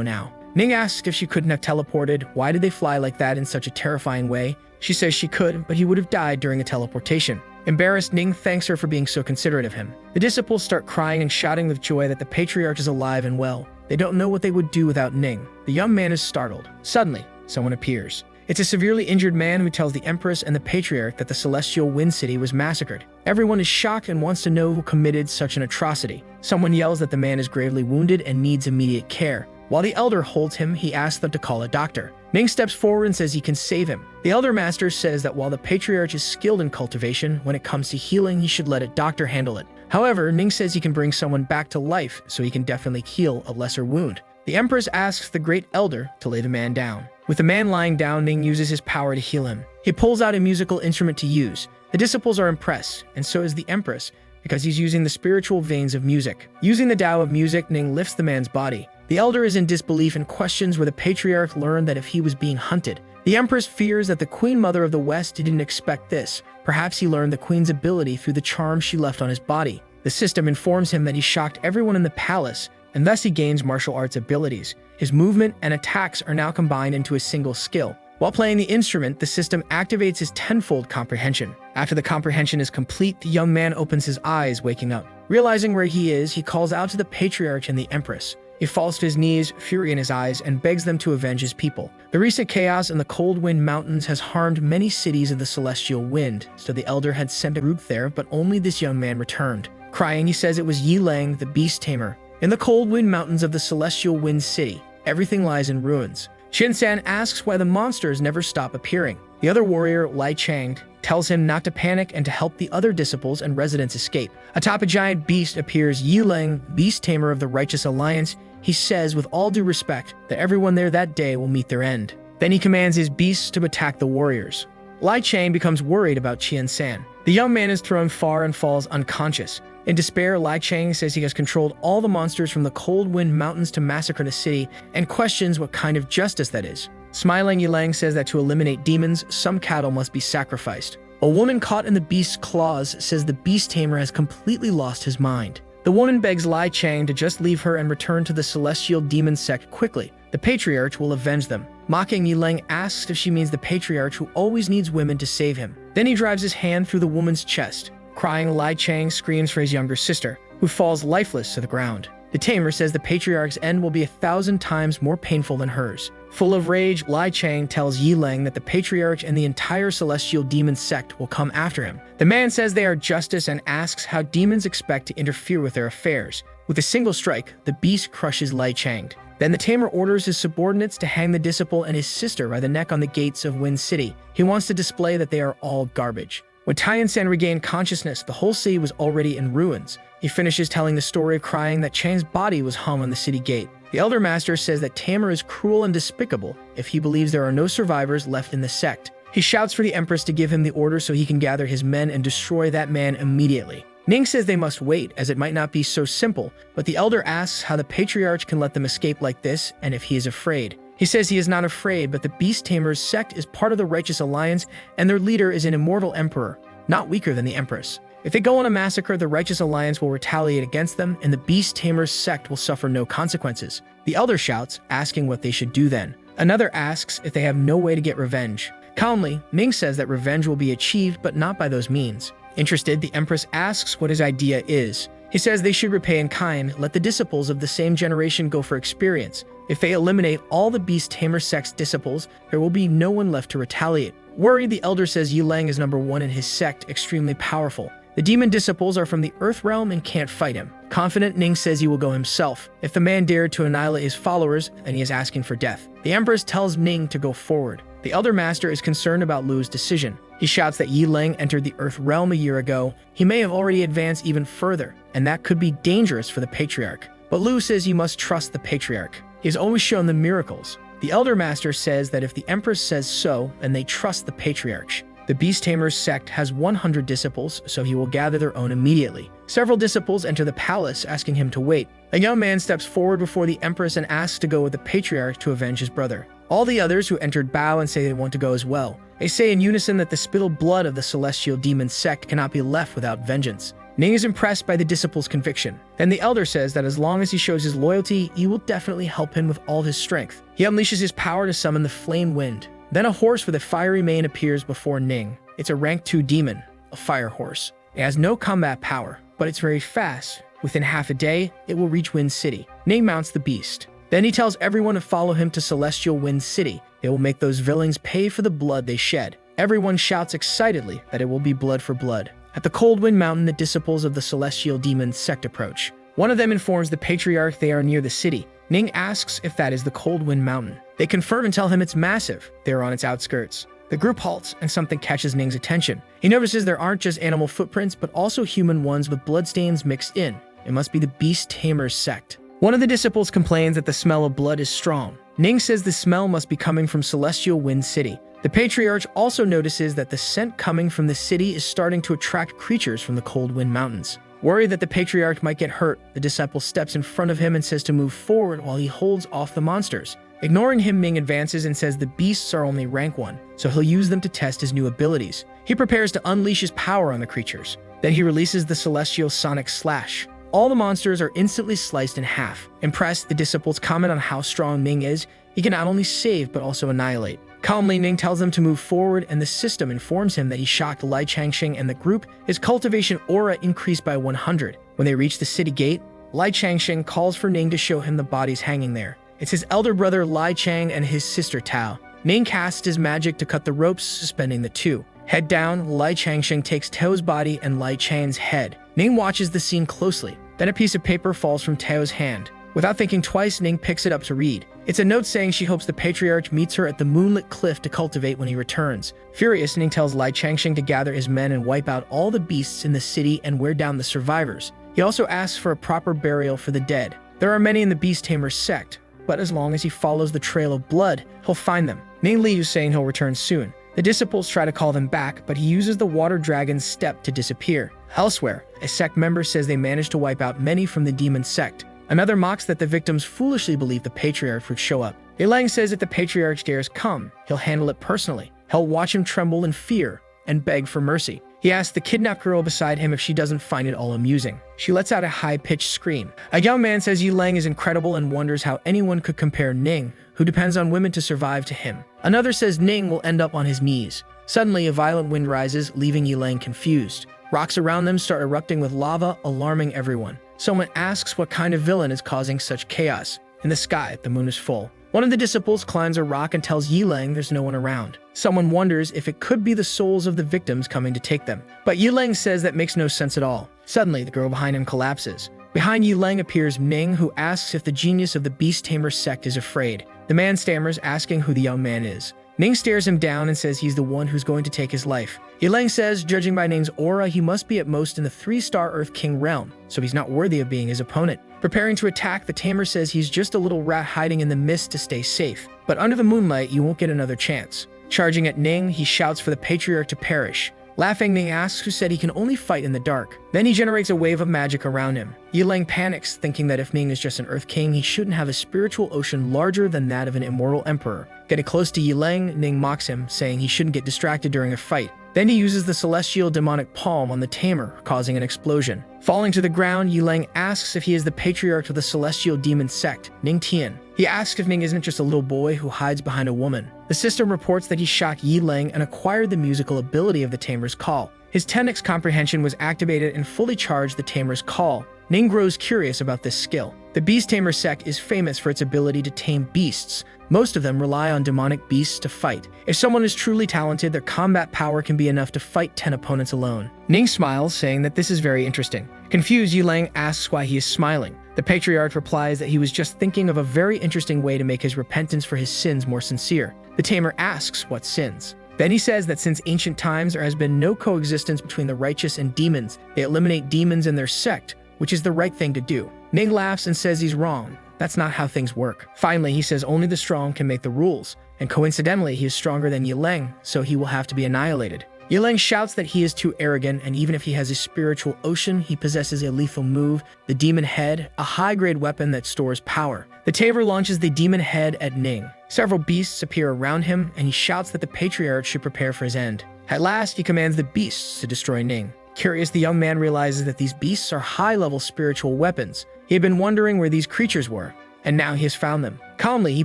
now. Ning asks if she couldn't have teleported. Why did they fly like that in such a terrifying way? She says she could, but he would have died during a teleportation. Embarrassed, Ning thanks her for being so considerate of him. The disciples start crying and shouting with joy that the Patriarch is alive and well. They don't know what they would do without Ning. The young man is startled. Suddenly, someone appears. It's a severely injured man who tells the Empress and the Patriarch that the Celestial Wind City was massacred. Everyone is shocked and wants to know who committed such an atrocity. Someone yells that the man is gravely wounded and needs immediate care. While the elder holds him, he asks them to call a doctor. Ning steps forward and says he can save him. The elder master says that while the Patriarch is skilled in cultivation, when it comes to healing, he should let a doctor handle it. However, Ning says he can bring someone back to life, so he can definitely heal a lesser wound. The Empress asks the great elder to lay the man down. With the man lying down, Ning uses his power to heal him. He pulls out a musical instrument to use. The disciples are impressed, and so is the Empress, because he's using the spiritual veins of music. Using the Tao of music, Ning lifts the man's body. The elder is in disbelief and questions where the Patriarch learned that if he was being hunted. The Empress fears that the Queen Mother of the West didn't expect this. Perhaps he learned the Queen's ability through the charm she left on his body. The system informs him that he shocked everyone in the palace, and thus he gains martial arts abilities. His movement and attacks are now combined into a single skill. While playing the instrument, the system activates his tenfold comprehension. After the comprehension is complete, the young man opens his eyes, waking up. Realizing where he is, he calls out to the Patriarch and the Empress. He falls to his knees, fury in his eyes, and begs them to avenge his people. The recent chaos in the Cold Wind Mountains has harmed many cities of the Celestial Wind, so the elder had sent a group there, but only this young man returned. Crying, he says it was Yi Lang, the beast tamer. In the Cold Wind Mountains of the Celestial Wind City, everything lies in ruins. Shin-san asks why the monsters never stop appearing. The other warrior, Lai Chang, tells him not to panic and to help the other disciples and residents escape. Atop a giant beast appears Yi Lang, beast tamer of the Righteous Alliance. He says with all due respect that everyone there that day will meet their end. Then he commands his beasts to attack the warriors. Lai Chang becomes worried about Qian-san. The young man is thrown far and falls unconscious. In despair, Lai Chang says he has controlled all the monsters from the Cold Wind Mountains to massacre the city and questions what kind of justice that is. Smiling, Yilang says that to eliminate demons, some cattle must be sacrificed. A woman caught in the beast's claws says the beast tamer has completely lost his mind. The woman begs Lai Chang to just leave her and return to the celestial demon sect quickly. The patriarch will avenge them. Mocking, Yilang asks if she means the patriarch who always needs women to save him. Then he drives his hand through the woman's chest. Crying, Lai Chang screams for his younger sister, who falls lifeless to the ground. The tamer says the patriarch's end will be 1,000 times more painful than hers. Full of rage, Lai Chang tells Yilang that the patriarch and the entire celestial demon sect will come after him. The man says they are justice and asks how demons expect to interfere with their affairs. With a single strike, the beast crushes Lai Chang. Then the tamer orders his subordinates to hang the disciple and his sister by the neck on the gates of Wind City. He wants to display that they are all garbage. When Tian-san regained consciousness, the whole city was already in ruins. He finishes telling the story of crying that Chang's body was hung on the city gate. The Elder Master says that Tamer is cruel and despicable if he believes there are no survivors left in the sect. He shouts for the Empress to give him the order so he can gather his men and destroy that man immediately. Ning says they must wait, as it might not be so simple, but the Elder asks how the Patriarch can let them escape like this and if he is afraid. He says he is not afraid, but the Beast Tamer's sect is part of the Righteous Alliance and their leader is an immortal emperor, not weaker than the Empress. If they go on a massacre, the Righteous Alliance will retaliate against them and the Beast Tamer's sect will suffer no consequences. The Elder shouts, asking what they should do then. Another asks if they have no way to get revenge. Calmly, Ning says that revenge will be achieved, but not by those means. Interested, the Empress asks what his idea is. He says they should repay in kind, let the disciples of the same generation go for experience. If they eliminate all the Beast Tamer sect's disciples, there will be no one left to retaliate. Worried, the Elder says Yilang is number one in his sect, extremely powerful. The demon disciples are from the Earth realm and can't fight him. Confident, Ning says he will go himself. If the man dared to annihilate his followers, then he is asking for death. The Empress tells Ning to go forward. The Elder Master is concerned about Lu's decision. He shouts that Yilang entered the Earth realm a year ago. He may have already advanced even further, and that could be dangerous for the Patriarch. But Lu says he must trust the Patriarch. He has always shown them miracles. The Elder Master says that if the Empress says so, then they trust the Patriarch. The Beast Tamer's sect has 100 disciples, so he will gather their own immediately. Several disciples enter the palace, asking him to wait. A young man steps forward before the Empress and asks to go with the Patriarch to avenge his brother. All the others who entered bow and say they want to go as well. They say in unison that the spittled blood of the celestial demon sect cannot be left without vengeance. Ning is impressed by the disciple's conviction. Then the Elder says that as long as he shows his loyalty, he will definitely help him with all his strength. He unleashes his power to summon the flame wind. Then a horse with a fiery mane appears before Ning. It's a rank 2 demon, a fire horse. It has no combat power, but it's very fast. Within half a day, it will reach Wind City. Ning mounts the beast. Then he tells everyone to follow him to Celestial Wind City. They will make those villains pay for the blood they shed. Everyone shouts excitedly that it will be blood for blood. At the Cold Wind Mountain, the disciples of the Celestial Demon sect approach. One of them informs the Patriarch they are near the city. Ning asks if that is the Cold Wind Mountain. They confirm and tell him it's massive. They are on its outskirts. The group halts, and something catches Ning's attention. He notices there aren't just animal footprints, but also human ones with bloodstains mixed in. It must be the Beast Tamer's sect. One of the disciples complains that the smell of blood is strong. Ning says the smell must be coming from Celestial Wind City. The Patriarch also notices that the scent coming from the city is starting to attract creatures from the Cold Wind Mountains. Worried that the Patriarch might get hurt, the disciple steps in front of him and says to move forward while he holds off the monsters. Ignoring him, Ming advances and says the beasts are only rank 1, so he'll use them to test his new abilities. He prepares to unleash his power on the creatures. Then he releases the Celestial Sonic Slash. All the monsters are instantly sliced in half. Impressed, the disciples comment on how strong Ming is. He can not only save, but also annihilate. Calmly, Ning tells them to move forward, and the system informs him that he shocked Lai Changxing and the group. His cultivation aura increased by 100. When they reach the city gate, Lai Changxing calls for Ning to show him the bodies hanging there. It's his elder brother Lai Chang and his sister Tao. Ning casts his magic to cut the ropes suspending the two. Head down, Lai Changxing takes Tao's body and Lai Chang's head. Ning watches the scene closely. Then a piece of paper falls from Tao's hand. Without thinking twice, Ning picks it up to read. It's a note saying she hopes the Patriarch meets her at the moonlit cliff to cultivate when he returns. Furious, Ning tells Lai Changxing to gather his men and wipe out all the beasts in the city and wear down the survivors. He also asks for a proper burial for the dead. There are many in the Beast Tamer's sect, but as long as he follows the trail of blood, he'll find them. Ning leaves, saying he'll return soon. The disciples try to call them back, but he uses the Water Dragon's step to disappear. Elsewhere, a sect member says they managed to wipe out many from the demon sect. Another mocks that the victims foolishly believe the Patriarch would show up. Yilang says if the Patriarch dares come, he'll handle it personally. He'll watch him tremble in fear. and beg for mercy. He asks the kidnapped girl beside him if she doesn't find it all amusing. She lets out a high-pitched scream. A young man says Yilang is incredible and wonders how anyone could compare Ning, who depends on women to survive, to him. Another says Ning will end up on his knees. Suddenly, a violent wind rises, leaving Yilang confused. Rocks around them start erupting with lava, alarming everyone. Someone asks what kind of villain is causing such chaos. In the sky, the moon is full. One of the disciples climbs a rock and tells Yilang there's no one around. Someone wonders if it could be the souls of the victims coming to take them. But Yilang says that makes no sense at all. Suddenly, the girl behind him collapses. Behind Yilang appears Ning, who asks if the genius of the Beast Tamer sect is afraid. The man stammers, asking who the young man is. Ning stares him down and says he's the one who's going to take his life. Yilang says, judging by Ning's aura, he must be at most in the 3-star Earth King realm, so he's not worthy of being his opponent. Preparing to attack, the tamer says he's just a little rat hiding in the mist to stay safe. But under the moonlight, you won't get another chance. Charging at Ning, he shouts for the patriarch to perish. Laughing, Ning asks who said he can only fight in the dark. Then he generates a wave of magic around him. Yilang panics, thinking that if Ning is just an Earth King, he shouldn't have a spiritual ocean larger than that of an immortal emperor. Getting close to Yilang, Ning mocks him, saying he shouldn't get distracted during a fight. Then he uses the celestial demonic palm on the tamer, causing an explosion. Falling to the ground, Yilang asks if he is the patriarch of the celestial demon sect, Ning Tian. He asks if Ning isn't just a little boy who hides behind a woman. The system reports that he shot Yilang and acquired the musical ability of the tamer's call. His 10x comprehension was activated and fully charged the tamer's call. Ning grows curious about this skill. The Beast Tamer sect is famous for its ability to tame beasts. Most of them rely on demonic beasts to fight. If someone is truly talented, their combat power can be enough to fight 10 opponents alone. Ning smiles, saying that this is very interesting. Confused, Yilang asks why he is smiling. The patriarch replies that he was just thinking of a very interesting way to make his repentance for his sins more sincere. The tamer asks what sins. Then he says that since ancient times there has been no coexistence between the righteous and demons, they eliminate demons in their sect, which is the right thing to do. Ning laughs and says he's wrong. That's not how things work. Finally, he says only the strong can make the rules, and coincidentally, he is stronger than Yilang, so he will have to be annihilated. Yilang shouts that he is too arrogant, and even if he has a spiritual ocean, he possesses a lethal move, the Demon Head, a high-grade weapon that stores power. The tamer launches the Demon Head at Ning. Several beasts appear around him, and he shouts that the patriarch should prepare for his end. At last, he commands the beasts to destroy Ning. Curious, the young man realizes that these beasts are high-level spiritual weapons. He had been wondering where these creatures were, and now he has found them. Calmly, he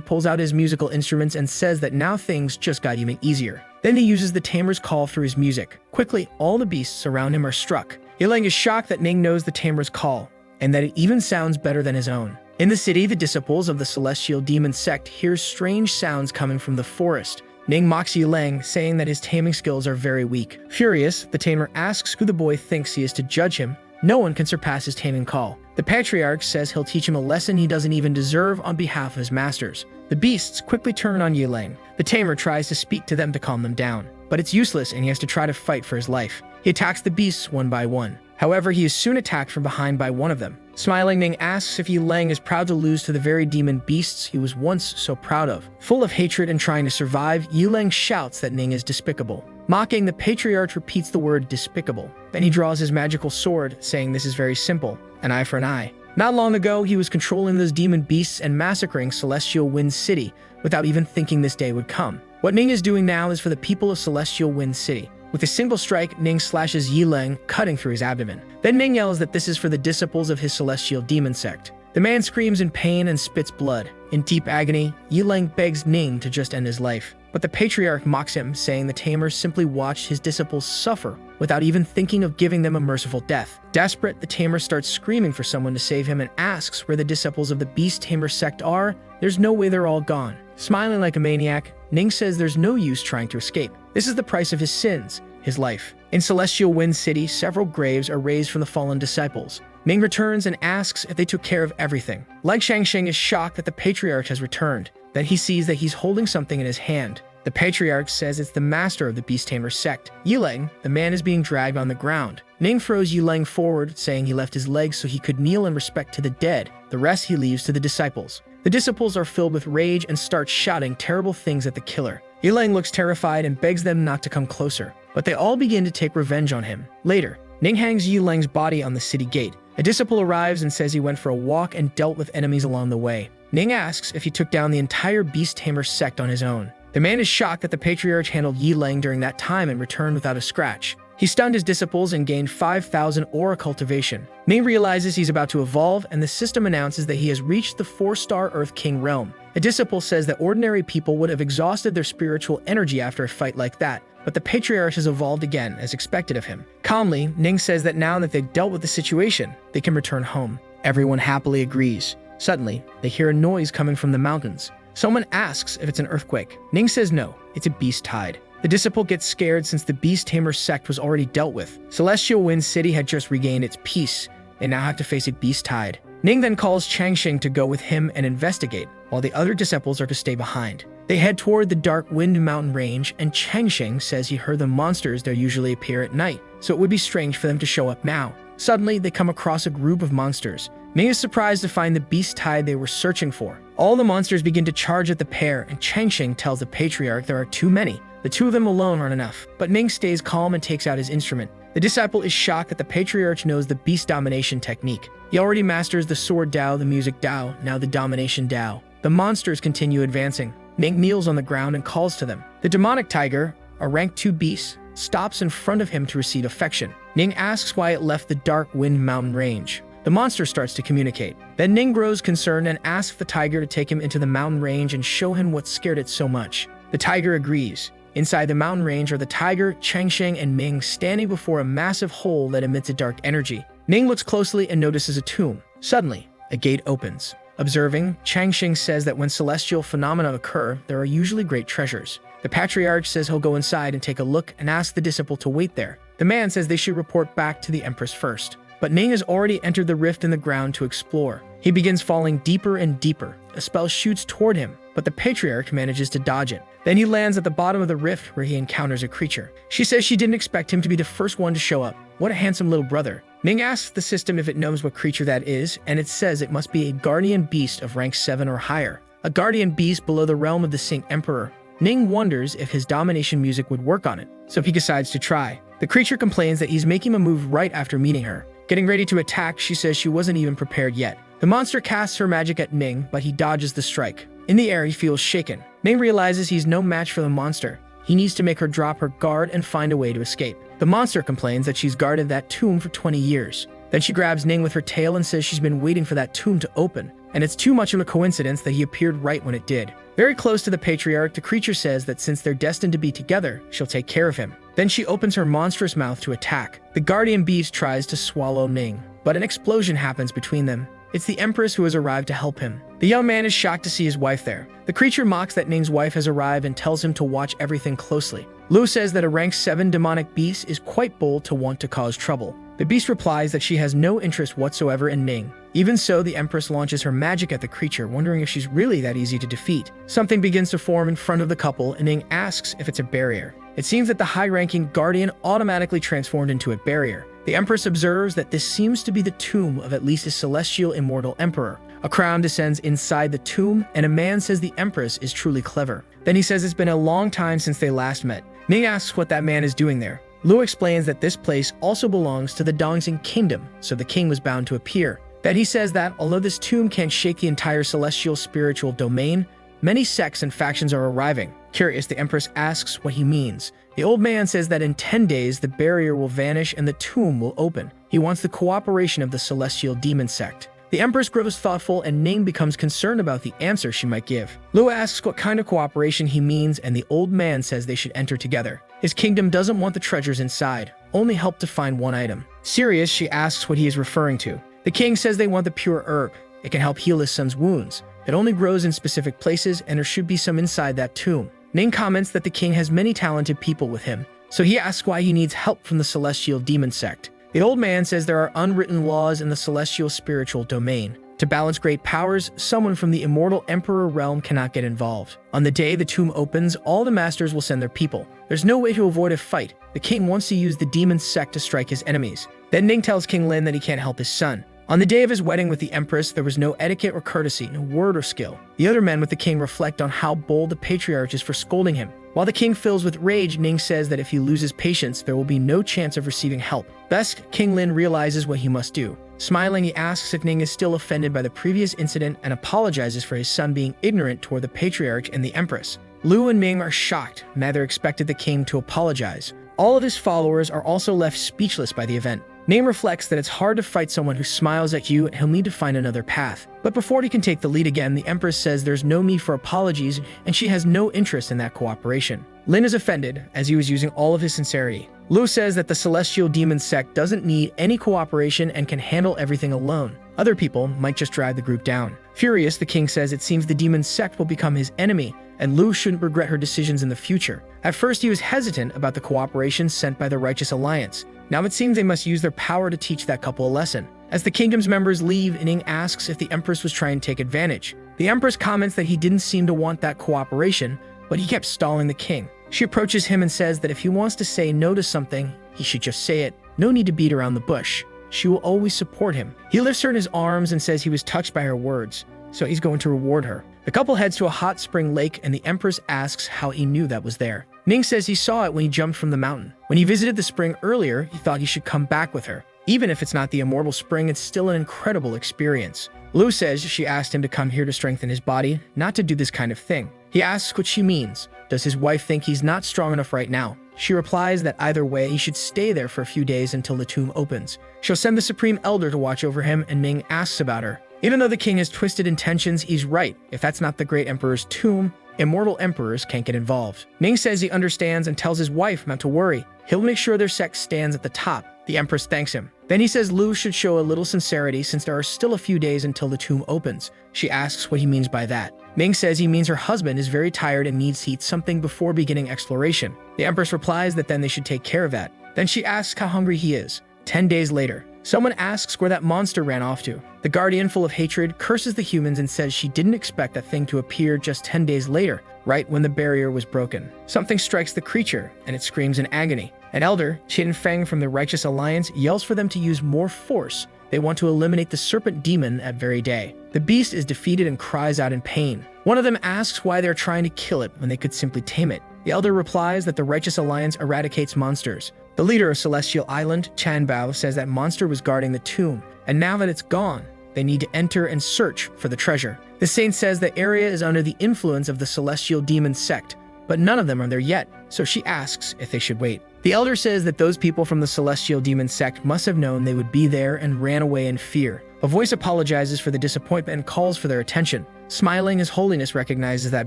pulls out his musical instruments and says that now things just got even easier. Then he uses the tamer's call through his music. Quickly, all the beasts around him are struck. Yilang is shocked that Ning knows the tamer's call, and that it even sounds better than his own. In the city, the disciples of the celestial demon sect hear strange sounds coming from the forest. Ning mocks Yilang, saying that his taming skills are very weak. Furious, the tamer asks who the boy thinks he is to judge him. No one can surpass his taming call. The patriarch says he'll teach him a lesson he doesn't even deserve on behalf of his masters. The beasts quickly turn on Yilang. The tamer tries to speak to them to calm them down, but it's useless and he has to try to fight for his life. He attacks the beasts one by one. However, he is soon attacked from behind by one of them. Smiling, Ning asks if Yilang is proud to lose to the very demon beasts he was once so proud of. Full of hatred and trying to survive, Yilang shouts that Ning is despicable. Mocking, the patriarch repeats the word despicable. Then he draws his magical sword, saying this is very simple, an eye for an eye. Not long ago, he was controlling those demon beasts and massacring Celestial Wind City without even thinking this day would come. What Ning is doing now is for the people of Celestial Wind City. With a single strike, Ning slashes Yilang, cutting through his abdomen. Then Ning yells that this is for the disciples of his celestial demon sect. The man screams in pain and spits blood. In deep agony, Yilang begs Ning to just end his life. But the patriarch mocks him, saying the tamer simply watched his disciples suffer without even thinking of giving them a merciful death. Desperate, the tamer starts screaming for someone to save him and asks where the disciples of the Beast Tamer sect are. There's no way, they're all gone. Smiling like a maniac, Ning says there's no use trying to escape. This is the price of his sins, his life. In Celestial Wind City, several graves are raised from the fallen disciples. Ning returns and asks if they took care of everything. Like Shangsheng is shocked that the patriarch has returned. Then he sees that he's holding something in his hand. The patriarch says it's the master of the Beast Tamer sect. Yilang, the man, is being dragged on the ground. Ning throws Yilang forward, saying he left his legs so he could kneel in respect to the dead. The rest he leaves to the disciples. The disciples are filled with rage and start shouting terrible things at the killer. Yilang looks terrified and begs them not to come closer, but they all begin to take revenge on him. Later, Ning hangs Yilang's body on the city gate. A disciple arrives and says he went for a walk and dealt with enemies along the way. Ning asks if he took down the entire Beast Tamer sect on his own. The man is shocked that the patriarch handled Yi Lang during that time and returned without a scratch. He stunned his disciples and gained 5,000 aura cultivation. Ming realizes he's about to evolve, and the system announces that he has reached the 4-star Earth King realm. A disciple says that ordinary people would have exhausted their spiritual energy after a fight like that, but the patriarch has evolved again, as expected of him. Calmly, Ning says that now that they've dealt with the situation, they can return home. Everyone happily agrees. Suddenly, they hear a noise coming from the mountains. Someone asks if it's an earthquake. Ning says no, it's a beast tide. The disciple gets scared since the Beast Tamer sect was already dealt with. Celestial Wind City had just regained its peace. They now have to face a beast tide. Ning then calls Changxing to go with him and investigate, while the other disciples are to stay behind. They head toward the Dark Wind Mountain range, and Changxing says he heard the monsters there usually appear at night, so it would be strange for them to show up now. Suddenly, they come across a group of monsters. Ming is surprised to find the beast tide they were searching for. All the monsters begin to charge at the pair, and Changxing tells the patriarch there are too many. The two of them alone aren't enough, but Ming stays calm and takes out his instrument. The disciple is shocked that the patriarch knows the beast domination technique. He already masters the sword Dao, the music Dao, now the domination Dao. The monsters continue advancing. Ming kneels on the ground and calls to them. The demonic tiger, a rank 2 beast, stops in front of him to receive affection. Ning asks why it left the Dark Wind Mountain range. The monster starts to communicate. Then Ning grows concerned and asks the tiger to take him into the mountain range and show him what scared it so much. The tiger agrees. Inside the mountain range are the tiger, Changxing, and Ming standing before a massive hole that emits a dark energy. Ning looks closely and notices a tomb. Suddenly, a gate opens. Observing, Changxing says that when celestial phenomena occur, there are usually great treasures. The patriarch says he'll go inside and take a look and ask the disciple to wait there. The man says they should report back to the Empress first. But Ning has already entered the rift in the ground to explore. He begins falling deeper and deeper. A spell shoots toward him, but the patriarch manages to dodge it. Then he lands at the bottom of the rift where he encounters a creature. She says she didn't expect him to be the first one to show up. What a handsome little brother. Ning asks the system if it knows what creature that is, and it says it must be a guardian beast of rank 7 or higher. A guardian beast below the realm of the Saint Emperor. Ning wonders if his domination music would work on it, so he decides to try. The creature complains that he's making a move right after meeting her. Getting ready to attack, she says she wasn't even prepared yet. The monster casts her magic at Ning, but he dodges the strike. In the air, he feels shaken. Ning realizes he's no match for the monster. He needs to make her drop her guard and find a way to escape. The monster complains that she's guarded that tomb for 20 years. Then she grabs Ning with her tail and says she's been waiting for that tomb to open, and it's too much of a coincidence that he appeared right when it did. Very close to the patriarch, the creature says that since they're destined to be together, she'll take care of him. Then she opens her monstrous mouth to attack. The guardian beast tries to swallow Ning, but an explosion happens between them. It's the Empress who has arrived to help him. The young man is shocked to see his wife there. The creature mocks that Ning's wife has arrived and tells him to watch everything closely. Lu says that a rank 7 demonic beast is quite bold to want to cause trouble. The beast replies that she has no interest whatsoever in Ning. Even so, the Empress launches her magic at the creature, wondering if she's really that easy to defeat. Something begins to form in front of the couple, and Ning asks if it's a barrier. It seems that the high-ranking guardian automatically transformed into a barrier. The Empress observes that this seems to be the tomb of at least a celestial immortal emperor. A crown descends inside the tomb, and a man says the Empress is truly clever. Then he says it's been a long time since they last met. Ning asks what that man is doing there. Lu explains that this place also belongs to the Dongxing Kingdom, so the king was bound to appear. Then he says that, although this tomb can't shake the entire celestial spiritual domain, many sects and factions are arriving. Curious, the Empress asks what he means. The old man says that in 10 days, the barrier will vanish and the tomb will open. He wants the cooperation of the celestial demon sect. The Empress grows thoughtful, and Ning becomes concerned about the answer she might give. Lu asks what kind of cooperation he means, and the old man says they should enter together. His kingdom doesn't want the treasures inside, only help to find one item. Serious, she asks what he is referring to. The king says they want the pure herb. It can help heal his son's wounds. It only grows in specific places, and there should be some inside that tomb. Ning comments that the king has many talented people with him, so he asks why he needs help from the celestial demon sect. The old man says there are unwritten laws in the celestial spiritual domain. To balance great powers, someone from the immortal emperor realm cannot get involved. On the day the tomb opens, all the masters will send their people. There's no way to avoid a fight. The king wants to use the demon sect to strike his enemies. Then Ning tells King Lin that he can't help his son. On the day of his wedding with the Empress, there was no etiquette or courtesy, no word or skill. The other men with the king reflect on how bold the patriarch is for scolding him. While the king fills with rage, Ning says that if he loses patience, there will be no chance of receiving help. Thus, King Lin realizes what he must do. Smiling, he asks if Ning is still offended by the previous incident and apologizes for his son being ignorant toward the patriarch and the Empress. Lu and Ming are shocked, neither expected the king to apologize. All of his followers are also left speechless by the event. Ning reflects that it's hard to fight someone who smiles at you and he'll need to find another path. But before he can take the lead again, the Empress says there's no need for apologies and she has no interest in that cooperation. Lin is offended, as he was using all of his sincerity. Lu says that the Celestial Demon Sect doesn't need any cooperation and can handle everything alone. Other people might just drag the group down. Furious, the king says it seems the Demon Sect will become his enemy, and Lu shouldn't regret her decisions in the future. At first, he was hesitant about the cooperation sent by the Righteous Alliance. Now it seems they must use their power to teach that couple a lesson. As the kingdom's members leave, Ning asks if the Empress was trying to take advantage. The Empress comments that he didn't seem to want that cooperation, but he kept stalling the king. She approaches him and says that if he wants to say no to something, he should just say it. No need to beat around the bush. She will always support him. He lifts her in his arms and says he was touched by her words, so he's going to reward her. The couple heads to a hot spring lake and the Empress asks how he knew that was there. Ning says he saw it when he jumped from the mountain. When he visited the spring earlier, he thought he should come back with her. Even if it's not the immortal spring, it's still an incredible experience. Lu says she asked him to come here to strengthen his body, not to do this kind of thing. He asks what she means. Does his wife think he's not strong enough right now? She replies that either way, he should stay there for a few days until the tomb opens. She'll send the Supreme Elder to watch over him, and Ming asks about her. Even though the king has twisted intentions, he's right. If that's not the Great Emperor's tomb, immortal emperors can't get involved. Ning says he understands and tells his wife not to worry. He'll make sure their sect stands at the top. The Empress thanks him. Then he says Lu should show a little sincerity since there are still a few days until the tomb opens. She asks what he means by that. Ming says he means her husband is very tired and needs to eat something before beginning exploration. The Empress replies that then they should take care of that. Then she asks how hungry he is. 10 days later, someone asks where that monster ran off to. The Guardian, full of hatred, curses the humans and says she didn't expect that thing to appear just 10 days later, right when the barrier was broken. Something strikes the creature, and it screams in agony. An elder, Qin Feng from the Righteous Alliance, yells for them to use more force. They want to eliminate the serpent demon that very day. The beast is defeated and cries out in pain. One of them asks why they're trying to kill it when they could simply tame it. The elder replies that the Righteous Alliance eradicates monsters. The leader of Celestial Island, Chan Bao, says that monster was guarding the tomb, and now that it's gone, they need to enter and search for the treasure. The saint says the area is under the influence of the Celestial Demon Sect, but none of them are there yet, so she asks if they should wait. The elder says that those people from the Celestial Demon Sect must have known they would be there and ran away in fear. A voice apologizes for the disappointment and calls for their attention. Smiling, His Holiness recognizes that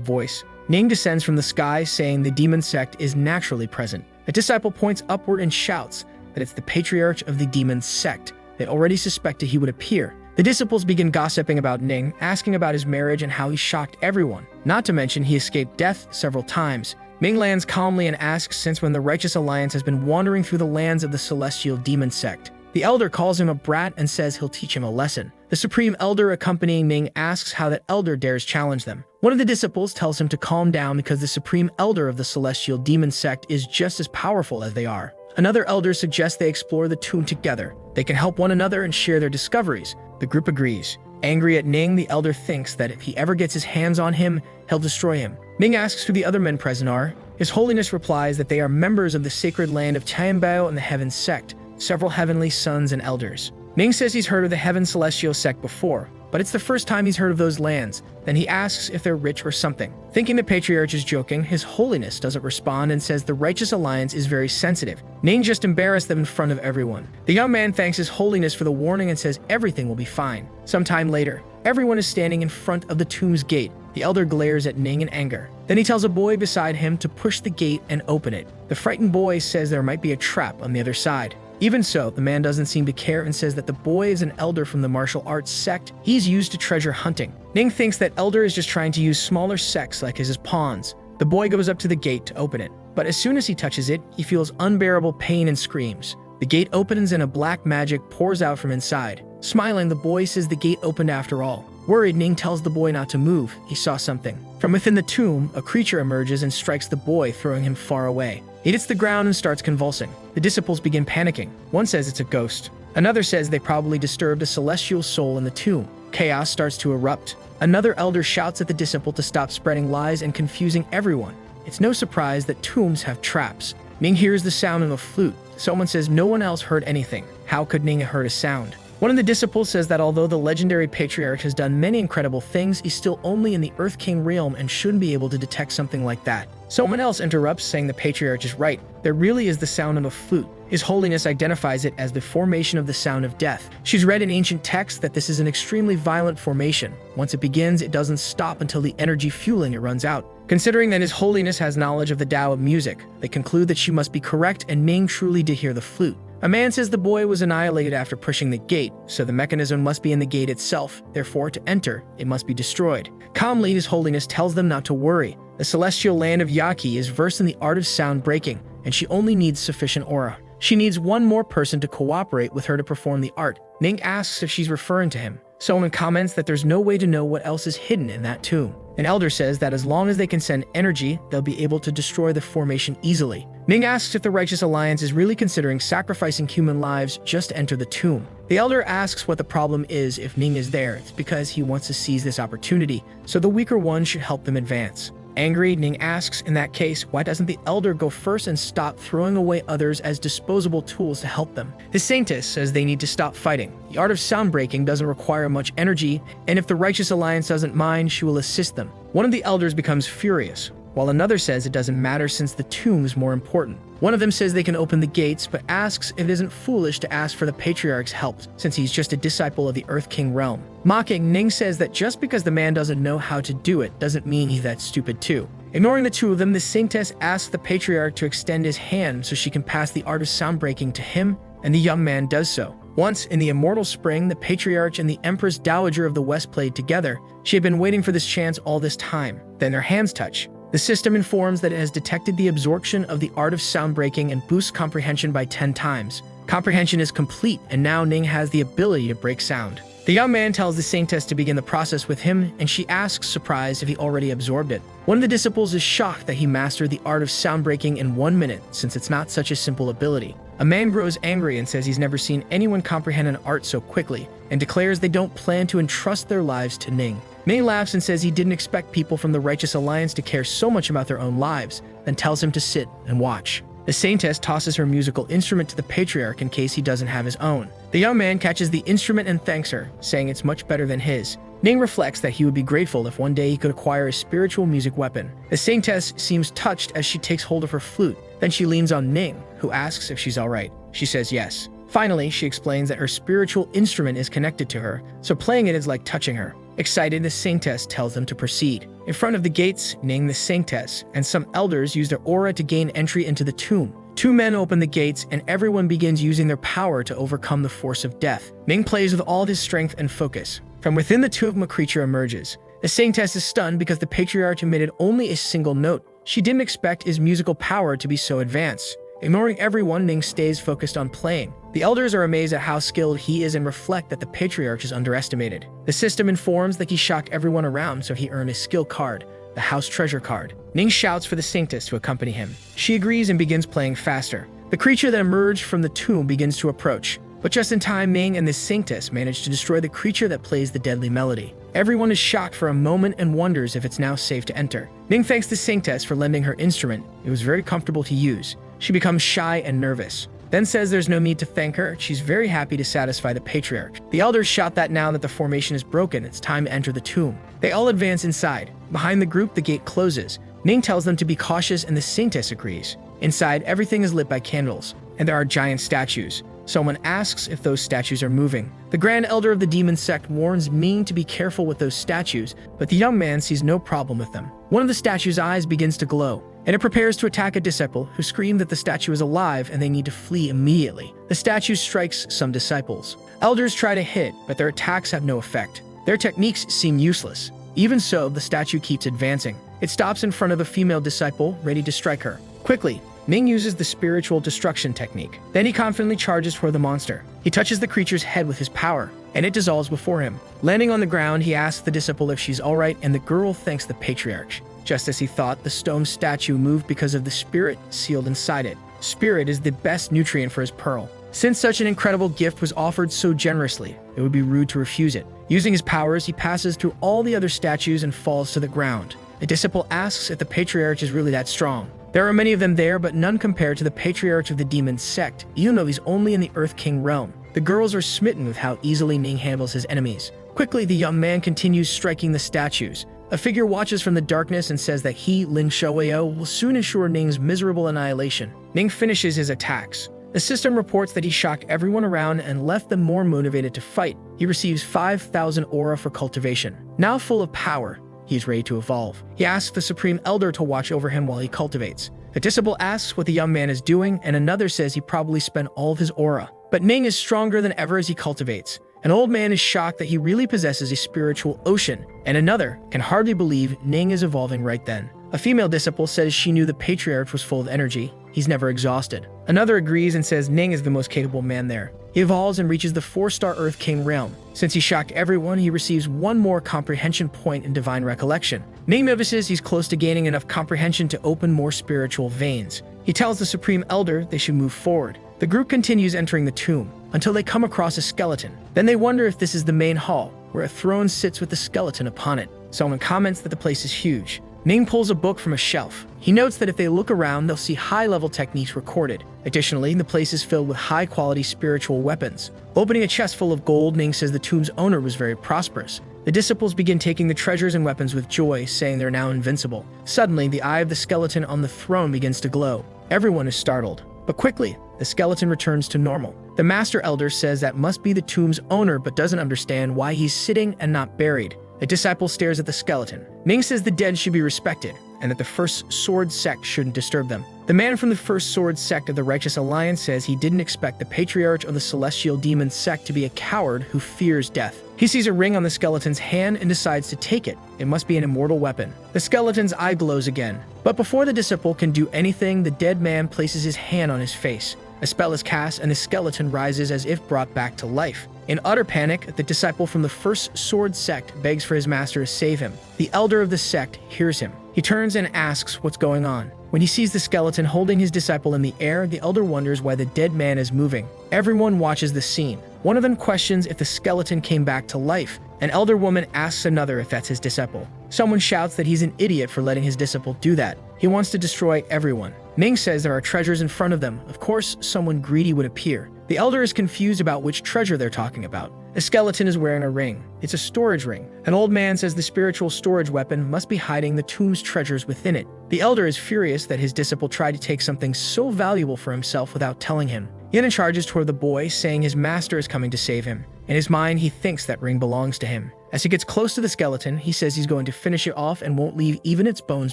voice. Ning descends from the sky, saying the demon sect is naturally present. A disciple points upward and shouts that it's the patriarch of the demon sect. They already suspected he would appear. The disciples begin gossiping about Ning, asking about his marriage and how he shocked everyone. Not to mention he escaped death several times. Ming lands calmly and asks since when the Righteous Alliance has been wandering through the lands of the Celestial Demon Sect. The elder calls him a brat and says he'll teach him a lesson. The Supreme Elder accompanying Ming asks how that elder dares challenge them. One of the disciples tells him to calm down because the Supreme Elder of the Celestial Demon Sect is just as powerful as they are. Another elder suggests they explore the tomb together. They can help one another and share their discoveries. The group agrees. Angry at Ning, the elder thinks that if he ever gets his hands on him, he'll destroy him. Ming asks who the other men present are. His Holiness replies that they are members of the sacred land of Tianbao and the Heaven Sect, several heavenly sons and elders. Ming says he's heard of the Heaven Celestial Sect before, but it's the first time he's heard of those lands. Then he asks if they're rich or something. Thinking the Patriarch is joking, His Holiness doesn't respond and says the Righteous Alliance is very sensitive. Ning just embarrassed them in front of everyone. The young man thanks His Holiness for the warning and says everything will be fine. Sometime later, everyone is standing in front of the tomb's gate. The elder glares at Ning in anger. Then he tells a boy beside him to push the gate and open it. The frightened boy says there might be a trap on the other side. Even so, the man doesn't seem to care and says that the boy is an elder from the martial arts sect he's used to treasure hunting. Ning thinks that elder is just trying to use smaller sects like his pawns. The boy goes up to the gate to open it, but as soon as he touches it, he feels unbearable pain and screams. The gate opens and a black magic pours out from inside. Smiling, the boy says the gate opened after all. Worried, Ning tells the boy not to move. He saw something. From within the tomb, a creature emerges and strikes the boy, throwing him far away. He hits the ground and starts convulsing. The disciples begin panicking. One says it's a ghost. Another says they probably disturbed a celestial soul in the tomb. Chaos starts to erupt. Another elder shouts at the disciple to stop spreading lies and confusing everyone. It's no surprise that tombs have traps. Ning hears the sound of a flute. Someone says no one else heard anything. How could Ning have heard a sound? One of the disciples says that although the legendary patriarch has done many incredible things, he's still only in the Earth King realm and shouldn't be able to detect something like that. Someone else interrupts, saying the patriarch is right. There really is the sound of a flute. His Holiness identifies it as the formation of the sound of death. She's read in ancient texts that this is an extremely violent formation. Once it begins, it doesn't stop until the energy fueling it runs out. Considering that His Holiness has knowledge of the Tao of music, they conclude that she must be correct and Ning truly did hear the flute. A man says the boy was annihilated after pushing the gate, so the mechanism must be in the gate itself. Therefore, to enter, it must be destroyed. Calmly, His Holiness tells them not to worry. The celestial land of Yaki is versed in the art of sound breaking, and she only needs sufficient aura. She needs one more person to cooperate with her to perform the art. Ning asks if she's referring to him. Someone comments that there's no way to know what else is hidden in that tomb. An elder says that as long as they can send energy, they'll be able to destroy the formation easily. Ning asks if the Righteous Alliance is really considering sacrificing human lives just to enter the tomb. The elder asks what the problem is if Ning is there. It's because he wants to seize this opportunity, so the weaker one should help them advance. Angry, Ning asks, in that case, why doesn't the elder go first and stop throwing away others as disposable tools to help them? The Saintess says they need to stop fighting. The art of sound breaking doesn't require much energy, and if the Righteous Alliance doesn't mind, she will assist them. One of the elders becomes furious, while another says it doesn't matter since the tomb is more important. One of them says they can open the gates, but asks if it isn't foolish to ask for the Patriarch's help, since he's just a disciple of the Earth King realm. Mocking, Ning says that just because the man doesn't know how to do it doesn't mean he's that stupid too. Ignoring the two of them, the Saintess asks the Patriarch to extend his hand so she can pass the art of sound breaking to him, and the young man does so. Once, in the immortal spring, the Patriarch and the Empress Dowager of the West played together. She had been waiting for this chance all this time. Then their hands touch. The system informs that it has detected the absorption of the art of sound breaking and boosts comprehension by 10 times. Comprehension is complete, and now Ning has the ability to break sound. The young man tells the Saintess to begin the process with him, and she asks, surprised, if he already absorbed it. One of the disciples is shocked that he mastered the art of sound breaking in 1 minute, since it's not such a simple ability. A man grows angry and says he's never seen anyone comprehend an art so quickly, and declares they don't plan to entrust their lives to Ning. Ning laughs and says he didn't expect people from the Righteous Alliance to care so much about their own lives, then tells him to sit and watch. The Saintess tosses her musical instrument to the Patriarch in case he doesn't have his own. The young man catches the instrument and thanks her, saying it's much better than his. Ning reflects that he would be grateful if one day he could acquire a spiritual music weapon. The Saintess seems touched as she takes hold of her flute. Then she leans on Ning, who asks if she's alright. She says yes. Finally, she explains that her spiritual instrument is connected to her, so playing it is like touching her. Excited, the Saintess tells them to proceed. In front of the gates, Ning, the Saintess, and some elders use their aura to gain entry into the tomb. 2 men open the gates, and everyone begins using their power to overcome the force of death. Ning plays with all his strength and focus. From within the tomb, a creature emerges. The Saintess is stunned because the Patriarch emitted only a single note. She didn't expect his musical power to be so advanced. Ignoring everyone, Ning stays focused on playing. The elders are amazed at how skilled he is and reflect that the Patriarch is underestimated. The system informs that he shocked everyone around, so he earned a skill card, the House Treasure card. Ning shouts for the Saintess to accompany him. She agrees and begins playing faster. The creature that emerged from the tomb begins to approach. But just in time, Ning and the Saintess manage to destroy the creature that plays the deadly melody. Everyone is shocked for a moment and wonders if it's now safe to enter. Ning thanks the Saintess for lending her instrument. It was very comfortable to use. She becomes shy and nervous. Then says there's no need to thank her. She's very happy to satisfy the Patriarch. The elders shout that now that the formation is broken, it's time to enter the tomb. They all advance inside. Behind the group, the gate closes. Ning tells them to be cautious and the Saintess agrees. Inside, everything is lit by candles, and there are giant statues. Someone asks if those statues are moving. The Grand Elder of the Demon Sect warns Ming to be careful with those statues, but the young man sees no problem with them. One of the statue's eyes begins to glow, and it prepares to attack a disciple who scream that the statue is alive and they need to flee immediately. The statue strikes some disciples. Elders try to hit, but their attacks have no effect. Their techniques seem useless. Even so, the statue keeps advancing. It stops in front of a female disciple, ready to strike her. Quickly, Ming uses the spiritual destruction technique. Then he confidently charges toward the monster. He touches the creature's head with his power, and it dissolves before him. Landing on the ground, he asks the disciple if she's alright, and the girl thanks the Patriarch. Just as he thought, the stone statue moved because of the spirit sealed inside it. Spirit is the best nutrient for his pearl. Since such an incredible gift was offered so generously, it would be rude to refuse it. Using his powers, he passes through all the other statues and falls to the ground. The disciple asks if the Patriarch is really that strong. There are many of them there, but none compared to the patriarch of the demon sect, even though he's only in the Earth King realm. The girls are smitten with how easily Ning handles his enemies. Quickly, the young man continues striking the statues. A figure watches from the darkness and says that he, Lin Shouyo, will soon ensure Ning's miserable annihilation. Ning finishes his attacks. The system reports that he shocked everyone around and left them more motivated to fight. He receives 5,000 aura for cultivation. Now full of power, he is ready to evolve. He asks the Supreme Elder to watch over him while he cultivates. A disciple asks what the young man is doing, and another says he probably spent all of his aura. But Ning is stronger than ever as he cultivates. An old man is shocked that he really possesses a spiritual ocean, and another can hardly believe Ning is evolving right then. A female disciple says she knew the patriarch was full of energy. He's never exhausted. Another agrees and says Ning is the most capable man there. He evolves and reaches the 4-star Earth King realm. Since he shocked everyone, he receives one more comprehension point in divine recollection. Ning notices he's close to gaining enough comprehension to open more spiritual veins. He tells the Supreme Elder they should move forward. The group continues entering the tomb until they come across a skeleton. Then they wonder if this is the main hall, where a throne sits with the skeleton upon it. Someone comments that the place is huge. Ning pulls a book from a shelf. He notes that if they look around, they'll see high-level techniques recorded. Additionally, the place is filled with high-quality spiritual weapons. Opening a chest full of gold, Ning says the tomb's owner was very prosperous. The disciples begin taking the treasures and weapons with joy, saying they're now invincible. Suddenly, the eye of the skeleton on the throne begins to glow. Everyone is startled. But quickly, the skeleton returns to normal. The Master Elder says that must be the tomb's owner, but doesn't understand why he's sitting and not buried. A disciple stares at the skeleton. Ning says the dead should be respected, and that the First Sword Sect shouldn't disturb them. The man from the First Sword Sect of the Righteous Alliance says he didn't expect the Patriarch of the Celestial Demon Sect to be a coward who fears death. He sees a ring on the skeleton's hand and decides to take it. It must be an immortal weapon. The skeleton's eye glows again. But before the disciple can do anything, the dead man places his hand on his face. A spell is cast and the skeleton rises as if brought back to life. In utter panic, the disciple from the First Sword Sect begs for his master to save him. The elder of the sect hears him. He turns and asks what's going on. When he sees the skeleton holding his disciple in the air, the elder wonders why the dead man is moving. Everyone watches the scene. One of them questions if the skeleton came back to life. An elder woman asks another if that's his disciple. Someone shouts that he's an idiot for letting his disciple do that. He wants to destroy everyone. Ning says there are treasures in front of them. Of course, someone greedy would appear. The elder is confused about which treasure they're talking about. The skeleton is wearing a ring. It's a storage ring. An old man says the spiritual storage weapon must be hiding the tomb's treasures within it. The elder is furious that his disciple tried to take something so valuable for himself without telling him. He then charges toward the boy, saying his master is coming to save him. In his mind, he thinks that ring belongs to him. As he gets close to the skeleton, he says he's going to finish it off and won't leave even its bones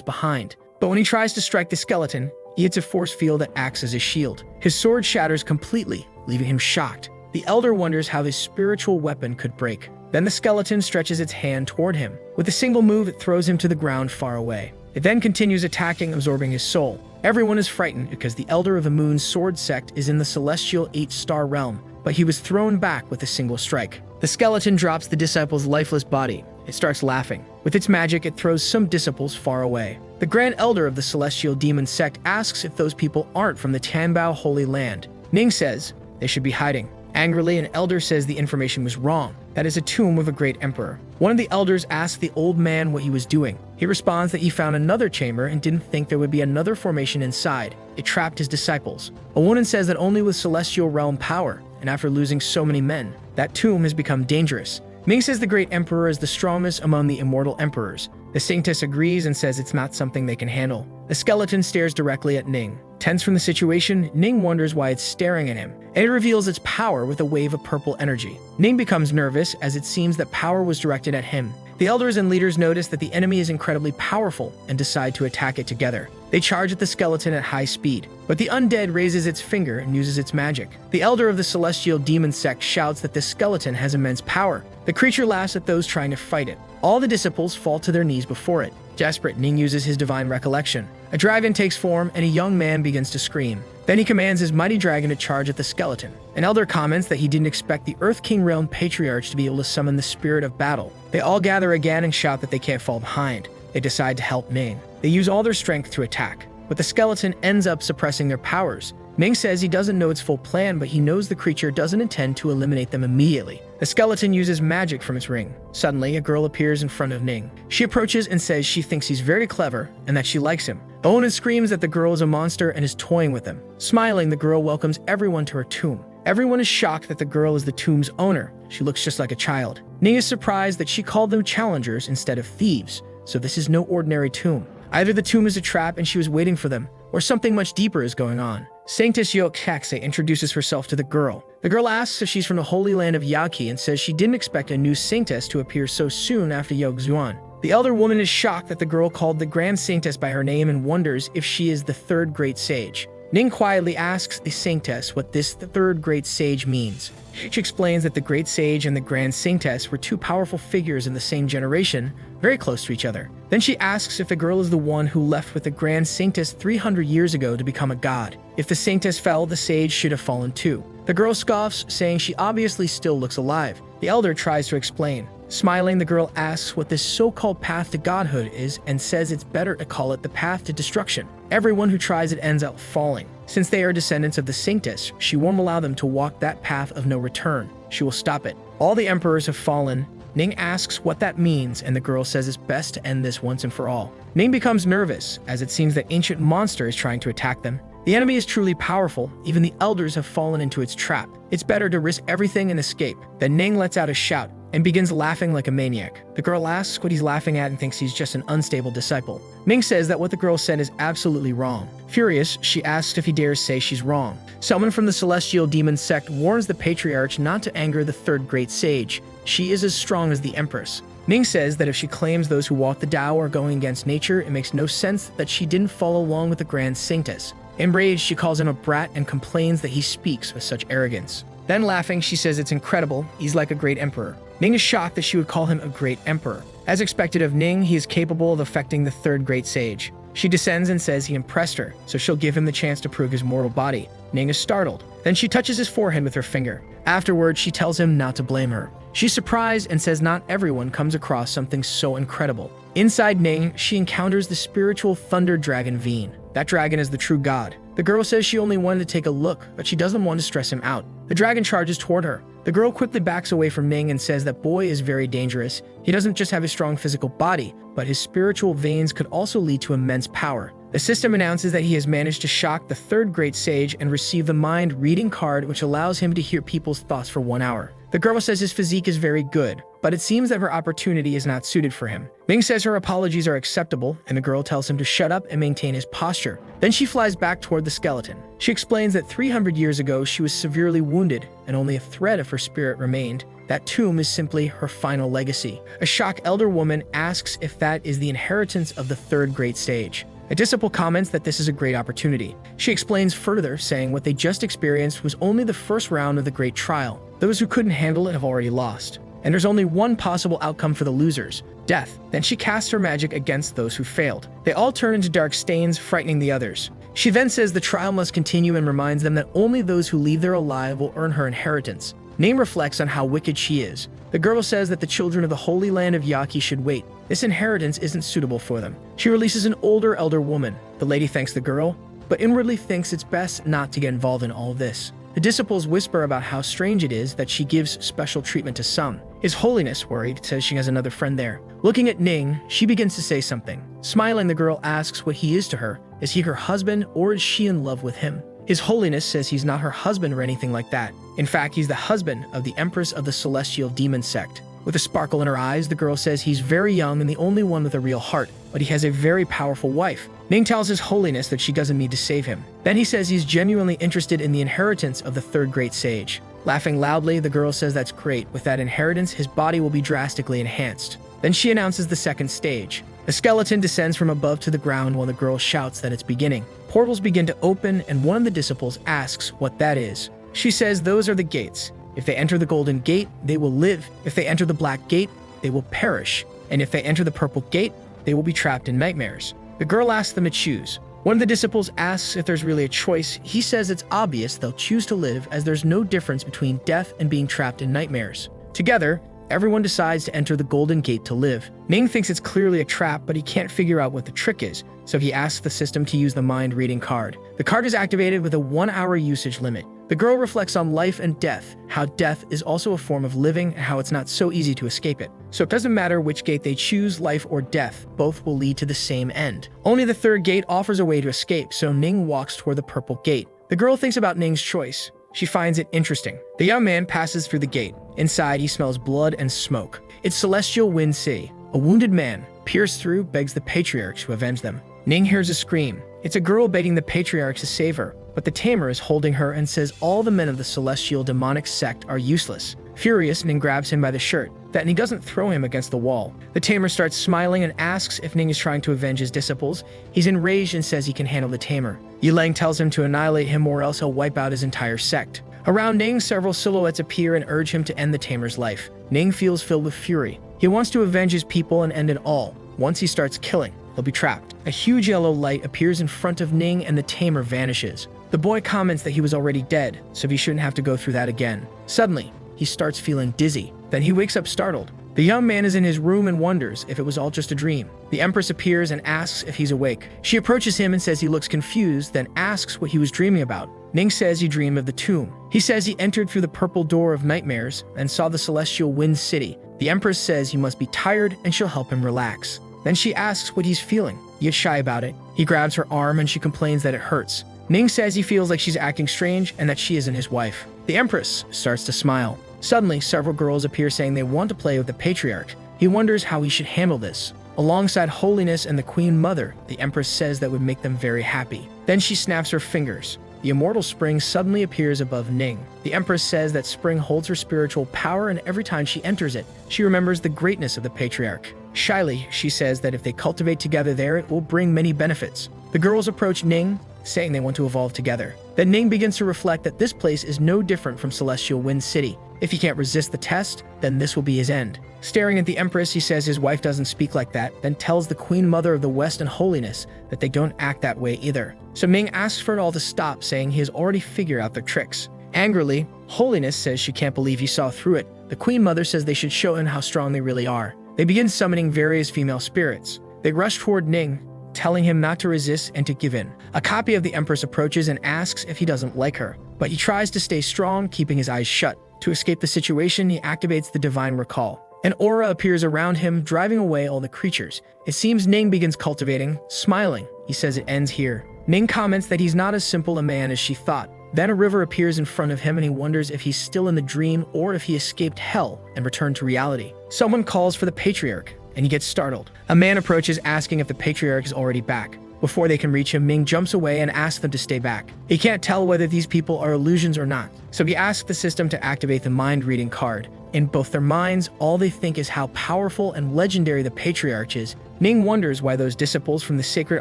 behind. But when he tries to strike the skeleton, he hits a force field that acts as a shield. His sword shatters completely, leaving him shocked. The elder wonders how his spiritual weapon could break. Then the skeleton stretches its hand toward him. With a single move, it throws him to the ground far away. It then continues attacking, absorbing his soul. Everyone is frightened because the elder of the Moon's sword sect is in the celestial 8-star realm, but he was thrown back with a single strike. The skeleton drops the disciple's lifeless body. It starts laughing. With its magic, it throws some disciples far away. The Grand Elder of the Celestial Demon Sect asks if those people aren't from the Tanbao Holy Land. Ning says they should be hiding. Angrily, an elder says the information was wrong. That is a tomb of a great emperor. One of the elders asks the old man what he was doing. He responds that he found another chamber and didn't think there would be another formation inside. It trapped his disciples. A woman says that only with celestial realm power, and after losing so many men, that tomb has become dangerous. Ming says the great emperor is the strongest among the immortal emperors. The Saintess agrees and says it's not something they can handle. The skeleton stares directly at Ning. Tense from the situation, Ning wonders why it's staring at him, and it reveals its power with a wave of purple energy. Ning becomes nervous as it seems that power was directed at him. The elders and leaders notice that the enemy is incredibly powerful and decide to attack it together. They charge at the skeleton at high speed, but the undead raises its finger and uses its magic. The elder of the Celestial Demon Sect shouts that the skeleton has immense power. The creature laughs at those trying to fight it. All the disciples fall to their knees before it. Desperate, Ning uses his divine recollection. A dragon takes form and a young man begins to scream. Then he commands his mighty dragon to charge at the skeleton. An elder comments that he didn't expect the Earth King Realm Patriarch to be able to summon the spirit of battle. They all gather again and shout that they can't fall behind. They decide to help Ning. They use all their strength to attack, but the skeleton ends up suppressing their powers. Ming says he doesn't know its full plan, but he knows the creature doesn't intend to eliminate them immediately. The skeleton uses magic from its ring. Suddenly, a girl appears in front of Ning. She approaches and says she thinks he's very clever and that she likes him. Owen screams that the girl is a monster and is toying with him. Smiling, the girl welcomes everyone to her tomb. Everyone is shocked that the girl is the tomb's owner. She looks just like a child. Ning is surprised that she called them challengers instead of thieves, so this is no ordinary tomb. Either the tomb is a trap and she was waiting for them, or something much deeper is going on. Saintess Yokakse introduces herself to the girl. The girl asks if she's from the Holy Land of Yaki and says she didn't expect a new saintess to appear so soon after Yogzuan. The elder woman is shocked that the girl called the Grand Saintess by her name and wonders if she is the third great sage. Ning quietly asks the saintess what this third great sage means. She explains that the great sage and the Grand Saintess were two powerful figures in the same generation, very close to each other. Then she asks if the girl is the one who left with the Grand Saintess 300 years ago to become a god. If the saintess fell, the sage should have fallen too. The girl scoffs, saying she obviously still looks alive. The elder tries to explain. Smiling, the girl asks what this so-called path to godhood is and says it's better to call it the path to destruction. Everyone who tries it ends up falling. Since they are descendants of the saintess, she won't allow them to walk that path of no return. She will stop it. All the emperors have fallen. Ning asks what that means, and the girl says it's best to end this once and for all. Ning becomes nervous, as it seems that ancient monster is trying to attack them. The enemy is truly powerful. Even the elders have fallen into its trap. It's better to risk everything and escape. Then Ning lets out a shout and begins laughing like a maniac. The girl asks what he's laughing at and thinks he's just an unstable disciple. Ming says that what the girl said is absolutely wrong. Furious, she asks if he dares say she's wrong. Someone from the celestial demon sect warns the patriarch not to anger the third great sage. She is as strong as the Empress. Ning says that if she claims those who walk the Tao are going against nature, it makes no sense that she didn't follow along with the Grand Saintess. Enraged, she calls him a brat and complains that he speaks with such arrogance. Then laughing, she says it's incredible, he's like a great emperor. Ning is shocked that she would call him a great emperor. As expected of Ning, he is capable of affecting the third great sage. She descends and says he impressed her, so she'll give him the chance to prove his mortal body. Ning is startled. Then she touches his forehead with her finger. Afterwards, she tells him not to blame her. She's surprised and says not everyone comes across something so incredible. Inside Ning, she encounters the spiritual thunder dragon Veen. That dragon is the true god. The girl says she only wanted to take a look, but she doesn't want to stress him out. The dragon charges toward her. The girl quickly backs away from Ning and says that boy is very dangerous. He doesn't just have a strong physical body, but his spiritual veins could also lead to immense power. The system announces that he has managed to shock the third great sage and receive the mind-reading card, which allows him to hear people's thoughts for 1 hour. The girl says his physique is very good, but it seems that her opportunity is not suited for him. Ming says her apologies are acceptable, and the girl tells him to shut up and maintain his posture. Then she flies back toward the skeleton. She explains that 300 years ago she was severely wounded, and only a thread of her spirit remained. That tomb is simply her final legacy. A shocked elder woman asks if that is the inheritance of the third great stage. A disciple comments that this is a great opportunity. She explains further, saying what they just experienced was only the first round of the great trial. Those who couldn't handle it have already lost. And there's only one possible outcome for the losers: death. Then she casts her magic against those who failed. They all turn into dark stains, frightening the others. She then says the trial must continue and reminds them that only those who leave there alive will earn her inheritance. Ning reflects on how wicked she is. The girl says that the children of the Holy Land of Yaki should wait. This inheritance isn't suitable for them. She releases an older elder woman. The lady thanks the girl, but inwardly thinks it's best not to get involved in all of this. The disciples whisper about how strange it is that she gives special treatment to some. His Holiness, worried, says she has another friend there. Looking at Ning, she begins to say something. Smiling, the girl asks what he is to her. Is he her husband, or is she in love with him? His Holiness says he's not her husband or anything like that. In fact, he's the husband of the Empress of the Celestial Demon Sect. With a sparkle in her eyes, the girl says he's very young and the only one with a real heart, but he has a very powerful wife. Ning tells His Holiness that she doesn't need to save him. Then he says he's genuinely interested in the inheritance of the third great sage. Laughing loudly, the girl says that's great. With that inheritance, his body will be drastically enhanced. Then she announces the second stage. The skeleton descends from above to the ground while the girl shouts that it's beginning. Portals begin to open, and one of the disciples asks what that is. She says those are the gates. If they enter the golden gate, they will live. If they enter the black gate, they will perish. And if they enter the purple gate, they will be trapped in nightmares. The girl asks them to choose. One of the disciples asks if there's really a choice. He says it's obvious they'll choose to live, as there's no difference between death and being trapped in nightmares. Together, everyone decides to enter the Golden Gate to live. Ning thinks it's clearly a trap, but he can't figure out what the trick is, so he asks the system to use the mind-reading card. The card is activated with a 1-hour usage limit. The girl reflects on life and death, how death is also a form of living, and how it's not so easy to escape it. So it doesn't matter which gate they choose, life or death, both will lead to the same end. Only the third gate offers a way to escape, so Ning walks toward the purple gate. The girl thinks about Ning's choice. She finds it interesting. The young man passes through the gate. Inside, he smells blood and smoke. It's Celestial Wind City. A wounded man, pierced through, begs the patriarchs to avenge them. Ning hears a scream. It's a girl begging the patriarchs to save her, but the tamer is holding her and says all the men of the celestial demonic sect are useless. Furious, Ning grabs him by the shirt. That he doesn't throw him against the wall. The tamer starts smiling and asks if Ning is trying to avenge his disciples. He's enraged and says he can handle the tamer. Yuleng tells him to annihilate him or else he'll wipe out his entire sect. Around Ning, several silhouettes appear and urge him to end the tamer's life. Ning feels filled with fury. He wants to avenge his people and end it all. Once he starts killing, he'll be trapped. A huge yellow light appears in front of Ning and the tamer vanishes. The boy comments that he was already dead, so he shouldn't have to go through that again. Suddenly, he starts feeling dizzy. Then he wakes up startled. The young man is in his room and wonders if it was all just a dream. The Empress appears and asks if he's awake. She approaches him and says he looks confused, then asks what he was dreaming about. Ning says he dreamed of the tomb. He says he entered through the purple door of nightmares and saw the celestial wind city. The Empress says he must be tired and she'll help him relax. Then she asks what he's feeling. He gets shy about it. He grabs her arm and she complains that it hurts. Ning says he feels like she's acting strange and that she isn't his wife. The Empress starts to smile. Suddenly, several girls appear saying they want to play with the patriarch. He wonders how he should handle this. Alongside Holiness and the Queen Mother, the Empress says that would make them very happy. Then she snaps her fingers. The immortal spring suddenly appears above Ning. The Empress says that spring holds her spiritual power, and every time she enters it, she remembers the greatness of the patriarch. Shyly, she says that if they cultivate together there, it will bring many benefits. The girls approach Ning, saying they want to evolve together. Then Ning begins to reflect that this place is no different from Celestial Wind City. If he can't resist the test, then this will be his end. Staring at the Empress, he says his wife doesn't speak like that, then tells the Queen Mother of the West and Holiness that they don't act that way either. So Ming asks for it all to stop, saying he has already figured out their tricks. Angrily, Holiness says she can't believe he saw through it. The Queen Mother says they should show him how strong they really are. They begin summoning various female spirits. They rush toward Ning, telling him not to resist and to give in. A copy of the Empress approaches and asks if he doesn't like her, but he tries to stay strong, keeping his eyes shut. To escape the situation, he activates the Divine Recall. An aura appears around him, driving away all the creatures. It seems Ning begins cultivating, smiling. He says it ends here. Ning comments that he's not as simple a man as she thought. Then a river appears in front of him and he wonders if he's still in the dream or if he escaped hell and returned to reality. Someone calls for the patriarch, and he gets startled. A man approaches asking if the patriarch is already back. Before they can reach him, Ming jumps away and asks them to stay back. He can't tell whether these people are illusions or not, so he asks the system to activate the mind-reading card. In both their minds, all they think is how powerful and legendary the patriarch is. Ning wonders why those disciples from the sacred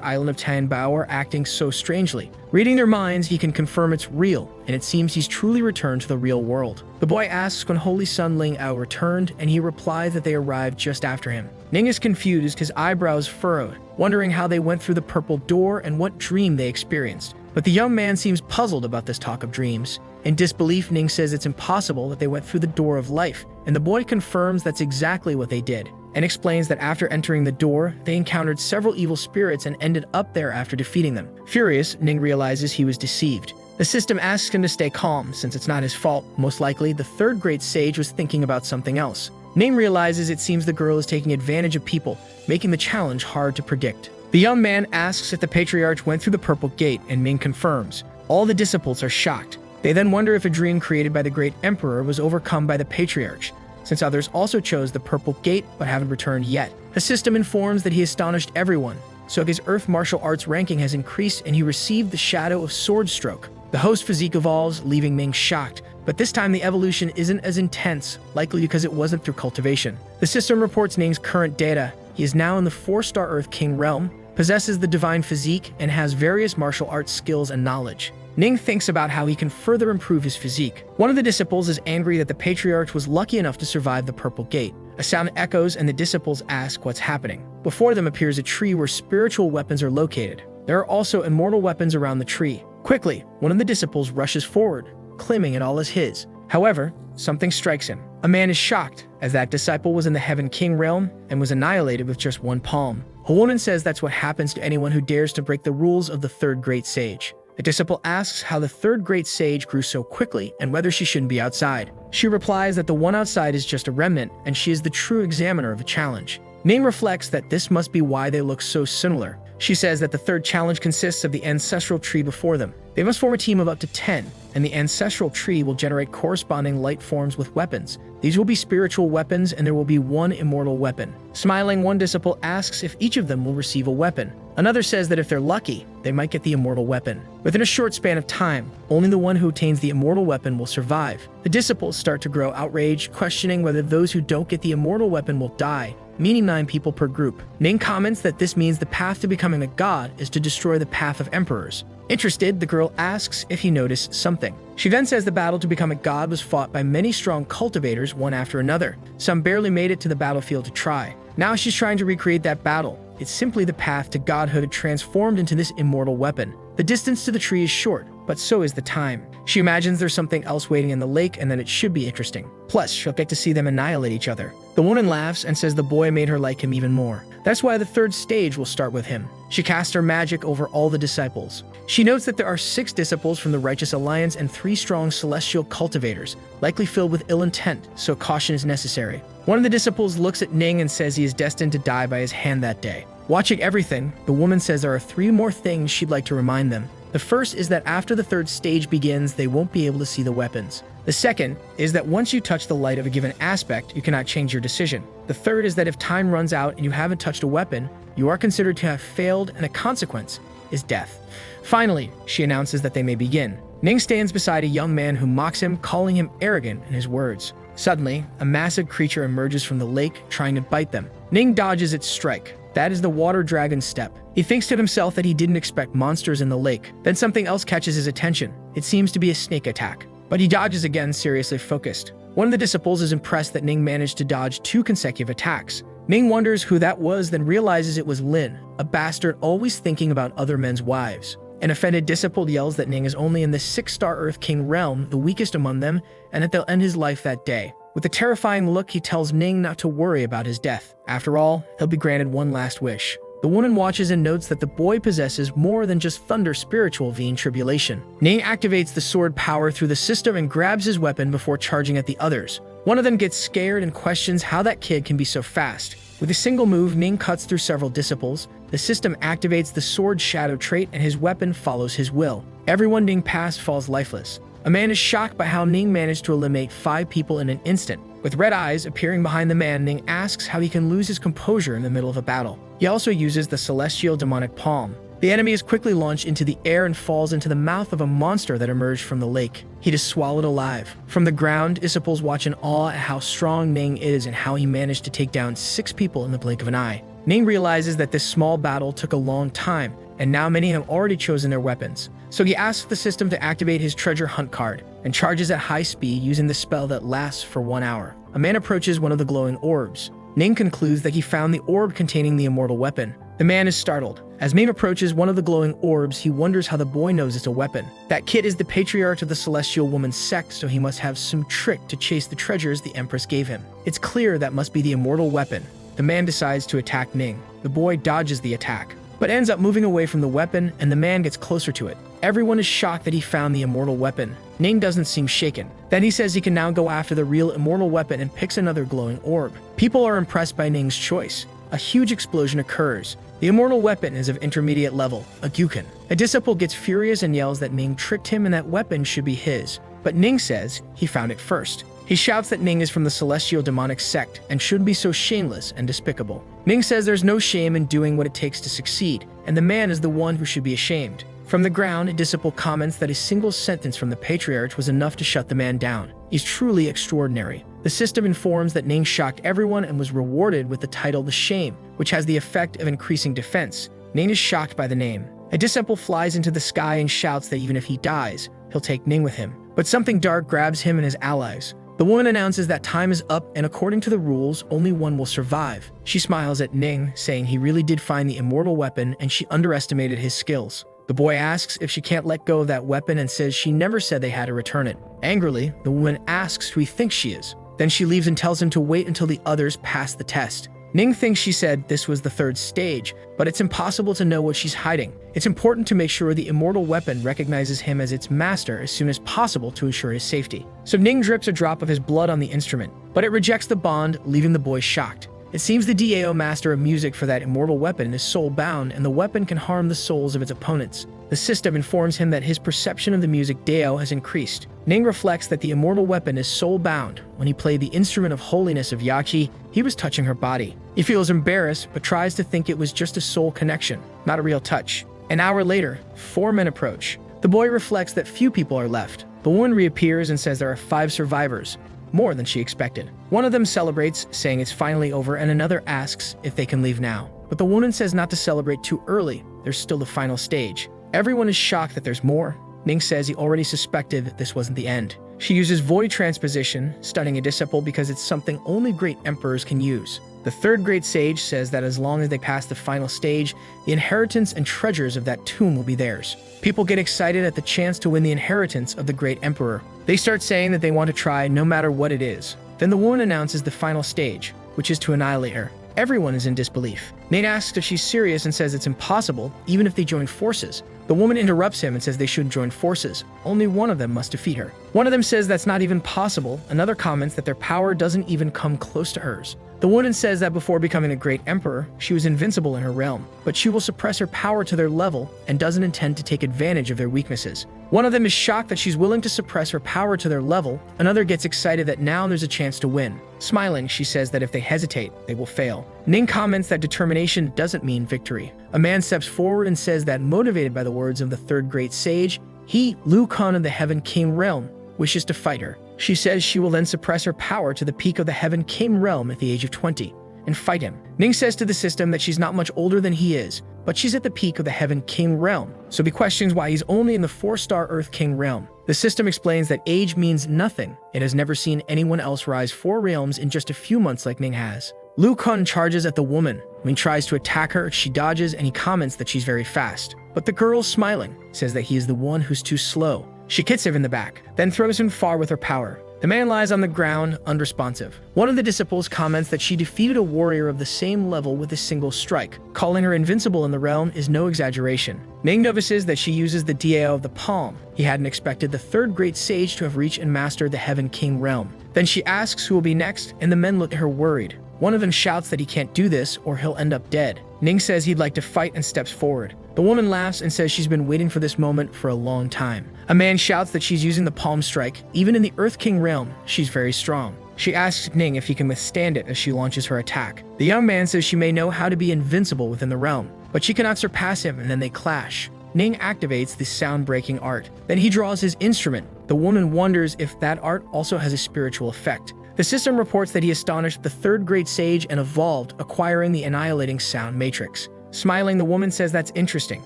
island of Tianbao are acting so strangely. Reading their minds, he can confirm it's real, and it seems he's truly returned to the real world. The boy asks when Holy Sun Ling Ao returned, and he replies that they arrived just after him. Ning is confused, his eyebrows furrowed, wondering how they went through the purple door and what dream they experienced. But the young man seems puzzled about this talk of dreams. In disbelief, Ning says it's impossible that they went through the door of life, and the boy confirms that's exactly what they did, and explains that after entering the door, they encountered several evil spirits and ended up there after defeating them. Furious, Ning realizes he was deceived. The system asks him to stay calm, since it's not his fault. Most likely, the third great sage was thinking about something else. Ning realizes it seems the girl is taking advantage of people, making the challenge hard to predict. The young man asks if the patriarch went through the purple gate, and Ming confirms. All the disciples are shocked. They then wonder if a dream created by the great emperor was overcome by the patriarch, since others also chose the purple gate but haven't returned yet. The system informs that he astonished everyone, so his earth martial arts ranking has increased and he received the shadow of sword stroke. The host physique evolves, leaving Ming shocked, but this time the evolution isn't as intense, likely because it wasn't through cultivation. The system reports Ning's current data. He is now in the 4-star Earth King realm, possesses the divine physique, and has various martial arts skills and knowledge. Ning thinks about how he can further improve his physique. One of the disciples is angry that the patriarch was lucky enough to survive the purple gate. A sound echoes and the disciples ask what's happening. Before them appears a tree where spiritual weapons are located. There are also immortal weapons around the tree. Quickly, one of the disciples rushes forward, claiming it all as his. However, something strikes him. A man is shocked, as that disciple was in the Heaven King realm and was annihilated with just one palm. A woman says that's what happens to anyone who dares to break the rules of the third great sage. The disciple asks how the third great sage grew so quickly and whether she shouldn't be outside. She replies that the one outside is just a remnant and she is the true examiner of the challenge. Ning reflects that this must be why they look so similar. She says that the third challenge consists of the ancestral tree before them. They must form a team of up to 10, and the ancestral tree will generate corresponding light forms with weapons. These will be spiritual weapons, and there will be one immortal weapon. Smiling, one disciple asks if each of them will receive a weapon. Another says that if they're lucky, they might get the immortal weapon. Within a short span of time, only the one who attains the immortal weapon will survive. The disciples start to grow outraged, questioning whether those who don't get the immortal weapon will die, meaning 9 people per group. Ning comments that this means the path to becoming a god is to destroy the path of emperors. Interested, the girl asks if he noticed something. She then says the battle to become a god was fought by many strong cultivators, one after another. Some barely made it to the battlefield to try. Now she's trying to recreate that battle. It's simply the path to godhood transformed into this immortal weapon. The distance to the tree is short, but so is the time. She imagines there's something else waiting in the lake and that it should be interesting. Plus, she'll get to see them annihilate each other. The woman laughs and says the boy made her like him even more. That's why the third stage will start with him. She casts her magic over all the disciples. She notes that there are 6 disciples from the Righteous Alliance and 3 strong celestial cultivators, likely filled with ill intent, so caution is necessary. One of the disciples looks at Ning and says he is destined to die by his hand that day. Watching everything, the woman says there are 3 more things she'd like to remind them. The first is that after the third stage begins, they won't be able to see the weapons. The second is that once you touch the light of a given aspect, you cannot change your decision. The third is that if time runs out and you haven't touched a weapon, you are considered to have failed, and a consequence is death. Finally, she announces that they may begin. Ning stands beside a young man who mocks him, calling him arrogant in his words. Suddenly, a massive creature emerges from the lake, trying to bite them. Ning dodges its strike. That is the water dragon's step. He thinks to himself that he didn't expect monsters in the lake. Then something else catches his attention. It seems to be a snake attack. But he dodges again, seriously focused. One of the disciples is impressed that Ning managed to dodge 2 consecutive attacks. Ning wonders who that was, then realizes it was Lin, a bastard always thinking about other men's wives. An offended disciple yells that Ning is only in the 6-star Earth King realm, the weakest among them, and that they'll end his life that day. With a terrifying look, he tells Ning not to worry about his death. After all, he'll be granted one last wish. The woman watches and notes that the boy possesses more than just thunder spiritual v tribulation. Ning activates the sword power through the system and grabs his weapon before charging at the others. One of them gets scared and questions how that kid can be so fast. With a single move, Ning cuts through several disciples. The system activates the sword shadow trait and his weapon follows his will. Everyone Ning passed falls lifeless. A man is shocked by how Ning managed to eliminate 5 people in an instant. With red eyes appearing behind the man, Ning asks how he can lose his composure in the middle of a battle. He also uses the celestial demonic palm. The enemy is quickly launched into the air and falls into the mouth of a monster that emerged from the lake. He is swallowed alive. From the ground, disciples watch in awe at how strong Ning is and how he managed to take down 6 people in the blink of an eye. Ning realizes that this small battle took a long time, and now many have already chosen their weapons. So he asks the system to activate his treasure hunt card, and charges at high speed using the spell that lasts for 1 hour. A man approaches one of the glowing orbs. Ning concludes that he found the orb containing the immortal weapon. The man is startled. As Ning approaches one of the glowing orbs, he wonders how the boy knows it's a weapon. That kid is the patriarch of the celestial woman's sect, so he must have some trick to chase the treasures the Empress gave him. It's clear that must be the immortal weapon. The man decides to attack Ning. The boy dodges the attack, but ends up moving away from the weapon, and the man gets closer to it. Everyone is shocked that he found the immortal weapon. Ning doesn't seem shaken. Then he says he can now go after the real immortal weapon and picks another glowing orb. People are impressed by Ning's choice. A huge explosion occurs. The immortal weapon is of intermediate level, a Gyuken. A disciple gets furious and yells that Ning tricked him and that weapon should be his. But Ning says he found it first. He shouts that Ning is from the celestial demonic sect and shouldn't be so shameless and despicable. Ning says there's no shame in doing what it takes to succeed, and the man is the one who should be ashamed. From the ground, a disciple comments that a single sentence from the patriarch was enough to shut the man down. He's truly extraordinary. The system informs that Ning shocked everyone and was rewarded with the title The Shame, which has the effect of increasing defense. Ning is shocked by the name. A disciple flies into the sky and shouts that even if he dies, he'll take Ning with him. But something dark grabs him and his allies. The woman announces that time is up, and according to the rules, only one will survive. She smiles at Ning, saying he really did find the immortal weapon and she underestimated his skills. The boy asks if she can't let go of that weapon and says she never said they had to return it. Angrily, the woman asks who he thinks she is. Then she leaves and tells him to wait until the others pass the test. Ning thinks she said this was the third stage, but it's impossible to know what she's hiding. It's important to make sure the immortal weapon recognizes him as its master as soon as possible to ensure his safety. So Ning drips a drop of his blood on the instrument, but it rejects the bond, leaving the boy shocked. It seems the DAO master of music for that immortal weapon is soul-bound, and the weapon can harm the souls of its opponents. The system informs him that his perception of the music DAO has increased. Ning reflects that the immortal weapon is soul-bound. When he played the instrument of holiness of Yachi, he was touching her body. He feels embarrassed, but tries to think it was just a soul connection, not a real touch. An hour later, 4 men approach. The boy reflects that few people are left. The woman reappears and says there are 5 survivors, more than she expected. One of them celebrates, saying it's finally over, and another asks if they can leave now. But the woman says not to celebrate too early. There's still the final stage. Everyone is shocked that there's more. Ning says he already suspected this wasn't the end. She uses void transposition, stunning a disciple because it's something only great emperors can use. The third great sage says that as long as they pass the final stage, the inheritance and treasures of that tomb will be theirs. People get excited at the chance to win the inheritance of the great emperor. They start saying that they want to try no matter what it is. Then the woman announces the final stage, which is to annihilate her. Everyone is in disbelief. Nate asks if she's serious and says it's impossible, even if they join forces. The woman interrupts him and says they shouldn't join forces. Only one of them must defeat her. One of them says that's not even possible. Another comments that their power doesn't even come close to hers. The woman says that before becoming a great emperor, she was invincible in her realm, but she will suppress her power to their level and doesn't intend to take advantage of their weaknesses. One of them is shocked that she's willing to suppress her power to their level. Another gets excited that now there's a chance to win. Smiling, she says that if they hesitate, they will fail. Ning comments that determination doesn't mean victory. A man steps forward and says that motivated by the words of the third great sage, he, Liu Khan of the Heaven King realm, wishes to fight her. She says she will then suppress her power to the peak of the Heaven King realm at the age of 20 and fight him. Ning says to the system that she's not much older than he is, but she's at the peak of the Heaven King realm, so he questions why he's only in the 4-star Earth King realm. The system explains that age means nothing. It has never seen anyone else rise 4 realms in just a few months like Ning has. Liu Kun charges at the woman. When he tries to attack her, she dodges and he comments that she's very fast. But the girl, smiling, says that he is the one who's too slow. She kicks him in the back, then throws him far with her power. The man lies on the ground, unresponsive. One of the disciples comments that she defeated a warrior of the same level with a single strike. Calling her invincible in the realm is no exaggeration. Ning notices that she uses the DAO of the palm. He hadn't expected the third great sage to have reached and mastered the Heaven King realm. Then she asks who will be next, and the men look at her worried. One of them shouts that he can't do this or he'll end up dead. Ning says he'd like to fight and steps forward. The woman laughs and says she's been waiting for this moment for a long time. A man shouts that she's using the palm strike. Even in the Earth King realm, she's very strong. She asks Ning if he can withstand it as she launches her attack. The young man says she may know how to be invincible within the realm, but she cannot surpass him, and then they clash. Ning activates the sound-breaking art. Then he draws his instrument. The woman wonders if that art also has a spiritual effect. The system reports that he astonished the third great sage and evolved, acquiring the annihilating sound matrix. Smiling, the woman says that's interesting.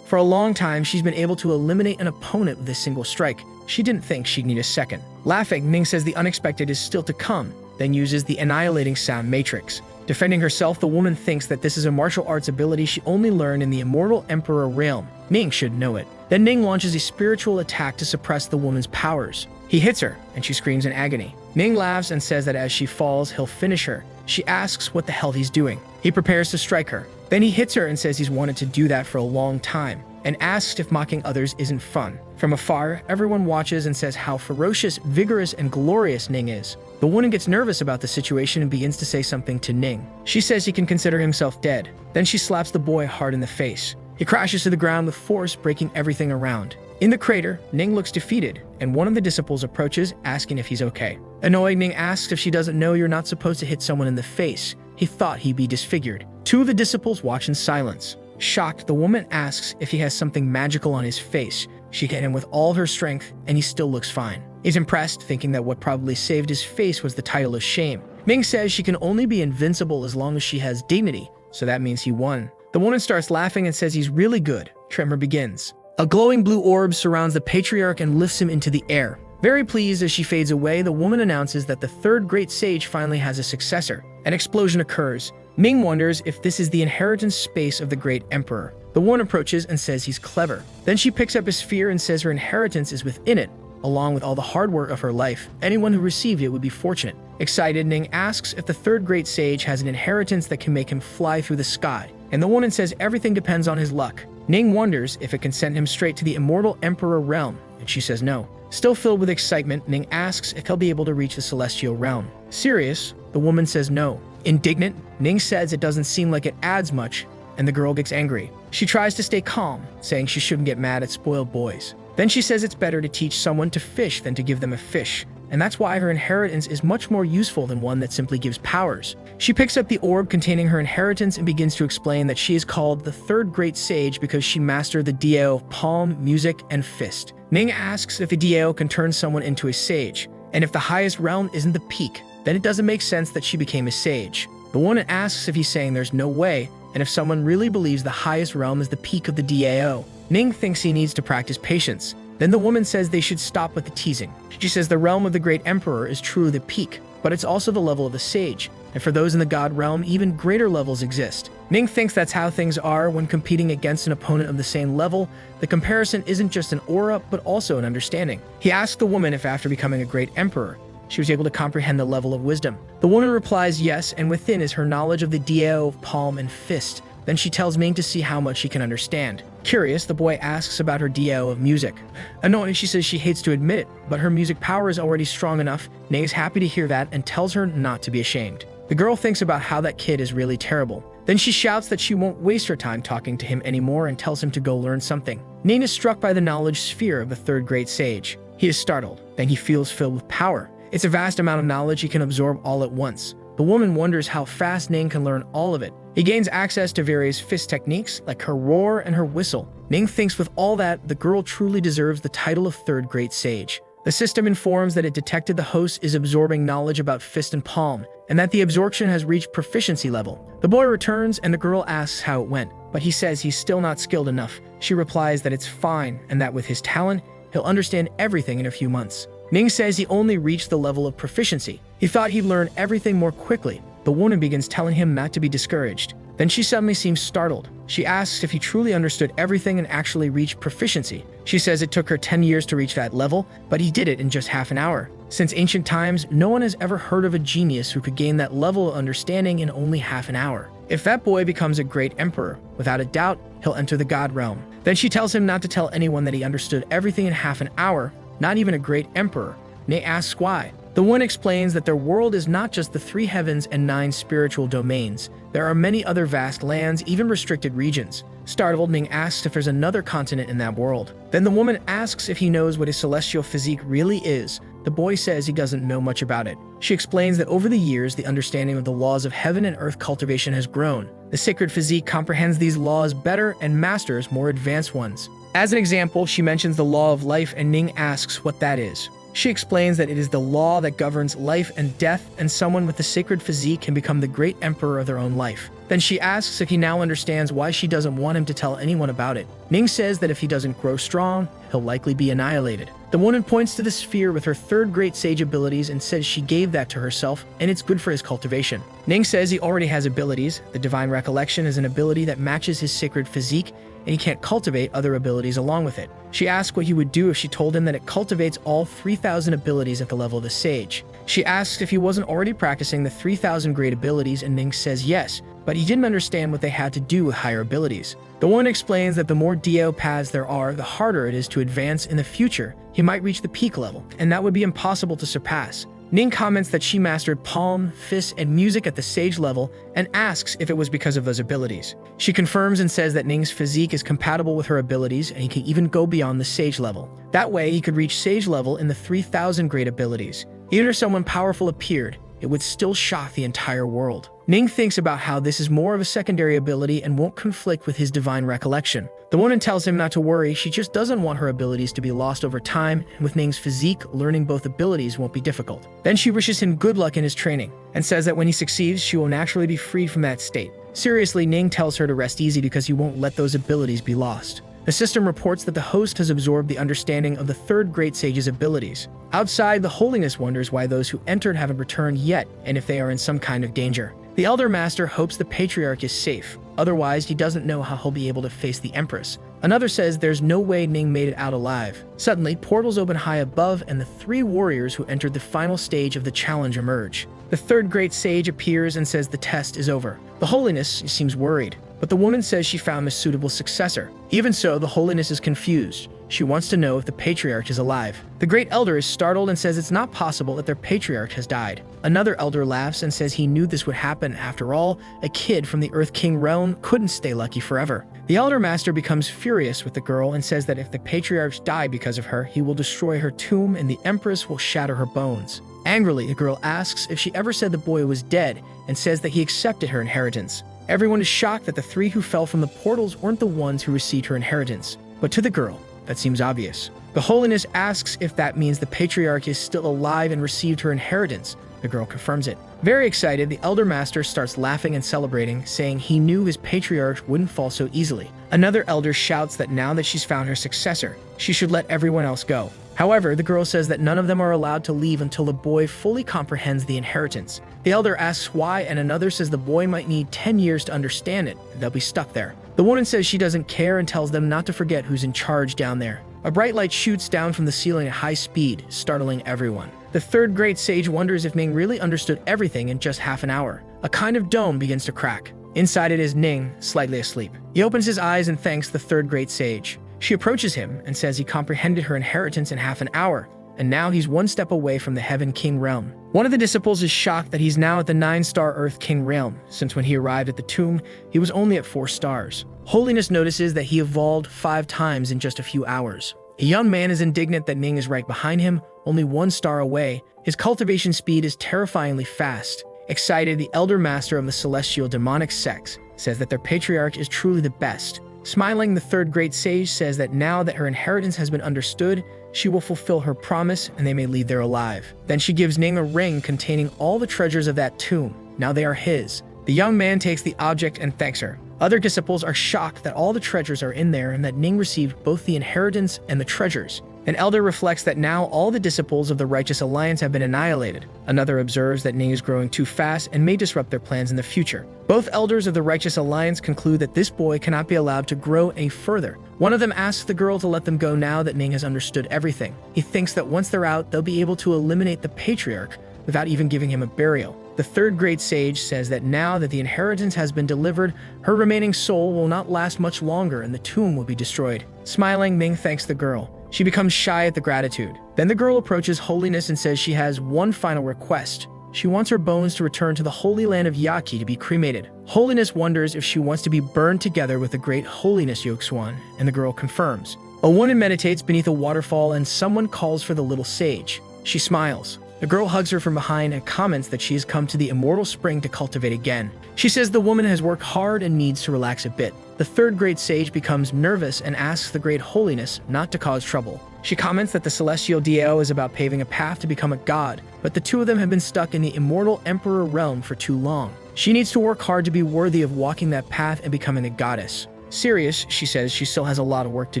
For a long time, she's been able to eliminate an opponent with a single strike. She didn't think she'd need a second. Laughing, Ning says the unexpected is still to come, then uses the annihilating sound matrix. Defending herself, the woman thinks that this is a martial arts ability she only learned in the immortal emperor realm. Ning should know it. Then Ning launches a spiritual attack to suppress the woman's powers. He hits her, and she screams in agony. Ning laughs and says that as she falls, he'll finish her. She asks what the hell he's doing. He prepares to strike her. Then he hits her and says he's wanted to do that for a long time, and asks if mocking others isn't fun. From afar, everyone watches and says how ferocious, vigorous, and glorious Ning is. The woman gets nervous about the situation and begins to say something to Ning. She says he can consider himself dead. Then she slaps the boy hard in the face. He crashes to the ground with force, breaking everything around. In the crater, Ning looks defeated, and one of the disciples approaches, asking if he's okay. Annoyed, Ning asks if she doesn't know you're not supposed to hit someone in the face. He thought he'd be disfigured. 2 of the disciples watch in silence. Shocked, the woman asks if he has something magical on his face. She hit him with all her strength, and he still looks fine. He's impressed, thinking that what probably saved his face was the title of shame. Ming says she can only be invincible as long as she has dignity, so that means he won. The woman starts laughing and says he's really good. Tremor begins. A glowing blue orb surrounds the patriarch and lifts him into the air. Very pleased as she fades away, the woman announces that the third great sage finally has a successor. An explosion occurs. Ming wonders if this is the inheritance space of the great emperor. The woman approaches and says he's clever. Then she picks up a sphere and says her inheritance is within it. along with all the hard work of her life. Anyone who received it would be fortunate. Excited, Ning asks if the third great sage has an inheritance that can make him fly through the sky, and the woman says everything depends on his luck. Ning wonders if it can send him straight to the immortal emperor realm, and she says no. Still filled with excitement, Ning asks if he'll be able to reach the celestial realm. Serious, the woman says no. Indignant, Ning says it doesn't seem like it adds much, and the girl gets angry. She tries to stay calm, saying she shouldn't get mad at spoiled boys. Then she says it's better to teach someone to fish than to give them a fish, and that's why her inheritance is much more useful than one that simply gives powers. She picks up the orb containing her inheritance and begins to explain that she is called the third great sage because she mastered the Dio of palm, music, and fist. Ning asks if the Dio can turn someone into a sage, and if the highest realm isn't the peak, then it doesn't make sense that she became a sage. The woman asks if he's saying there's no way, and if someone really believes the highest realm is the peak of the Dio. Ning thinks he needs to practice patience. Then the woman says they should stop with the teasing. She says the realm of the great emperor is truly the peak, but it's also the level of the sage, and for those in the god realm, even greater levels exist. Ning thinks that's how things are when competing against an opponent of the same level. The comparison isn't just an aura, but also an understanding. He asks the woman if after becoming a great emperor, she was able to comprehend the level of wisdom. The woman replies yes, and within is her knowledge of the Dio of palm and fist. Then she tells Ming to see how much she can understand. Curious, the boy asks about her Dio of music. Annoyed, she says she hates to admit it, but her music power is already strong enough. Ning is happy to hear that and tells her not to be ashamed. The girl thinks about how that kid is really terrible. Then she shouts that she won't waste her time talking to him anymore and tells him to go learn something. Ning is struck by the knowledge sphere of the third great sage. He is startled. Then he feels filled with power. It's a vast amount of knowledge he can absorb all at once. The woman wonders how fast Ning can learn all of it. He gains access to various fist techniques, like her roar and her whistle. Ning thinks with all that, the girl truly deserves the title of third great sage. The system informs that it detected the host is absorbing knowledge about fist and palm, and that the absorption has reached proficiency level. The boy returns, and the girl asks how it went, but he says he's still not skilled enough. She replies that it's fine, and that with his talent, he'll understand everything in a few months. Ning says he only reached the level of proficiency. He thought he'd learn everything more quickly. The woman begins telling him not to be discouraged. Then she suddenly seems startled. She asks if he truly understood everything and actually reached proficiency. She says it took her 10 years to reach that level, but he did it in just half an hour. Since ancient times, no one has ever heard of a genius who could gain that level of understanding in only half an hour. If that boy becomes a great emperor, without a doubt, he'll enter the god realm. Then she tells him not to tell anyone that he understood everything in half an hour, not even a great emperor. Ning asks why. The one explains that their world is not just the 3 heavens and 9 spiritual domains. There are many other vast lands, even restricted regions. Startled, Ning asks if there's another continent in that world. Then the woman asks if he knows what his celestial physique really is. The boy says he doesn't know much about it. She explains that over the years, the understanding of the laws of heaven and earth cultivation has grown. The sacred physique comprehends these laws better and masters more advanced ones. As an example, she mentions the law of life, and Ning asks what that is. She explains that it is the law that governs life and death, and someone with the sacred physique can become the great emperor of their own life. Then she asks if he now understands why she doesn't want him to tell anyone about it. Ning says that if he doesn't grow strong, he'll likely be annihilated. The woman points to the sphere with her third great sage abilities and says she gave that to herself, and it's good for his cultivation. Ning says he already has abilities. The divine recollection is an ability that matches his sacred physique, and he can't cultivate other abilities along with it. She asks what he would do if she told him that it cultivates all 3,000 abilities at the level of the sage. She asks if he wasn't already practicing the 3,000 great abilities, and Ning says yes, but he didn't understand what they had to do with higher abilities. The woman explains that the more Dio paths there are, the harder it is to advance in the future. He might reach the peak level, and that would be impossible to surpass. Ning comments that she mastered palm, fist, and music at the sage level and asks if it was because of those abilities. She confirms and says that Ning's physique is compatible with her abilities and he can even go beyond the sage level. That way, he could reach sage level in the 3,000 great abilities. Even if someone powerful appeared, it would still shock the entire world. Ning thinks about how this is more of a secondary ability and won't conflict with his divine recollection. The woman tells him not to worry, she just doesn't want her abilities to be lost over time, and with Ning's physique, learning both abilities won't be difficult. Then she wishes him good luck in his training, and says that when he succeeds, she will naturally be freed from that state. Seriously, Ning tells her to rest easy because he won't let those abilities be lost. The system reports that the host has absorbed the understanding of the third great sage's abilities. Outside, the holiness wonders why those who entered haven't returned yet, and if they are in some kind of danger. The elder master hopes the patriarch is safe. Otherwise, he doesn't know how he'll be able to face the Empress. Another says there's no way Ning made it out alive. Suddenly, portals open high above and the 3 warriors who entered the final stage of the challenge emerge. The 3rd great sage appears and says the test is over. The holiness seems worried, but the woman says she found a suitable successor. Even so, the holiness is confused. She wants to know if the patriarch is alive. The great elder is startled and says it's not possible that their patriarch has died. Another elder laughs and says he knew this would happen. After all, a kid from the Earth King realm couldn't stay lucky forever. The elder master becomes furious with the girl and says that if the patriarch died because of her, he will destroy her tomb and the Empress will shatter her bones. Angrily, the girl asks if she ever said the boy was dead and says that he accepted her inheritance. Everyone is shocked that the 3 who fell from the portals weren't the ones who received her inheritance. But to the girl, that seems obvious. The holiness asks if that means the patriarch is still alive and received her inheritance. The girl confirms it. Very excited, the elder master starts laughing and celebrating, saying he knew his patriarch wouldn't fall so easily. Another elder shouts that now that she's found her successor, she should let everyone else go. However, the girl says that none of them are allowed to leave until the boy fully comprehends the inheritance. The elder asks why, and another says the boy might need 10 years to understand it, and they'll be stuck there. The woman says she doesn't care and tells them not to forget who's in charge down there. A bright light shoots down from the ceiling at high speed, startling everyone. The 3rd great sage wonders if Ning really understood everything in just half an hour. A kind of dome begins to crack. Inside it is Ning, slightly asleep. He opens his eyes and thanks the 3rd great sage. She approaches him and says he comprehended her inheritance in half an hour, and now he's 1 step away from the Heaven King realm. One of the disciples is shocked that he's now at the 9-star Earth King realm, since when he arrived at the tomb, he was only at 4 stars. Holiness notices that he evolved 5 times in just a few hours. A young man is indignant that Ning is right behind him, only 1 star away. His cultivation speed is terrifyingly fast. Excited, the elder master of the celestial demonic sects says that their patriarch is truly the best. Smiling, the 3rd great sage says that now that her inheritance has been understood, she will fulfill her promise and they may leave there alive. Then she gives Ning a ring containing all the treasures of that tomb. Now they are his. The young man takes the object and thanks her. Other disciples are shocked that all the treasures are in there and that Ning received both the inheritance and the treasures. An elder reflects that now all the disciples of the Righteous Alliance have been annihilated. Another observes that Ning is growing too fast and may disrupt their plans in the future. Both elders of the Righteous Alliance conclude that this boy cannot be allowed to grow any further. One of them asks the girl to let them go now that Ning has understood everything. He thinks that once they're out, they'll be able to eliminate the patriarch without even giving him a burial. The 3rd great sage says that now that the inheritance has been delivered, her remaining soul will not last much longer and the tomb will be destroyed. Smiling, Ning thanks the girl. She becomes shy at the gratitude. Then the girl approaches Holiness and says she has one final request. She wants her bones to return to the Holy Land of Yaki to be cremated. Holiness wonders if she wants to be burned together with the great Holiness Yogg-Swan, and the girl confirms. A woman meditates beneath a waterfall and someone calls for the little sage. She smiles. The girl hugs her from behind and comments that she has come to the immortal spring to cultivate again. She says the woman has worked hard and needs to relax a bit. The 3rd great sage becomes nervous and asks the great Holiness not to cause trouble. She comments that the celestial DAO is about paving a path to become a god, but the 2 of them have been stuck in the immortal emperor realm for too long. She needs to work hard to be worthy of walking that path and becoming a goddess. Serious, she says she still has a lot of work to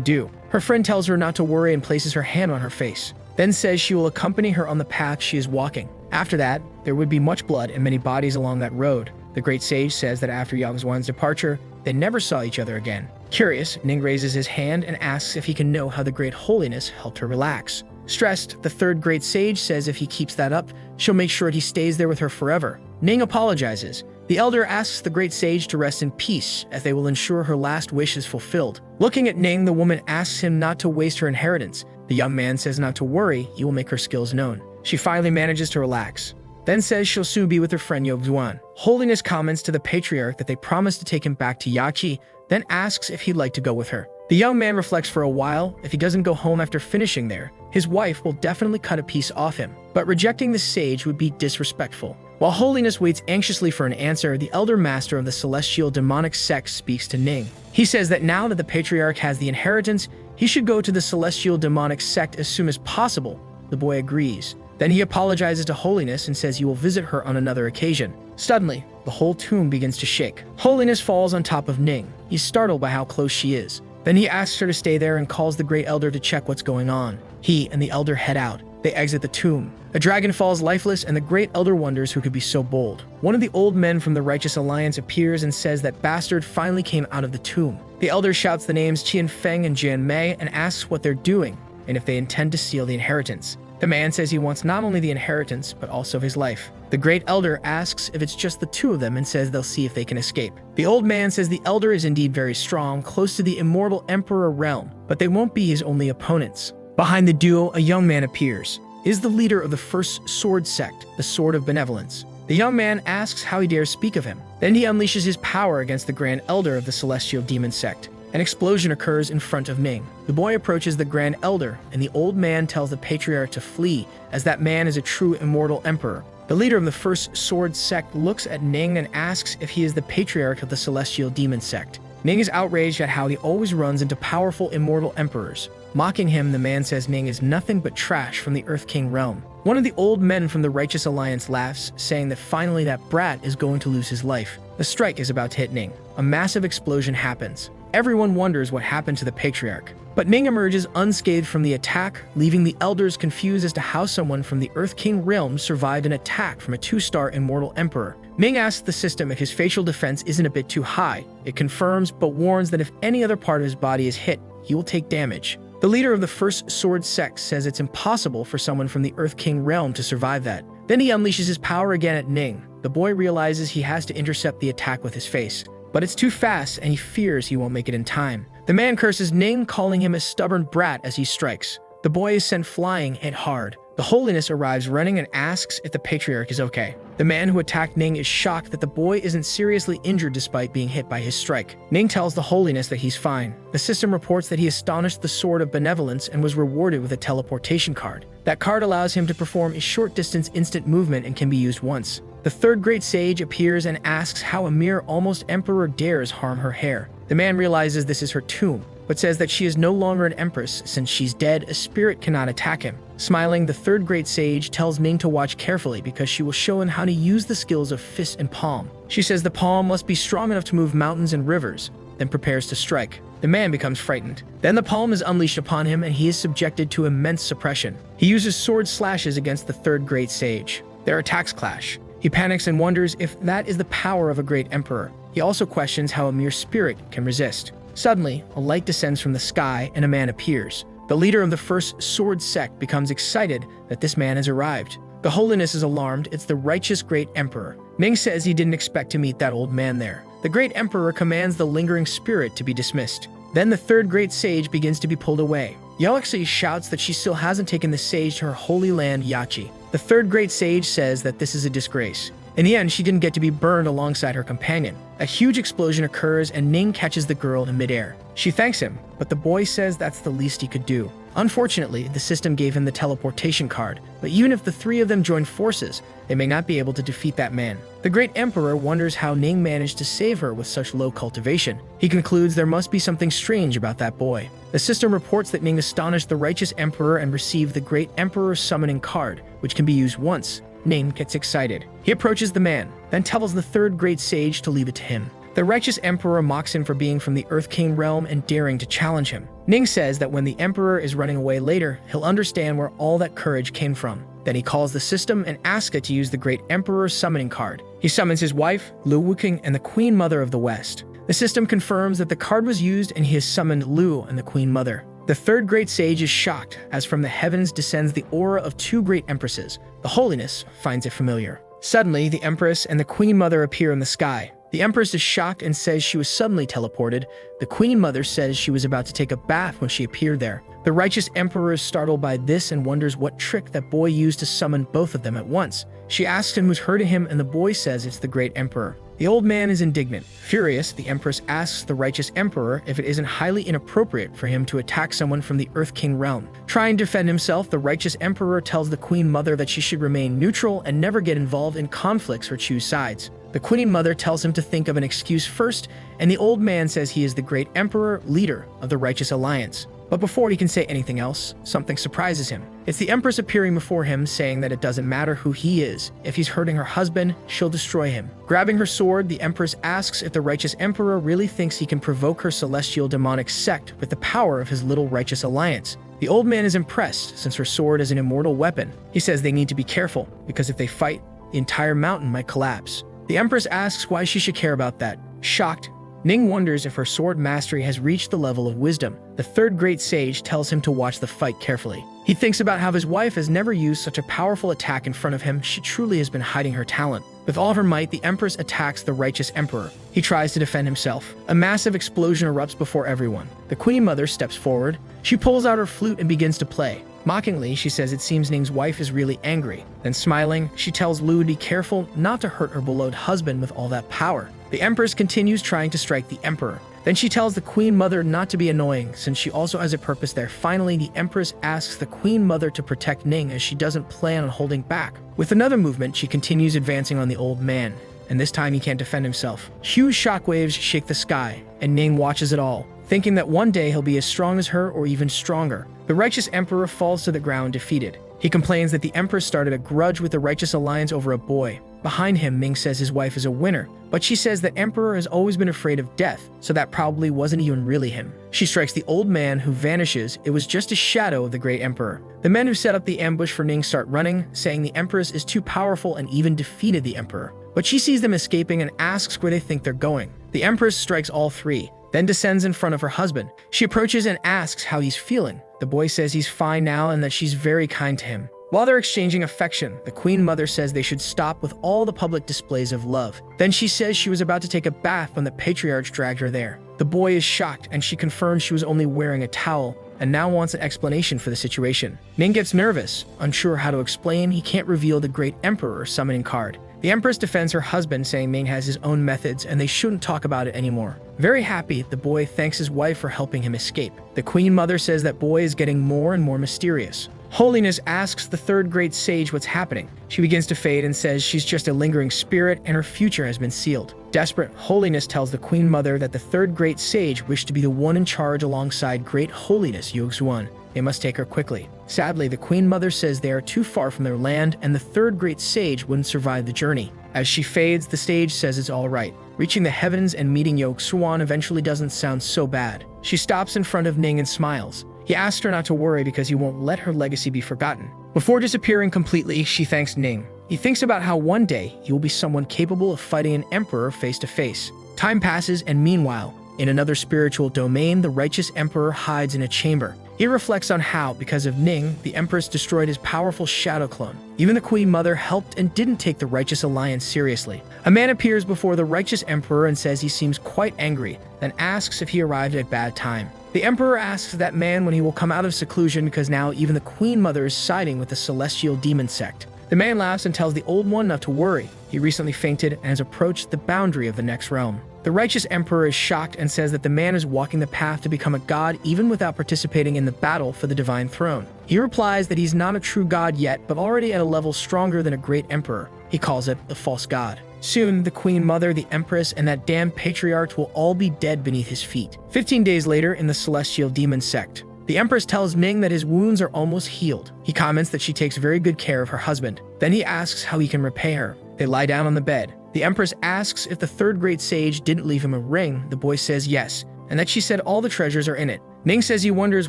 do. Her friend tells her not to worry and places her hand on her face, then says she will accompany her on the path she is walking. After that, there would be much blood and many bodies along that road. The great sage says that after Yogg-Swan's departure, they never saw each other again. Curious, Ning raises his hand and asks if he can know how the great Holiness helped her relax. Stressed, the 3rd great sage says if he keeps that up, she'll make sure he stays there with her forever. Ning apologizes. The elder asks the great sage to rest in peace, as they will ensure her last wish is fulfilled. Looking at Ning, the woman asks him not to waste her inheritance. The young man says not to worry, he will make her skills known. She finally manages to relax, then says she'll soon be with her friend Yogg-Swan. Holiness comments to the patriarch that they promised to take him back to Yaki, then asks if he'd like to go with her. The young man reflects for a while. If he doesn't go home after finishing there, his wife will definitely cut a piece off him, but rejecting the sage would be disrespectful. While Holiness waits anxiously for an answer, the elder master of the celestial demonic sect speaks to Ning. He says that now that the patriarch has the inheritance, he should go to the celestial demonic sect as soon as possible. The boy agrees. Then he apologizes to Holiness and says he will visit her on another occasion. Suddenly, the whole tomb begins to shake. Holiness falls on top of Ning. He's startled by how close she is. Then he asks her to stay there and calls the great elder to check what's going on. He and the elder head out. They exit the tomb. A dragon falls lifeless, and the Great Elder wonders who could be so bold. One of the old men from the Righteous Alliance appears and says that bastard finally came out of the tomb. The Elder shouts the names Qian Feng and Jian Mei and asks what they're doing and if they intend to steal the inheritance. The man says he wants not only the inheritance, but also his life. The Great Elder asks if it's just the two of them and says they'll see if they can escape. The old man says the Elder is indeed very strong, close to the immortal Emperor realm, but they won't be his only opponents. Behind the duo, a young man appears. He is the leader of the first sword sect, the Sword of Benevolence. The young man asks how he dares speak of him. Then he unleashes his power against the Grand Elder of the Celestial Demon sect. An explosion occurs in front of Ning. The boy approaches the Grand Elder, and the old man tells the patriarch to flee, as that man is a true immortal emperor. The leader of the first sword sect looks at Ning and asks if he is the patriarch of the Celestial Demon sect. Ning is outraged at how he always runs into powerful immortal emperors. Mocking him, the man says Ning is nothing but trash from the Earth King realm. One of the old men from the Righteous Alliance laughs, saying that finally that brat is going to lose his life. The strike is about to hit Ning. A massive explosion happens. Everyone wonders what happened to the patriarch. But Ning emerges unscathed from the attack, leaving the elders confused as to how someone from the Earth King realm survived an attack from a 2-star immortal emperor. Ning asks the system if his facial defense isn't a bit too high. It confirms, but warns that if any other part of his body is hit, he will take damage. The leader of the first sword sect says it's impossible for someone from the Earth King realm to survive that. Then he unleashes his power again at Ning. The boy realizes he has to intercept the attack with his face, but it's too fast and he fears he won't make it in time. The man curses Ning, calling him a stubborn brat as he strikes. The boy is sent flying, hit hard. The Holiness arrives running and asks if the patriarch is okay. The man who attacked Ning is shocked that the boy isn't seriously injured despite being hit by his strike. Ning tells the Holiness that he's fine. The system reports that he astonished the Sword of Benevolence and was rewarded with a teleportation card. That card allows him to perform a short-distance instant movement and can be used once. The third great sage appears and asks how a mere almost emperor dares harm her hair. The man realizes this is her tomb, but says that she is no longer an empress. Since she's dead, a spirit cannot attack him. Smiling, the third great sage tells Ning to watch carefully because she will show him how to use the skills of fist and palm. She says the palm must be strong enough to move mountains and rivers, then prepares to strike. The man becomes frightened. Then the palm is unleashed upon him and he is subjected to immense suppression. He uses sword slashes against the third great sage. Their attacks clash. He panics and wonders if that is the power of a great emperor. He also questions how a mere spirit can resist. Suddenly, a light descends from the sky and a man appears. The leader of the first sword sect becomes excited that this man has arrived. The Holiness is alarmed. It's the righteous great emperor. Ning says he didn't expect to meet that old man there. The great emperor commands the lingering spirit to be dismissed. Then the third great sage begins to be pulled away. Yahello shouts that she still hasn't taken the sage to her holy land, Yachi. The third great sage says that this is a disgrace. In the end, she didn't get to be burned alongside her companion. A huge explosion occurs and Ning catches the girl in midair. She thanks him, but the boy says that's the least he could do. Unfortunately, the system gave him the teleportation card, but even if the three of them join forces, they may not be able to defeat that man. The great emperor wonders how Ning managed to save her with such low cultivation. He concludes there must be something strange about that boy. The system reports that Ning astonished the righteous emperor and received the great emperor's summoning card, which can be used once. Ning gets excited. He approaches the man, then tells the third great sage to leave it to him. The righteous emperor mocks him for being from the Earth King realm and daring to challenge him. Ning says that when the emperor is running away later, he'll understand where all that courage came from. Then he calls the system and asks it to use the great emperor's summoning card. He summons his wife, Lu Wuking, and the Queen Mother of the West. The system confirms that the card was used and he has summoned Lu and the Queen Mother. The third great sage is shocked as from the heavens descends the aura of two great empresses. The Holiness finds it familiar. Suddenly, the Empress and the Queen Mother appear in the sky. The Empress is shocked and says she was suddenly teleported. The Queen Mother says she was about to take a bath when she appeared there. The righteous Emperor is startled by this and wonders what trick that boy used to summon both of them at once. She asks him who's hurting him and the boy says it's the great Emperor. The old man is indignant. Furious, the Empress asks the righteous Emperor if it isn't highly inappropriate for him to attack someone from the Earth King realm. Trying to defend himself, the righteous Emperor tells the Queen Mother that she should remain neutral and never get involved in conflicts or choose sides. The Queen Mother tells him to think of an excuse first, and the old man says he is the great emperor, leader of the Righteous Alliance. But before he can say anything else, something surprises him. It's the Empress appearing before him, saying that it doesn't matter who he is. If he's hurting her husband, she'll destroy him. Grabbing her sword, the Empress asks if the Righteous Emperor really thinks he can provoke her celestial demonic sect with the power of his little Righteous Alliance. The old man is impressed, since her sword is an immortal weapon. He says they need to be careful, because if they fight, the entire mountain might collapse. The Empress asks why she should care about that. Shocked, Ning wonders if her sword mastery has reached the level of wisdom. The third great sage tells him to watch the fight carefully. He thinks about how his wife has never used such a powerful attack in front of him. She truly has been hiding her talent. With all her might, the Empress attacks the Righteous Emperor. He tries to defend himself. A massive explosion erupts before everyone. The Queen Mother steps forward. She pulls out her flute and begins to play. Mockingly, she says it seems Ning's wife is really angry. Then smiling, she tells Lu to be careful not to hurt her beloved husband with all that power. The Empress continues trying to strike the Emperor. Then she tells the Queen Mother not to be annoying, since she also has a purpose there. Finally, the Empress asks the Queen Mother to protect Ning, as she doesn't plan on holding back. With another movement, she continues advancing on the old man, and this time he can't defend himself. Huge shockwaves shake the sky, and Ning watches it all, thinking that one day he'll be as strong as her or even stronger. The Righteous Emperor falls to the ground defeated. He complains that the Empress started a grudge with the Righteous Alliance over a boy. Behind him, Ming says his wife is a winner, but she says that Emperor has always been afraid of death, so that probably wasn't even really him. She strikes the old man, who vanishes. It was just a shadow of the great Emperor. The men who set up the ambush for Ning start running, saying the Empress is too powerful and even defeated the Emperor. But she sees them escaping and asks where they think they're going. The Empress strikes all three, then descends in front of her husband. She approaches and asks how he's feeling. The boy says he's fine now and that she's very kind to him. While they're exchanging affection, the Queen Mother says they should stop with all the public displays of love. Then she says she was about to take a bath when the Patriarch dragged her there. The boy is shocked, and she confirms she was only wearing a towel and now wants an explanation for the situation. Ning gets nervous, unsure how to explain. He can't reveal the Great Emperor summoning card. The Empress defends her husband, saying Ming has his own methods and they shouldn't talk about it anymore. Very happy, the boy thanks his wife for helping him escape. The Queen Mother says that boy is getting more and more mysterious. Holiness asks the third great sage what's happening. She begins to fade and says she's just a lingering spirit and her future has been sealed. Desperate, Holiness tells the Queen Mother that the third great sage wished to be the one in charge alongside Great Holiness Yogzuan. They must take her quickly. Sadly, the Queen Mother says they are too far from their land and the third great sage wouldn't survive the journey. As she fades, the sage says it's all right. Reaching the heavens and meeting Yogzuan eventually doesn't sound so bad. She stops in front of Ning and smiles. He asks her not to worry because he won't let her legacy be forgotten. Before disappearing completely, she thanks Ning. He thinks about how one day he will be someone capable of fighting an emperor face to face. Time passes, and meanwhile, in another spiritual domain, the Righteous Emperor hides in a chamber. He reflects on how, because of Ning, the Empress destroyed his powerful shadow clone. Even the Queen Mother helped and didn't take the Righteous Alliance seriously. A man appears before the Righteous Emperor and says he seems quite angry, then asks if he arrived at a bad time. The Emperor asks that man when he will come out of seclusion, because now even the Queen Mother is siding with the Celestial Demon Sect. The man laughs and tells the old one not to worry. He recently fainted and has approached the boundary of the next realm. The Righteous Emperor is shocked and says that the man is walking the path to become a god even without participating in the battle for the divine throne. He replies that he's not a true god yet, but already at a level stronger than a great emperor. He calls it the false god. Soon, the Queen Mother, the Empress, and that damned Patriarch will all be dead beneath his feet. 15 days later, in the Celestial Demon Sect, the Empress tells Ning that his wounds are almost healed. He comments that she takes very good care of her husband. Then he asks how he can repay her. They lie down on the bed. The Empress asks if the third great sage didn't leave him a ring. The boy says yes, and that she said all the treasures are in it. Ning says he wonders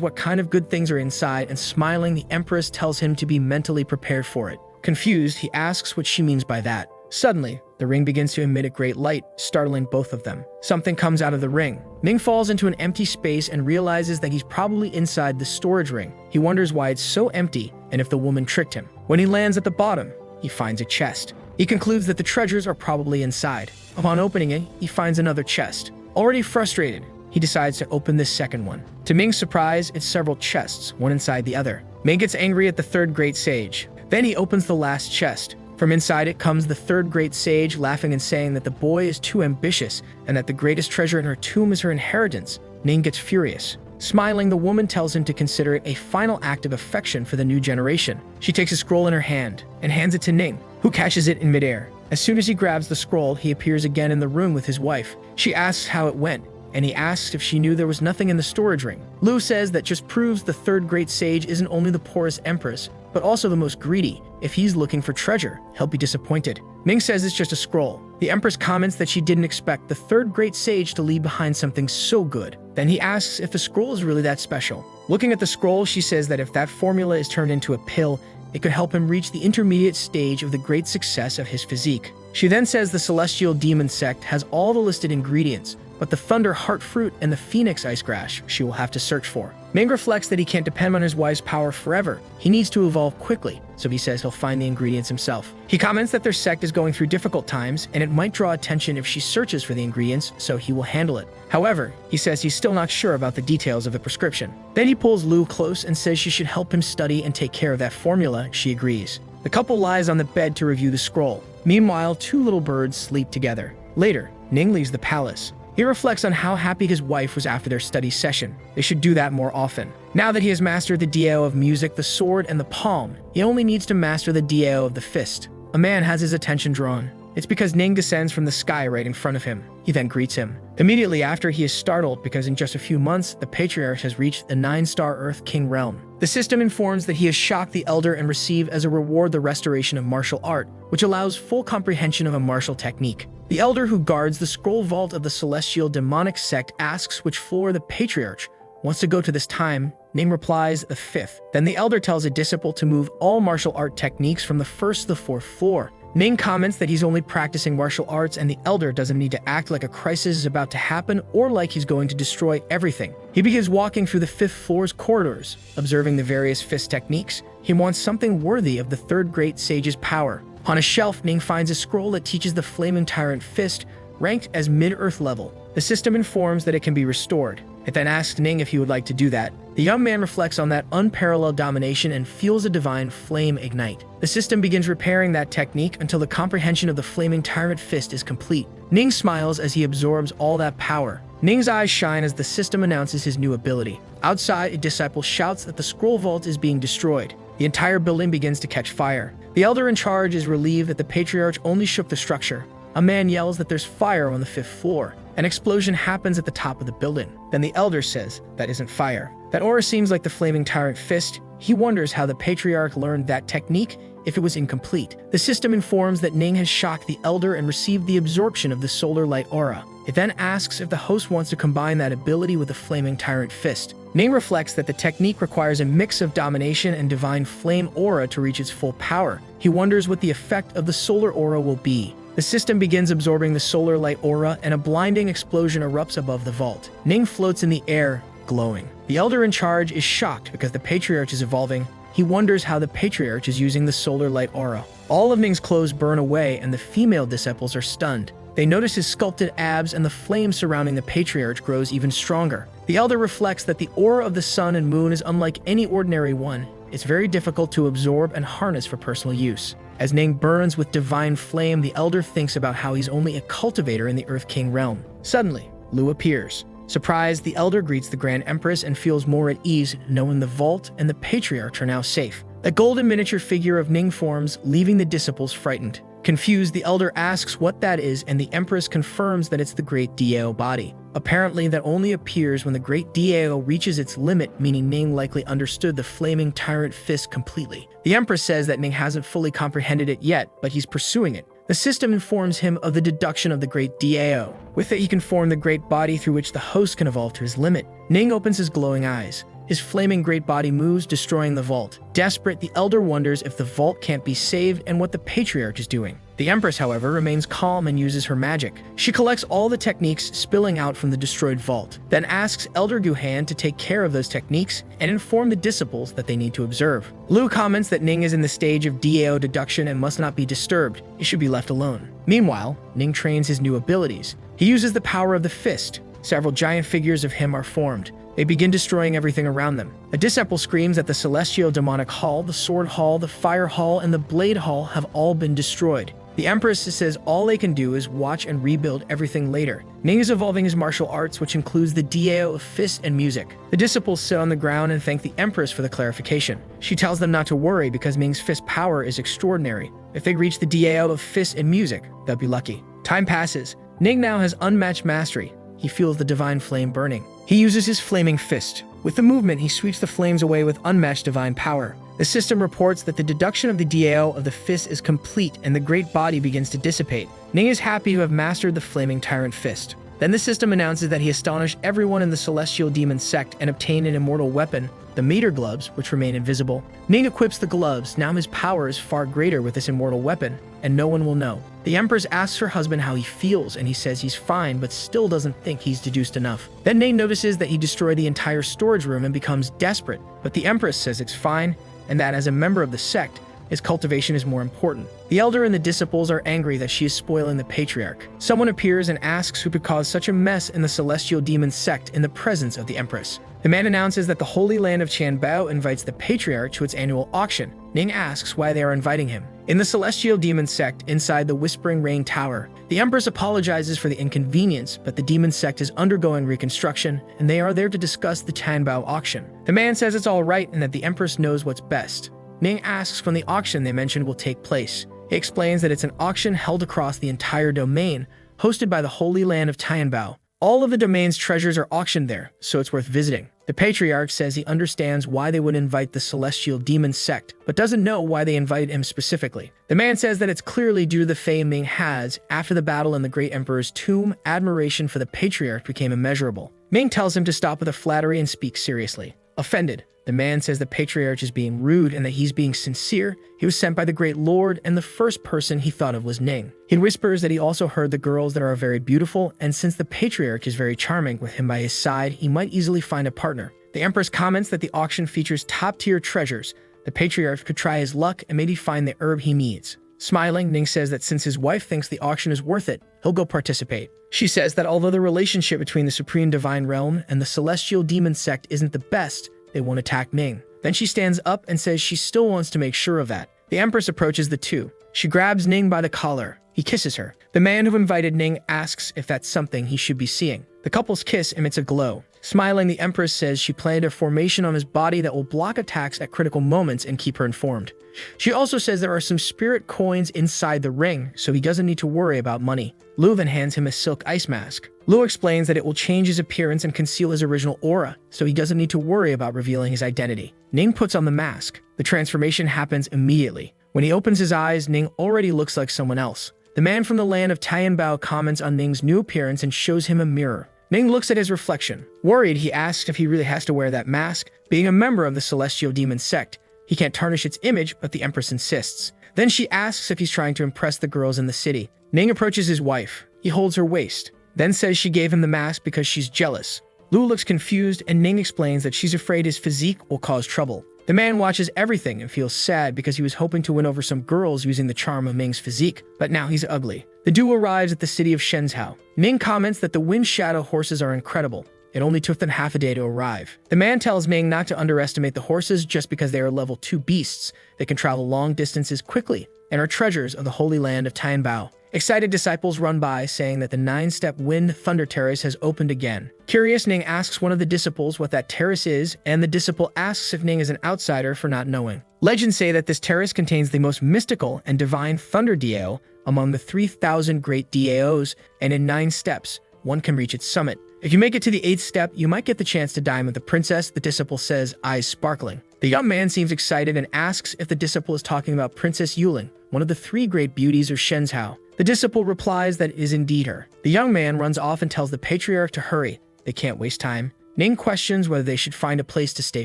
what kind of good things are inside, and smiling, the Empress tells him to be mentally prepared for it. Confused, he asks what she means by that. Suddenly, the ring begins to emit a great light, startling both of them. Something comes out of the ring. Ning falls into an empty space and realizes that he's probably inside the storage ring. He wonders why it's so empty and if the woman tricked him. When he lands at the bottom, he finds a chest. He concludes that the treasures are probably inside. Upon opening it, he finds another chest. Already frustrated, he decides to open this second one. To Ming's surprise, it's several chests, one inside the other. Ming gets angry at the third great sage. Then he opens the last chest. From inside it comes the third great sage, laughing and saying that the boy is too ambitious and that the greatest treasure in her tomb is her inheritance. Ning gets furious. Smiling, the woman tells him to consider it a final act of affection for the new generation. She takes a scroll in her hand and hands it to Ning, who catches it in midair. As soon as he grabs the scroll, he appears again in the room with his wife. She asks how it went, and he asks if she knew there was nothing in the storage ring. Lu says that just proves the third great sage isn't only the poorest empress, but also the most greedy. If he's looking for treasure, he'll be disappointed. Ning says it's just a scroll. The empress comments that she didn't expect the third great sage to leave behind something so good. Then he asks if the scroll is really that special. Looking at the scroll, she says that if that formula is turned into a pill, it could help him reach the intermediate stage of the great success of his physique. She then says the celestial demon sect has all the listed ingredients, but the thunder heart fruit and the phoenix ice grass she will have to search for. Ming reflects that he can't depend on his wife's power forever. He needs to evolve quickly, so he says he'll find the ingredients himself. He comments that their sect is going through difficult times, and it might draw attention if she searches for the ingredients, so he will handle it. However, he says he's still not sure about the details of the prescription. Then he pulls Lu close and says she should help him study and take care of that formula. She agrees. The couple lies on the bed to review the scroll. Meanwhile, two little birds sleep together. Later, Ning leaves the palace. He reflects on how happy his wife was after their study session. They should do that more often. Now that he has mastered the Dao of music, the sword, and the palm, he only needs to master the Dao of the fist. A man has his attention drawn. It's because Ning descends from the sky right in front of him. He then greets him. Immediately after, he is startled because in just a few months, the patriarch has reached the 9-star Earth King realm. The system informs that he has shocked the elder and received as a reward the restoration of martial art, which allows full comprehension of a martial technique. The elder who guards the scroll vault of the celestial demonic sect asks which floor the patriarch wants to go to this time. Ning replies, the 5th. Then the elder tells a disciple to move all martial art techniques from the 1st to the 4th floor. Ning comments that he's only practicing martial arts and the elder doesn't need to act like a crisis is about to happen or like he's going to destroy everything. He begins walking through the 5th floor's corridors, observing the various fist techniques. He wants something worthy of the third great sage's power. On a shelf, Ning finds a scroll that teaches the Flaming Tyrant Fist, ranked as mid-earth level. The system informs that it can be restored. It then asks Ning if he would like to do that. The young man reflects on that unparalleled domination and feels a divine flame ignite. The system begins repairing that technique until the comprehension of the Flaming Tyrant Fist is complete. Ning smiles as he absorbs all that power. Ning's eyes shine as the system announces his new ability. Outside, a disciple shouts that the scroll vault is being destroyed. The entire building begins to catch fire. The elder in charge is relieved that the patriarch only shook the structure. A man yells that there's fire on the 5th floor. An explosion happens at the top of the building. Then the elder says that isn't fire. That aura seems like the Flaming Tyrant Fist. He wonders how the patriarch learned that technique if it was incomplete. The system informs that Ning has shocked the elder and received the absorption of the solar light aura. It then asks if the host wants to combine that ability with the Flaming Tyrant Fist. Ning reflects that the technique requires a mix of domination and divine flame aura to reach its full power. He wonders what the effect of the solar aura will be. The system begins absorbing the solar light aura and a blinding explosion erupts above the vault. Ning floats in the air, glowing. The elder in charge is shocked because the patriarch is evolving. He wonders how the patriarch is using the solar light aura. All of Ning's clothes burn away and the female disciples are stunned. They notice his sculpted abs and the flame surrounding the patriarch grows even stronger. The elder reflects that the aura of the sun and moon is unlike any ordinary one. It's very difficult to absorb and harness for personal use. As Ning burns with divine flame, the elder thinks about how he's only a cultivator in the Earth King realm. Suddenly, Lu appears. Surprised, the elder greets the Grand Empress and feels more at ease, knowing the vault and the patriarch are now safe. A golden miniature figure of Ning forms, leaving the disciples frightened. Confused, the elder asks what that is, and the Empress confirms that it's the Great Dao body. Apparently, that only appears when the Great Dao reaches its limit, meaning Ning likely understood the Flaming Tyrant Fist completely. The Empress says that Ning hasn't fully comprehended it yet, but he's pursuing it. The system informs him of the deduction of the Great Dao. With it, he can form the great body through which the host can evolve to his limit. Ning opens his glowing eyes. His flaming great body moves, destroying the vault. Desperate, the elder wonders if the vault can't be saved and what the patriarch is doing. The Empress, however, remains calm and uses her magic. She collects all the techniques spilling out from the destroyed vault, then asks Elder Guhan to take care of those techniques and inform the disciples that they need to observe. Lu comments that Ning is in the stage of Dao deduction and must not be disturbed. It should be left alone. Meanwhile, Ning trains his new abilities. He uses the power of the fist. Several giant figures of him are formed. They begin destroying everything around them. A disciple screams that the Celestial Demonic Hall, the Sword Hall, the Fire Hall, and the Blade Hall have all been destroyed. The Empress says all they can do is watch and rebuild everything later. Ning is evolving his martial arts, which includes the Dao of fist and music. The disciples sit on the ground and thank the Empress for the clarification. She tells them not to worry because Ning's fist power is extraordinary. If they reach the DAO of Fist and Music, they'll be lucky. Time passes. Ning now has unmatched mastery. He feels the divine flame burning. He uses his flaming fist. With the movement, he sweeps the flames away with unmatched divine power. The system reports that the deduction of the DAO of the fist is complete and the great body begins to dissipate. Ning is happy to have mastered the flaming tyrant fist. Then the system announces that he astonished everyone in the celestial demon sect and obtained an immortal weapon, the meter gloves, which remain invisible. Ning equips the gloves. Now his power is far greater with this immortal weapon, and no one will know. The Empress asks her husband how he feels, and he says he's fine, but still doesn't think he's deduced enough. Then Ning notices that he destroyed the entire storage room and becomes desperate, but the Empress says it's fine, and that as a member of the sect, his cultivation is more important. The elder and the disciples are angry that she is spoiling the patriarch. Someone appears and asks who could cause such a mess in the celestial demon sect in the presence of the Empress. The man announces that the Holy Land of Tianbao invites the patriarch to its annual auction. Ning asks why they are inviting him. In the celestial demon sect inside the Whispering Rain Tower, the Empress apologizes for the inconvenience, but the demon sect is undergoing reconstruction, and they are there to discuss the Tianbao auction. The man says it's all right and that the Empress knows what's best. Ning asks when the auction they mentioned will take place. He explains that it's an auction held across the entire domain, hosted by the Holy Land of Tianbao. All of the domain's treasures are auctioned there, so it's worth visiting. The Patriarch says he understands why they would invite the Celestial Demon Sect, but doesn't know why they invited him specifically. The man says that it's clearly due to the fame Ming has. After the battle in the Great Emperor's tomb, admiration for the Patriarch became immeasurable. Ming tells him to stop with the flattery and speak seriously. Offended, the man says the Patriarch is being rude and that he's being sincere. He was sent by the Great Lord, and the first person he thought of was Ning. He whispers that he also heard the girls that are very beautiful, and since the Patriarch is very charming with him by his side, he might easily find a partner. The Empress comments that the auction features top-tier treasures. The Patriarch could try his luck and maybe find the herb he needs. Smiling, Ning says that since his wife thinks the auction is worth it, he'll go participate. She says that although the relationship between the Supreme Divine Realm and the Celestial Demon Sect isn't the best, they won't attack Ning. Then she stands up and says she still wants to make sure of that. The Empress approaches the two. She grabs Ning by the collar. He kisses her. The man who invited Ning asks if that's something he should be seeing. The couple's kiss emits a glow. Smiling, the Empress says she planted a formation on his body that will block attacks at critical moments and keep her informed. She also says there are some spirit coins inside the ring, so he doesn't need to worry about money. Lu then hands him a silk ice mask. Lu explains that it will change his appearance and conceal his original aura, so he doesn't need to worry about revealing his identity. Ning puts on the mask. The transformation happens immediately. When he opens his eyes, Ning already looks like someone else. The man from the land of Tianbao comments on Ning's new appearance and shows him a mirror. Ning looks at his reflection. Worried, he asks if he really has to wear that mask. Being a member of the Celestial Demon Sect, he can't tarnish its image, but the Empress insists. Then she asks if he's trying to impress the girls in the city. Ning approaches his wife. He holds her waist, then says she gave him the mask because she's jealous. Lu looks confused, and Ning explains that she's afraid his physique will cause trouble. The man watches everything and feels sad because he was hoping to win over some girls using the charm of Ming's physique, but now he's ugly. The duo arrives at the city of Shenzhou. Ning comments that the Wind Shadow horses are incredible. It only took them half a day to arrive. The man tells Ming not to underestimate the horses just because they are level 2 beasts. They can travel long distances quickly and are treasures of the Holy Land of Tianbao. Excited disciples run by, saying that the 9-step Wind Thunder Terrace has opened again. Curious, Ning asks one of the disciples what that terrace is, and the disciple asks if Ning is an outsider for not knowing. Legends say that this terrace contains the most mystical and divine Thunder DAO among the 3,000 great DAOs, and in 9 steps, one can reach its summit. If you make it to the 8th step, you might get the chance to dine with the princess, the disciple says, eyes sparkling. The young man seems excited and asks if the disciple is talking about Princess Yuling, one of the 3 great beauties of Shenzhou. The disciple replies that it is indeed her. The young man runs off and tells the Patriarch to hurry. They can't waste time. Ning questions whether they should find a place to stay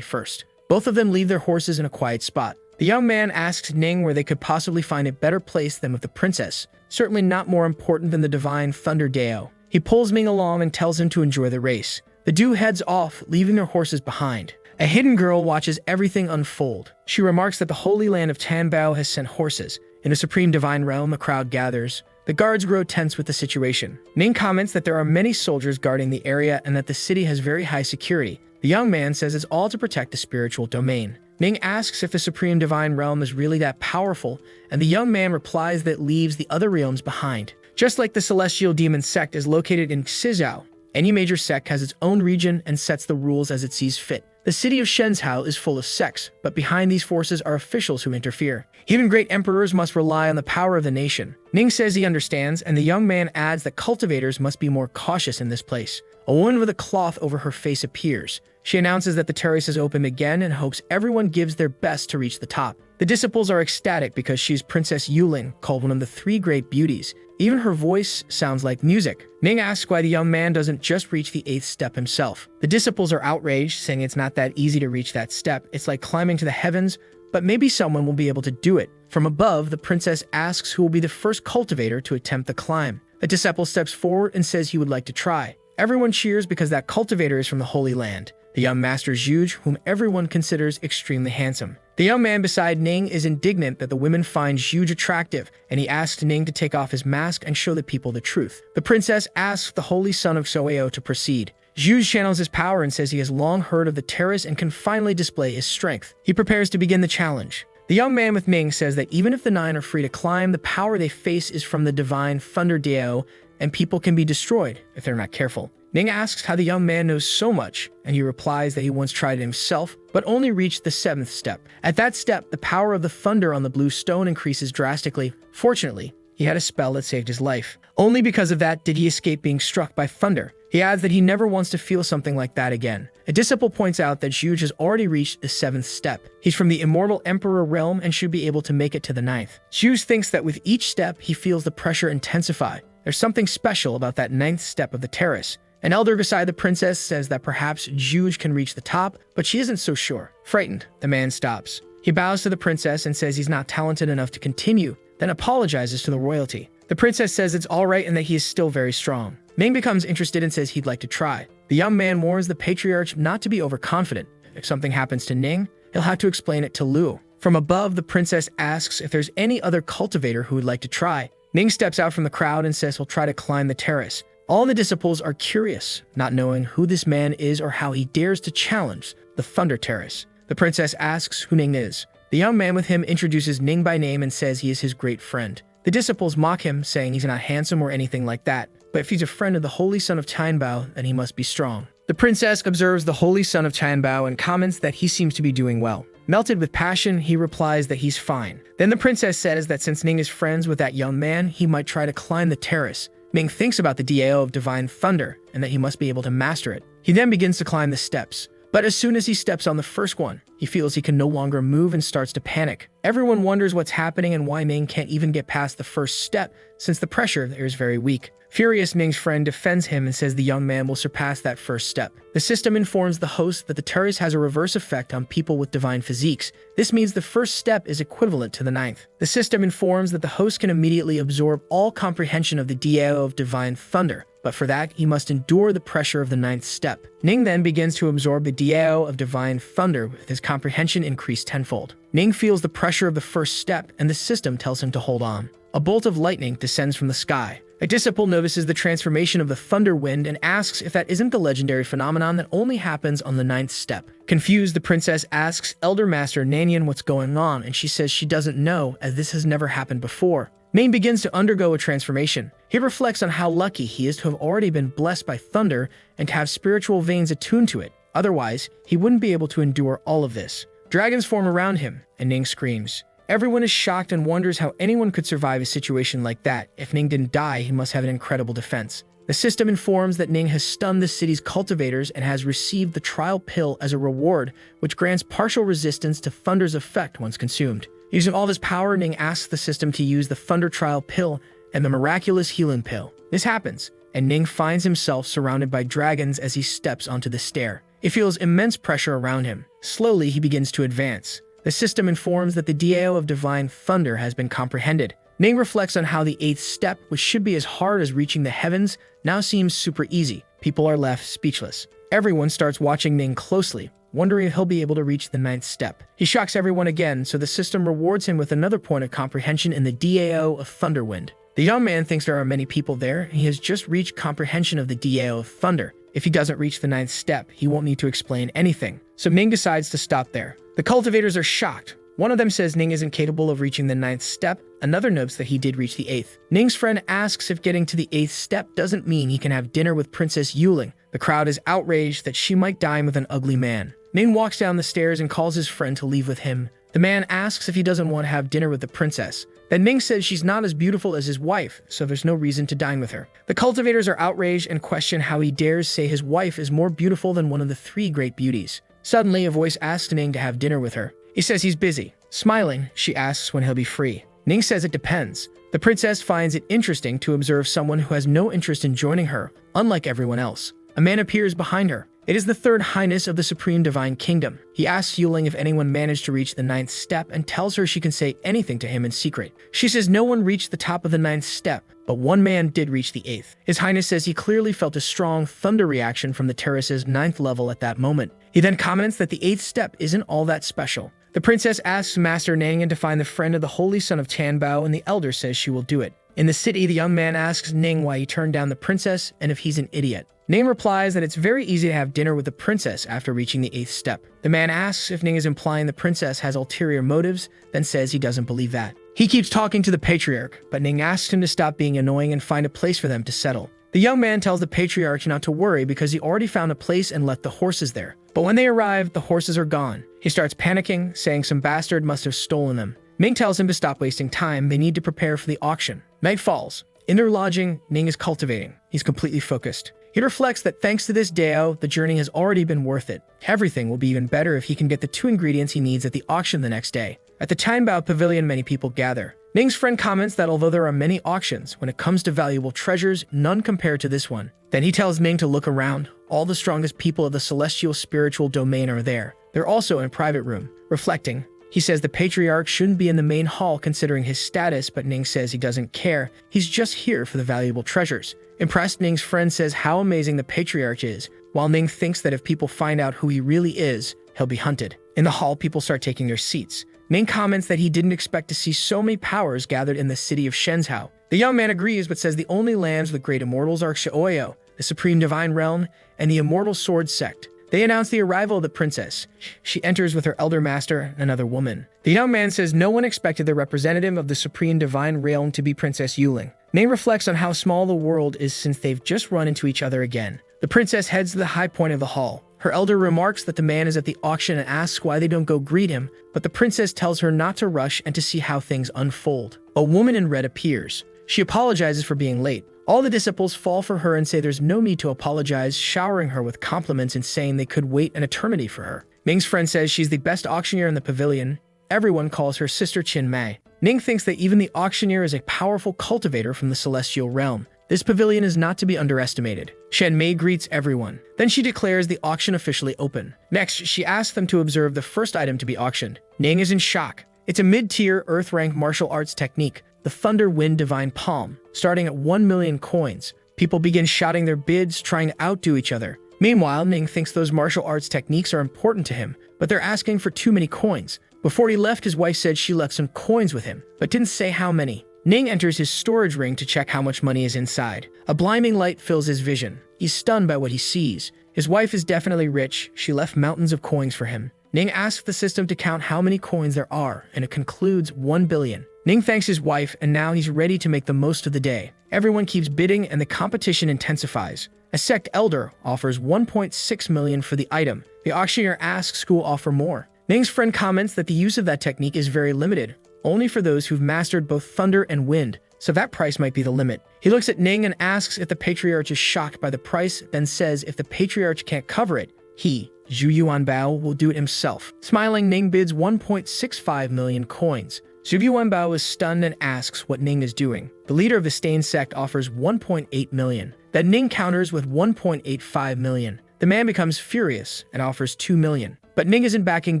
first. Both of them leave their horses in a quiet spot. The young man asks Ning where they could possibly find a better place than with the princess, certainly not more important than the Divine Thunder DAO. He pulls Ming along and tells him to enjoy the race. The duo heads off, leaving their horses behind. A hidden girl watches everything unfold. She remarks that the Holy Land of Tianbao has sent horses. In the Supreme Divine Realm, a crowd gathers. The guards grow tense with the situation. Ning comments that there are many soldiers guarding the area and that the city has very high security. The young man says it's all to protect the spiritual domain. Ning asks if the Supreme Divine Realm is really that powerful, and the young man replies that it leaves the other realms behind. Just like the Celestial Demon Sect is located in Xizhou, any major sect has its own region and sets the rules as it sees fit. The city of Shenzhou is full of sects, but behind these forces are officials who interfere. Even great emperors must rely on the power of the nation. Ning says he understands, and the young man adds that cultivators must be more cautious in this place. A woman with a cloth over her face appears. She announces that the terrace is open again and hopes everyone gives their best to reach the top. The disciples are ecstatic because she's Princess Yuling, called one of the three great beauties. Even her voice sounds like music. Ning asks why the young man doesn't just reach the 8th step himself. The disciples are outraged, saying it's not that easy to reach that step. It's like climbing to the heavens, but maybe someone will be able to do it. From above, the princess asks who will be the first cultivator to attempt the climb. A disciple steps forward and says he would like to try. Everyone cheers because that cultivator is from the Holy Land. The young master is Zhuge, whom everyone considers extremely handsome. The young man beside Ning is indignant that the women find Zhuge attractive, and he asks Ning to take off his mask and show the people the truth. The princess asks the holy son of Soeo to proceed. Zhuge channels his power and says he has long heard of the terrace and can finally display his strength. He prepares to begin the challenge. The young man with Ning says that even if the 9 are free to climb, the power they face is from the divine Thunder Dao, and people can be destroyed if they're not careful. Ning asks how the young man knows so much, and he replies that he once tried it himself, but only reached the 7th step. At that step, the power of the thunder on the blue stone increases drastically. Fortunately, he had a spell that saved his life. Only because of that did he escape being struck by thunder. He adds that he never wants to feel something like that again. A disciple points out that Zhuge has already reached the 7th step. He's from the immortal emperor realm and should be able to make it to the 9th. Zhuge thinks that with each step, he feels the pressure intensify. There's something special about that 9th step of the terrace. An elder beside the princess says that perhaps Zhuge can reach the top, but she isn't so sure. Frightened, the man stops. He bows to the princess and says he's not talented enough to continue, then apologizes to the royalty. The princess says it's alright and that he is still very strong. Ning becomes interested and says he'd like to try. The young man warns the patriarch not to be overconfident. If something happens to Ning, he'll have to explain it to Lu. From above, the princess asks if there's any other cultivator who would like to try. Ning steps out from the crowd and says he'll try to climb the terrace. All the disciples are curious, not knowing who this man is or how he dares to challenge the Thunder Terrace. The princess asks who Ning is. The young man with him introduces Ning by name and says he is his great friend. The disciples mock him, saying he's not handsome or anything like that, but if he's a friend of the Holy Son of Tianbao, then he must be strong. The princess observes the Holy Son of Tianbao and comments that he seems to be doing well. Melted with passion, he replies that he's fine. Then the princess says that since Ning is friends with that young man, he might try to climb the terrace. Ning thinks about the Dao of Divine Thunder and that he must be able to master it. He then begins to climb the steps. But as soon as he steps on the first one, he feels he can no longer move and starts to panic. Everyone wonders what's happening and why Ning can't even get past the first step, since the pressure there is very weak. Furious, Ning's friend defends him and says the young man will surpass that first step. The system informs the host that the terrace has a reverse effect on people with divine physiques. This means the first step is equivalent to the 9th. The system informs that the host can immediately absorb all comprehension of the Dao of Divine Thunder, but for that, he must endure the pressure of the 9th step. Ning then begins to absorb the Dao of Divine Thunder with his comprehension increased tenfold. Ning feels the pressure of the first step, and the system tells him to hold on. A bolt of lightning descends from the sky. A disciple notices the transformation of the thunder wind and asks if that isn't the legendary phenomenon that only happens on the 9th step. Confused, the princess asks Elder Master Nanyan what's going on, and she says she doesn't know, as this has never happened before. Ning begins to undergo a transformation. He reflects on how lucky he is to have already been blessed by thunder and to have spiritual veins attuned to it. Otherwise, he wouldn't be able to endure all of this. Dragons form around him, and Ning screams. Everyone is shocked and wonders how anyone could survive a situation like that. If Ning didn't die, he must have an incredible defense. The system informs that Ning has stunned the city's cultivators and has received the trial pill as a reward, which grants partial resistance to Thunder's effect once consumed. Using all his power, Ning asks the system to use the Thunder Trial Pill and the Miraculous Healing Pill. This happens, and Ning finds himself surrounded by dragons as he steps onto the stair. He feels immense pressure around him. Slowly, he begins to advance. The system informs that the Dao of Divine Thunder has been comprehended. Ning reflects on how the 8th step, which should be as hard as reaching the heavens, now seems super easy. People are left speechless. Everyone starts watching Ning closely, wondering if he'll be able to reach the 9th step. He shocks everyone again, so the system rewards him with another point of comprehension in the Dao of Thunderwind. The young man thinks there are many people there, and he has just reached comprehension of the Dao of Thunder. If he doesn't reach the 9th step, he won't need to explain anything. So Ning decides to stop there. The cultivators are shocked. One of them says Ning isn't capable of reaching the 9th step. Another notes that he did reach the 8th. Ning's friend asks if getting to the 8th step doesn't mean he can have dinner with Princess Yuling. The crowd is outraged that she might dine with an ugly man. Ning walks down the stairs and calls his friend to leave with him. The man asks if he doesn't want to have dinner with the princess. Then Ning says she's not as beautiful as his wife, so there's no reason to dine with her. The cultivators are outraged and question how he dares say his wife is more beautiful than one of the 3 great beauties. Suddenly, a voice asks Ning to have dinner with her. He says he's busy. Smiling, she asks when he'll be free. Ning says it depends. The princess finds it interesting to observe someone who has no interest in joining her, unlike everyone else. A man appears behind her. It is the 3rd Highness of the Supreme Divine Kingdom. He asks Yuling if anyone managed to reach the 9th step and tells her she can say anything to him in secret. She says no one reached the top of the 9th step, but one man did reach the 8th. His Highness says he clearly felt a strong thunder reaction from the terrace's 9th level at that moment. He then comments that the 8th step isn't all that special. The princess asks Master Nangan to find the friend of the Holy Son of Tanbao, and the elder says she will do it. In the city, the young man asks Ning why he turned down the princess and if he's an idiot. Ning replies that it's very easy to have dinner with the princess after reaching the 8th step. The man asks if Ning is implying the princess has ulterior motives, then says he doesn't believe that. He keeps talking to the patriarch, but Ning asks him to stop being annoying and find a place for them to settle. The young man tells the patriarch not to worry because he already found a place and left the horses there. But when they arrive, the horses are gone. He starts panicking, saying some bastard must have stolen them. Ming tells him to stop wasting time, they need to prepare for the auction. Night falls. In their lodging, Ning is cultivating. He's completely focused. He reflects that thanks to this Dao, the journey has already been worth it. Everything will be even better if he can get the 2 ingredients he needs at the auction the next day. At the Tanbao Pavilion, many people gather. Ning's friend comments that although there are many auctions, when it comes to valuable treasures, none compare to this one. Then he tells Ning to look around. All the strongest people of the celestial spiritual domain are there. They're also in a private room. Reflecting, he says the patriarch shouldn't be in the main hall considering his status, but Ning says he doesn't care. He's just here for the valuable treasures. Impressed, Ning's friend says how amazing the patriarch is, while Ning thinks that if people find out who he really is, he'll be hunted. In the hall, people start taking their seats. Ning comments that he didn't expect to see so many powers gathered in the city of Shenzhou. The young man agrees, but says the only lands with great immortals are Xiaoyo, the Supreme Divine Realm, and the Immortal Sword Sect. They announce the arrival of the princess. She enters with her elder master, another woman. The young man says no one expected the representative of the Supreme Divine Realm to be Princess Yuling. Ning reflects on how small the world is since they've just run into each other again. The princess heads to the high point of the hall. Her elder remarks that the man is at the auction and asks why they don't go greet him, but the princess tells her not to rush and to see how things unfold. A woman in red appears. She apologizes for being late. All the disciples fall for her and say there's no need to apologize, showering her with compliments and saying they could wait an eternity for her. Ming's friend says she's the best auctioneer in the pavilion. Everyone calls her Sister Qin Mei. Ning thinks that even the auctioneer is a powerful cultivator from the celestial realm. This pavilion is not to be underestimated. Shen Mei greets everyone. Then she declares the auction officially open. Next, she asks them to observe the first item to be auctioned. Ning is in shock. It's a mid-tier, Earth-rank martial arts technique, the Thunder Wind Divine Palm, starting at 1 million coins. People begin shouting their bids, trying to outdo each other. Meanwhile, Ning thinks those martial arts techniques are important to him, but they're asking for too many coins. Before he left, his wife said she left some coins with him, but didn't say how many. Ning enters his storage ring to check how much money is inside. A blinding light fills his vision. He's stunned by what he sees. His wife is definitely rich. She left mountains of coins for him. Ning asks the system to count how many coins there are, and it concludes 1 billion. Ning thanks his wife, and now he's ready to make the most of the day. Everyone keeps bidding, and the competition intensifies. A sect elder offers 1.6 million for the item. The auctioneer asks who will offer more. Ning's friend comments that the use of that technique is very limited, only for those who've mastered both thunder and wind, so that price might be the limit. He looks at Ning and asks if the patriarch is shocked by the price, then says if the patriarch can't cover it, he, Zhu Yuanbao, will do it himself. Smiling, Ning bids 1.65 million coins. Zhu Yuanbao is stunned and asks what Ning is doing. The leader of the Stain sect offers 1.8 million. Then Ning counters with 1.85 million. The man becomes furious and offers 2 million. But Ning isn't backing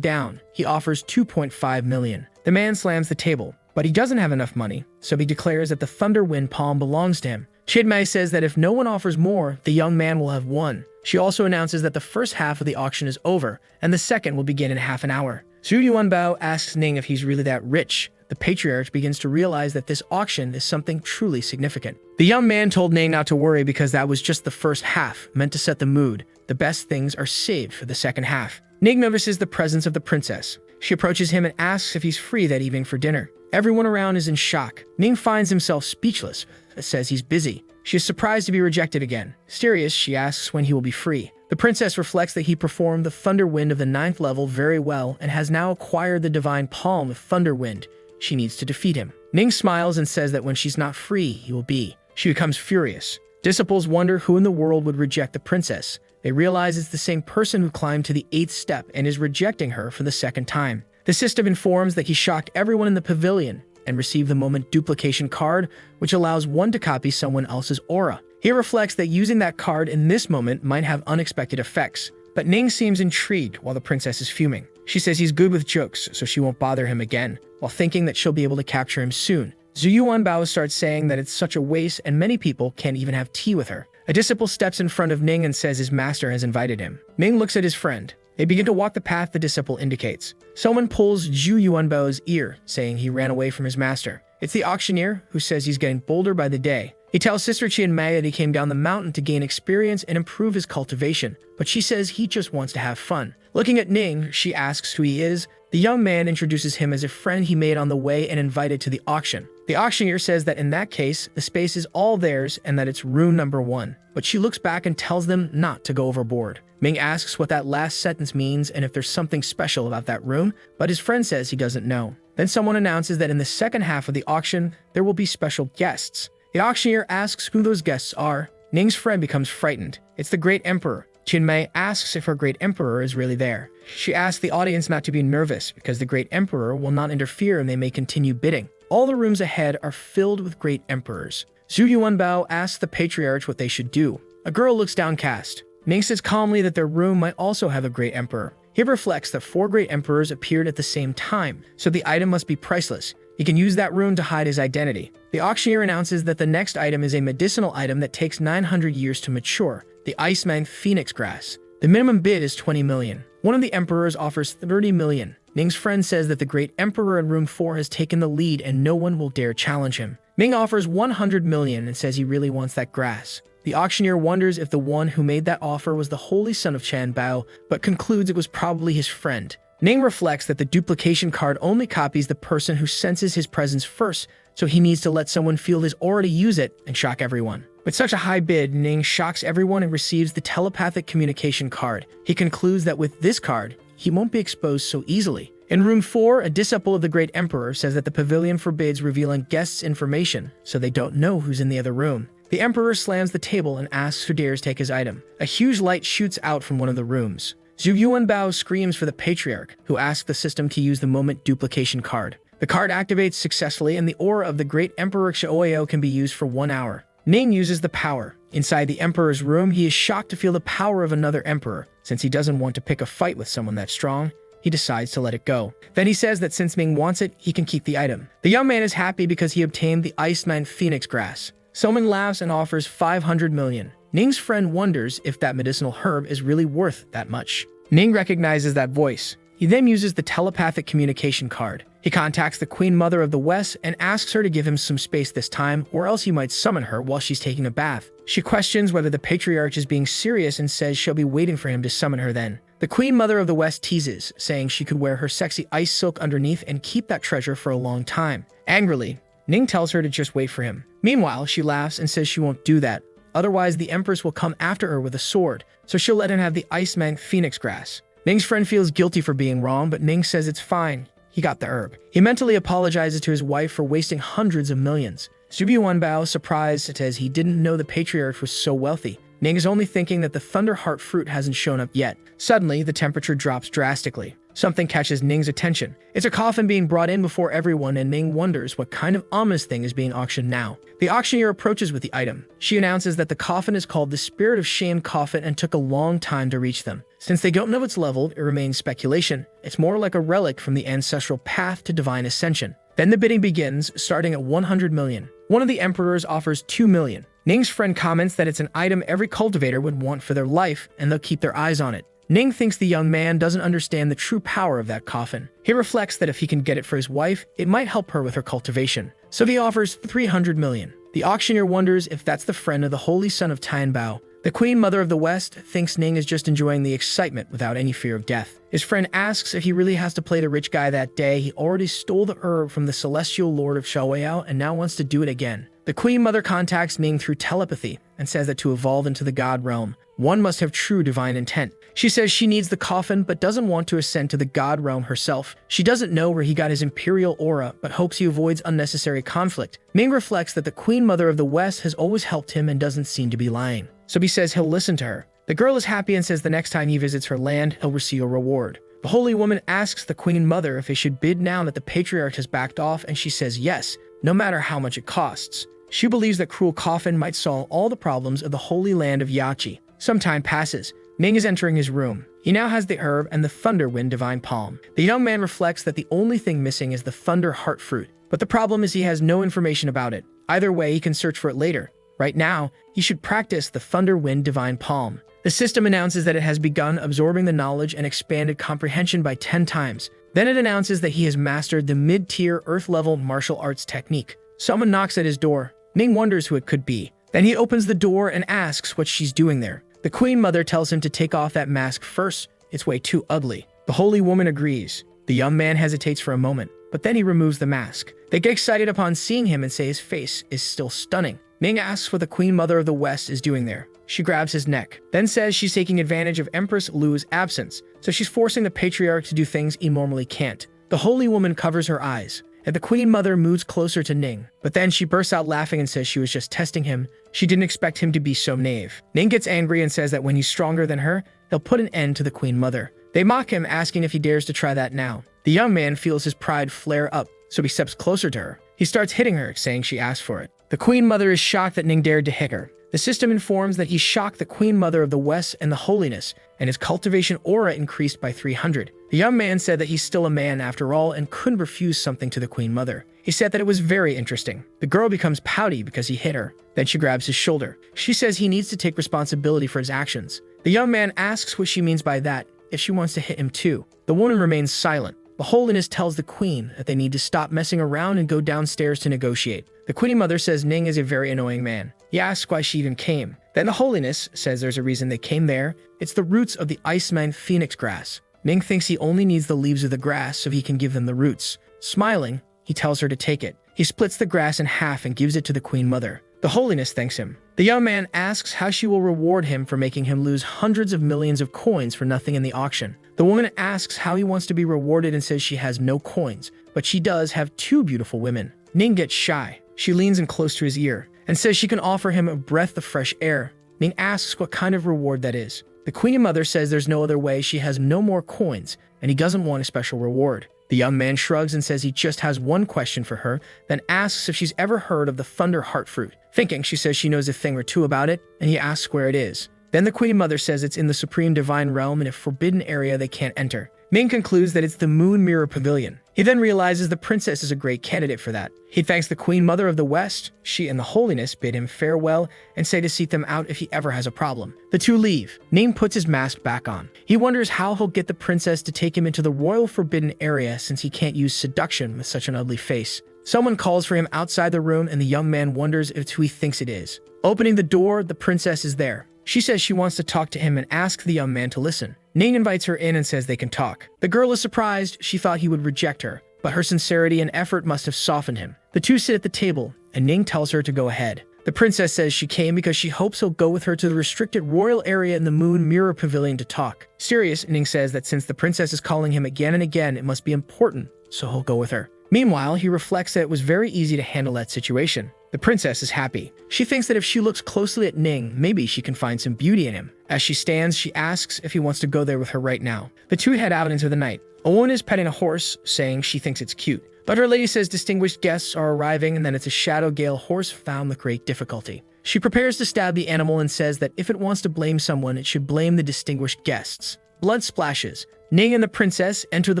down. He offers 2.5 million. The man slams the table, but he doesn't have enough money, so he declares that the Thunder Wind Palm belongs to him. Chidmei says that if no one offers more, the young man will have won. She also announces that the first half of the auction is over, and the second will begin in half an hour. Zhu Yuanbao asks Ning if he's really that rich. The patriarch begins to realize that this auction is something truly significant. The young man told Ning not to worry because that was just the first half, meant to set the mood. The best things are saved for the second half. Ning notices the presence of the princess. She approaches him and asks if he's free that evening for dinner. Everyone around is in shock. Ning finds himself speechless, says he's busy. She is surprised to be rejected again. Mysterious, she asks when he will be free. The princess reflects that he performed the Thunder Wind of the 9th level very well and has now acquired the Divine Palm of Thunder Wind. She needs to defeat him. Ning smiles and says that when she's not free, he will be. She becomes furious. Disciples wonder who in the world would reject the princess. They realize it's the same person who climbed to the 8th step and is rejecting her for the 2nd time. The system informs that he shocked everyone in the pavilion and received the moment duplication card, which allows one to copy someone else's aura. He reflects that using that card in this moment might have unexpected effects. But Ning seems intrigued while the princess is fuming. She says he's good with jokes, so she won't bother him again, while thinking that she'll be able to capture him soon. Zhu Yuanbao starts saying that it's such a waste and many people can't even have tea with her. A disciple steps in front of Ning and says his master has invited him. Ning looks at his friend. They begin to walk the path the disciple indicates. Someone pulls Zhu Yuanbao's ear, saying he ran away from his master. It's the auctioneer, who says he's getting bolder by the day. He tells Sister Qianmei that he came down the mountain to gain experience and improve his cultivation, but she says he just wants to have fun. Looking at Ning, she asks who he is. The young man introduces him as a friend he made on the way and invited to the auction. The auctioneer says that in that case, the space is all theirs and that it's room number 1, but she looks back and tells them not to go overboard. Ming asks what that last sentence means and if there's something special about that room, but his friend says he doesn't know. Then someone announces that in the second half of the auction, there will be special guests. The auctioneer asks who those guests are. Ning's friend becomes frightened. It's the Great Emperor. Qianmei asks if her Great Emperor is really there. She asks the audience not to be nervous because the Great Emperor will not interfere and they may continue bidding. All the rooms ahead are filled with Great Emperors. Zhu Yuanbao asks the Patriarch what they should do. A girl looks downcast. Ning says calmly that their room might also have a Great Emperor. He reflects that 4 Great Emperors appeared at the same time, so the item must be priceless. He can use that room to hide his identity. The auctioneer announces that the next item is a medicinal item that takes 900 years to mature, the Iceman Phoenix Grass. The minimum bid is 20 million. One of the emperors offers 30 million. Ning's friend says that the Great Emperor in room 4 has taken the lead and no one will dare challenge him. Ning offers 100 million and says he really wants that grass. The auctioneer wonders if the one who made that offer was the holy son of Chan Bao, but concludes it was probably his friend. Ning reflects that the duplication card only copies the person who senses his presence first, so he needs to let someone feel his aura to use it and shock everyone. With such a high bid, Ning shocks everyone and receives the telepathic communication card. He concludes that with this card, he won't be exposed so easily. In room 4, a disciple of the Great Emperor says that the pavilion forbids revealing guests' information, so they don't know who's in the other room. The Emperor slams the table and asks who dares take his item. A huge light shoots out from one of the rooms. Zhu Yuanbao screams for the Patriarch, who asks the system to use the moment duplication card. The card activates successfully and the aura of the Great Emperor Xiaoyao can be used for 1 hour. Ning uses the power. Inside the Emperor's room, he is shocked to feel the power of another Emperor. Since he doesn't want to pick a fight with someone that strong, he decides to let it go. Then he says that since Ming wants it, he can keep the item. The young man is happy because he obtained the Iceman Phoenix Grass. Someone laughs and offers 500 million. Ning's friend wonders if that medicinal herb is really worth that much. Ning recognizes that voice. He then uses the telepathic communication card. He contacts the Queen Mother of the West and asks her to give him some space this time, or else he might summon her while she's taking a bath. She questions whether the Patriarch is being serious and says she'll be waiting for him to summon her then. The Queen Mother of the West teases, saying she could wear her sexy ice silk underneath and keep that treasure for a long time. Angrily, Ning tells her to just wait for him. Meanwhile, she laughs and says she won't do that. Otherwise, the Empress will come after her with a sword, so she'll let him have the Iceman Phoenix Grass. Ning's friend feels guilty for being wrong, but Ning says it's fine. He got the herb. He mentally apologizes to his wife for wasting hundreds of millions. Zhu Yuanbao, surprised, says he didn't know the Patriarch was so wealthy. Ning is only thinking that the Thunderheart fruit hasn't shown up yet. Suddenly, the temperature drops drastically. Something catches Ning's attention. It's a coffin being brought in before everyone, and Ning wonders what kind of ominous thing is being auctioned now. The auctioneer approaches with the item. She announces that the coffin is called the Spirit of Shame Coffin and took a long time to reach them. Since they don't know its level, it remains speculation. It's more like a relic from the ancestral path to divine ascension. Then the bidding begins, starting at 100 million. One of the emperors offers 2 million. Ning's friend comments that it's an item every cultivator would want for their life, and they'll keep their eyes on it. Ning thinks the young man doesn't understand the true power of that coffin. He reflects that if he can get it for his wife, it might help her with her cultivation. So he offers 300 million. The auctioneer wonders if that's the friend of the holy son of Tianbao. The Queen Mother of the West thinks Ning is just enjoying the excitement without any fear of death. His friend asks if he really has to play the rich guy that day. He already stole the herb from the celestial lord of Xiaoyao and now wants to do it again. The Queen Mother contacts Ning through telepathy and says that to evolve into the God realm, One must have true divine intent. She says she needs the coffin but doesn't want to ascend to the god realm herself. She doesn't know where he got his imperial aura but hopes he avoids unnecessary conflict. Ming reflects that the Queen Mother of the West has always helped him and doesn't seem to be lying. So he says he'll listen to her. The girl is happy and says the next time he visits her land, he'll receive a reward. The holy woman asks the Queen Mother if they should bid now that the patriarch has backed off, and she says yes, no matter how much it costs. She believes that cruel coffin might solve all the problems of the holy land of Yachi. Some time passes. Ning is entering his room. He now has the herb and the Thunder Wind Divine Palm. The young man reflects that the only thing missing is the Thunder Heart Fruit, but the problem is he has no information about it. Either way, he can search for it later. Right now, he should practice the Thunder Wind Divine Palm. The system announces that it has begun absorbing the knowledge and expanded comprehension by 10 times. Then it announces that he has mastered the mid-tier Earth-level martial arts technique. Someone knocks at his door. Ning wonders who it could be. Then he opens the door and asks what she's doing there. The Queen Mother tells him to take off that mask first. It's way too ugly. The holy woman agrees. The young man hesitates for a moment, but then he removes the mask. They get excited upon seeing him and say his face is still stunning. Ning asks what the Queen Mother of the West is doing there. She grabs his neck, then says she's taking advantage of Empress Lu's absence, so she's forcing the patriarch to do things he normally can't. The holy woman covers her eyes, and the Queen Mother moves closer to Ning, but then she bursts out laughing and says she was just testing him. She didn't expect him to be so naive. Ning gets angry and says that when he's stronger than her, they'll put an end to the Queen Mother. They mock him, asking if he dares to try that now. The young man feels his pride flare up, so he steps closer to her. He starts hitting her, saying she asked for it. The Queen Mother is shocked that Ning dared to hit her. The system informs that he shocked the Queen Mother of the West and the holiness, and his cultivation aura increased by 300. The young man said that he's still a man after all and couldn't refuse something to the Queen Mother. He said that it was very interesting. The girl becomes pouty because he hit her. Then she grabs his shoulder. She says he needs to take responsibility for his actions. The young man asks what she means by that, if she wants to hit him too. The woman remains silent. The holiness tells the queen that they need to stop messing around and go downstairs to negotiate. The Queen Mother says Ning is a very annoying man. He asks why she even came. Then the holiness says there's a reason they came there. It's the roots of the Iceman Phoenix grass. Ning thinks he only needs the leaves of the grass so he can give them the roots. Smiling, he tells her to take it. He splits the grass in half and gives it to the Queen Mother. The holiness thanks him. The young man asks how she will reward him for making him lose hundreds of millions of coins for nothing in the auction. The woman asks how he wants to be rewarded and says she has no coins, but she does have 2 beautiful women. Ning gets shy. She leans in close to his ear and says she can offer him a breath of fresh air. Ning asks what kind of reward that is. The Queen Mother says there's no other way, she has no more coins, and he doesn't want a special reward. The young man shrugs and says he just has one question for her, then asks if she's ever heard of the Thunder Heart Fruit. Thinking, she says she knows a thing or two about it, and he asks where it is. Then the Queen Mother says it's in the Supreme Divine Realm in a forbidden area they can't enter. Ming concludes that it's the Moon Mirror Pavilion. He then realizes the princess is a great candidate for that. He thanks the Queen Mother of the West. She and the holiness bid him farewell and say to seek them out if he ever has a problem. The two leave. Ning puts his mask back on. He wonders how he'll get the princess to take him into the royal forbidden area since he can't use seduction with such an ugly face. Someone calls for him outside the room and the young man wonders if it's who he thinks it is. Opening the door, the princess is there. She says she wants to talk to him and asks the young man to listen. Ning invites her in and says they can talk. The girl is surprised. She thought he would reject her, but her sincerity and effort must have softened him. The two sit at the table, and Ning tells her to go ahead. The princess says she came because she hopes he'll go with her to the restricted royal area in the Moon Mirror Pavilion to talk. Serious, Ning says that since the princess is calling him again and again, it must be important, so he'll go with her. Meanwhile, he reflects that it was very easy to handle that situation. The princess is happy. She thinks that if she looks closely at Ning, maybe she can find some beauty in him. As she stands, she asks if he wants to go there with her right now. The two head out into the night. A woman is petting a horse, saying she thinks it's cute. But her lady says distinguished guests are arriving and then it's a shadow gale horse found with great difficulty. She prepares to stab the animal and says that if it wants to blame someone, it should blame the distinguished guests. Blood splashes. Ning and the princess enter the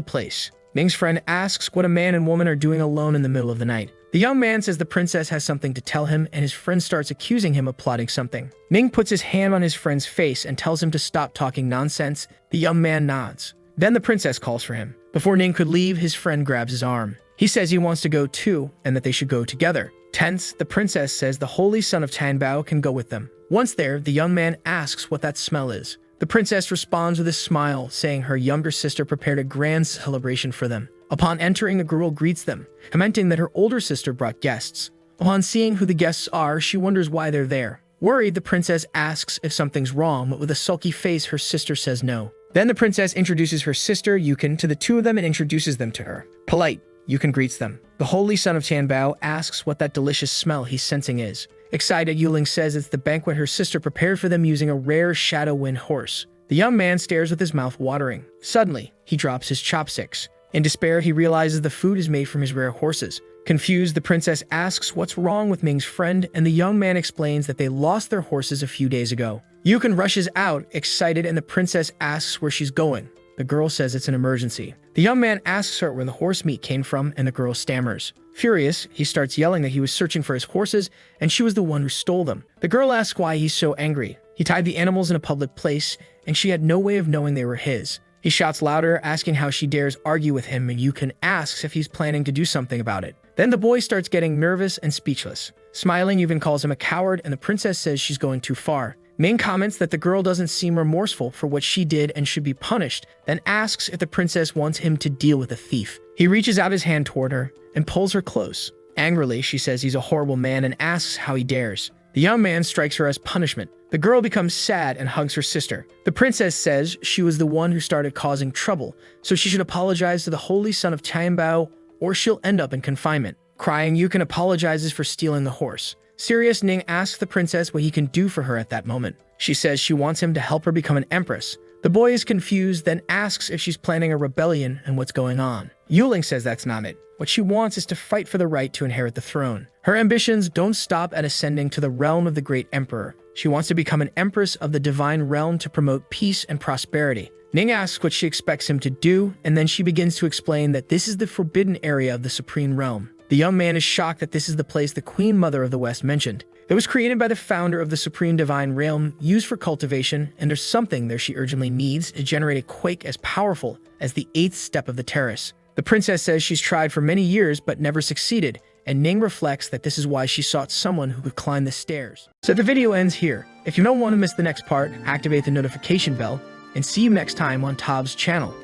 place. Ning's friend asks what a man and woman are doing alone in the middle of the night. The young man says the princess has something to tell him, and his friend starts accusing him of plotting something. Ning puts his hand on his friend's face and tells him to stop talking nonsense. The young man nods. Then the princess calls for him. Before Ning could leave, his friend grabs his arm. He says he wants to go too, and that they should go together. Tense, the princess says the holy son of Tanbao can go with them. Once there, the young man asks what that smell is. The princess responds with a smile, saying her younger sister prepared a grand celebration for them. Upon entering, the girl greets them, commenting that her older sister brought guests. Upon seeing who the guests are, she wonders why they're there. Worried, the princess asks if something's wrong, but with a sulky face, her sister says no. Then the princess introduces her sister, Yukon, to the two of them and introduces them to her. Polite, Yukon greets them. The holy son of Tianbao asks what that delicious smell he's sensing is. Excited, Yuling says it's the banquet her sister prepared for them using a rare shadow wind horse. The young man stares with his mouth watering. Suddenly, he drops his chopsticks. In despair, he realizes the food is made from his rare horses. Confused, the princess asks what's wrong with Ming's friend, and the young man explains that they lost their horses a few days ago. Yukon rushes out, excited, and the princess asks where she's going. The girl says it's an emergency. The young man asks her where the horse meat came from, and the girl stammers. Furious, he starts yelling that he was searching for his horses, and she was the one who stole them. The girl asks why he's so angry. He tied the animals in a public place, and she had no way of knowing they were his. He shouts louder, asking how she dares argue with him, and Yukon asks if he's planning to do something about it. Then the boy starts getting nervous and speechless. Smiling, Yukon calls him a coward, and the princess says she's going too far. Ming comments that the girl doesn't seem remorseful for what she did and should be punished, then asks if the princess wants him to deal with the thief. He reaches out his hand toward her and pulls her close. Angrily, she says he's a horrible man and asks how he dares. The young man strikes her as punishment. The girl becomes sad and hugs her sister. The princess says she was the one who started causing trouble, so she should apologize to the holy son of Tianbao or she'll end up in confinement. Crying, Yukon apologizes for stealing the horse. Serious, Ning asks the princess what he can do for her at that moment. She says she wants him to help her become an empress. The boy is confused, then asks if she's planning a rebellion and what's going on. Yuling says that's not it. What she wants is to fight for the right to inherit the throne. Her ambitions don't stop at ascending to the realm of the great emperor. She wants to become an empress of the divine realm to promote peace and prosperity. Ning asks what she expects him to do, and then she begins to explain that this is the forbidden area of the supreme realm. The young man is shocked that this is the place the Queen Mother of the West mentioned. It was created by the founder of the Supreme Divine Realm, used for cultivation, and there's something there she urgently needs to generate a quake as powerful as the 8th step of the terrace. The princess says she's tried for many years but never succeeded, and Ning reflects that this is why she sought someone who could climb the stairs. So the video ends here. If you don't want to miss the next part, activate the notification bell, and see you next time on Tab's channel.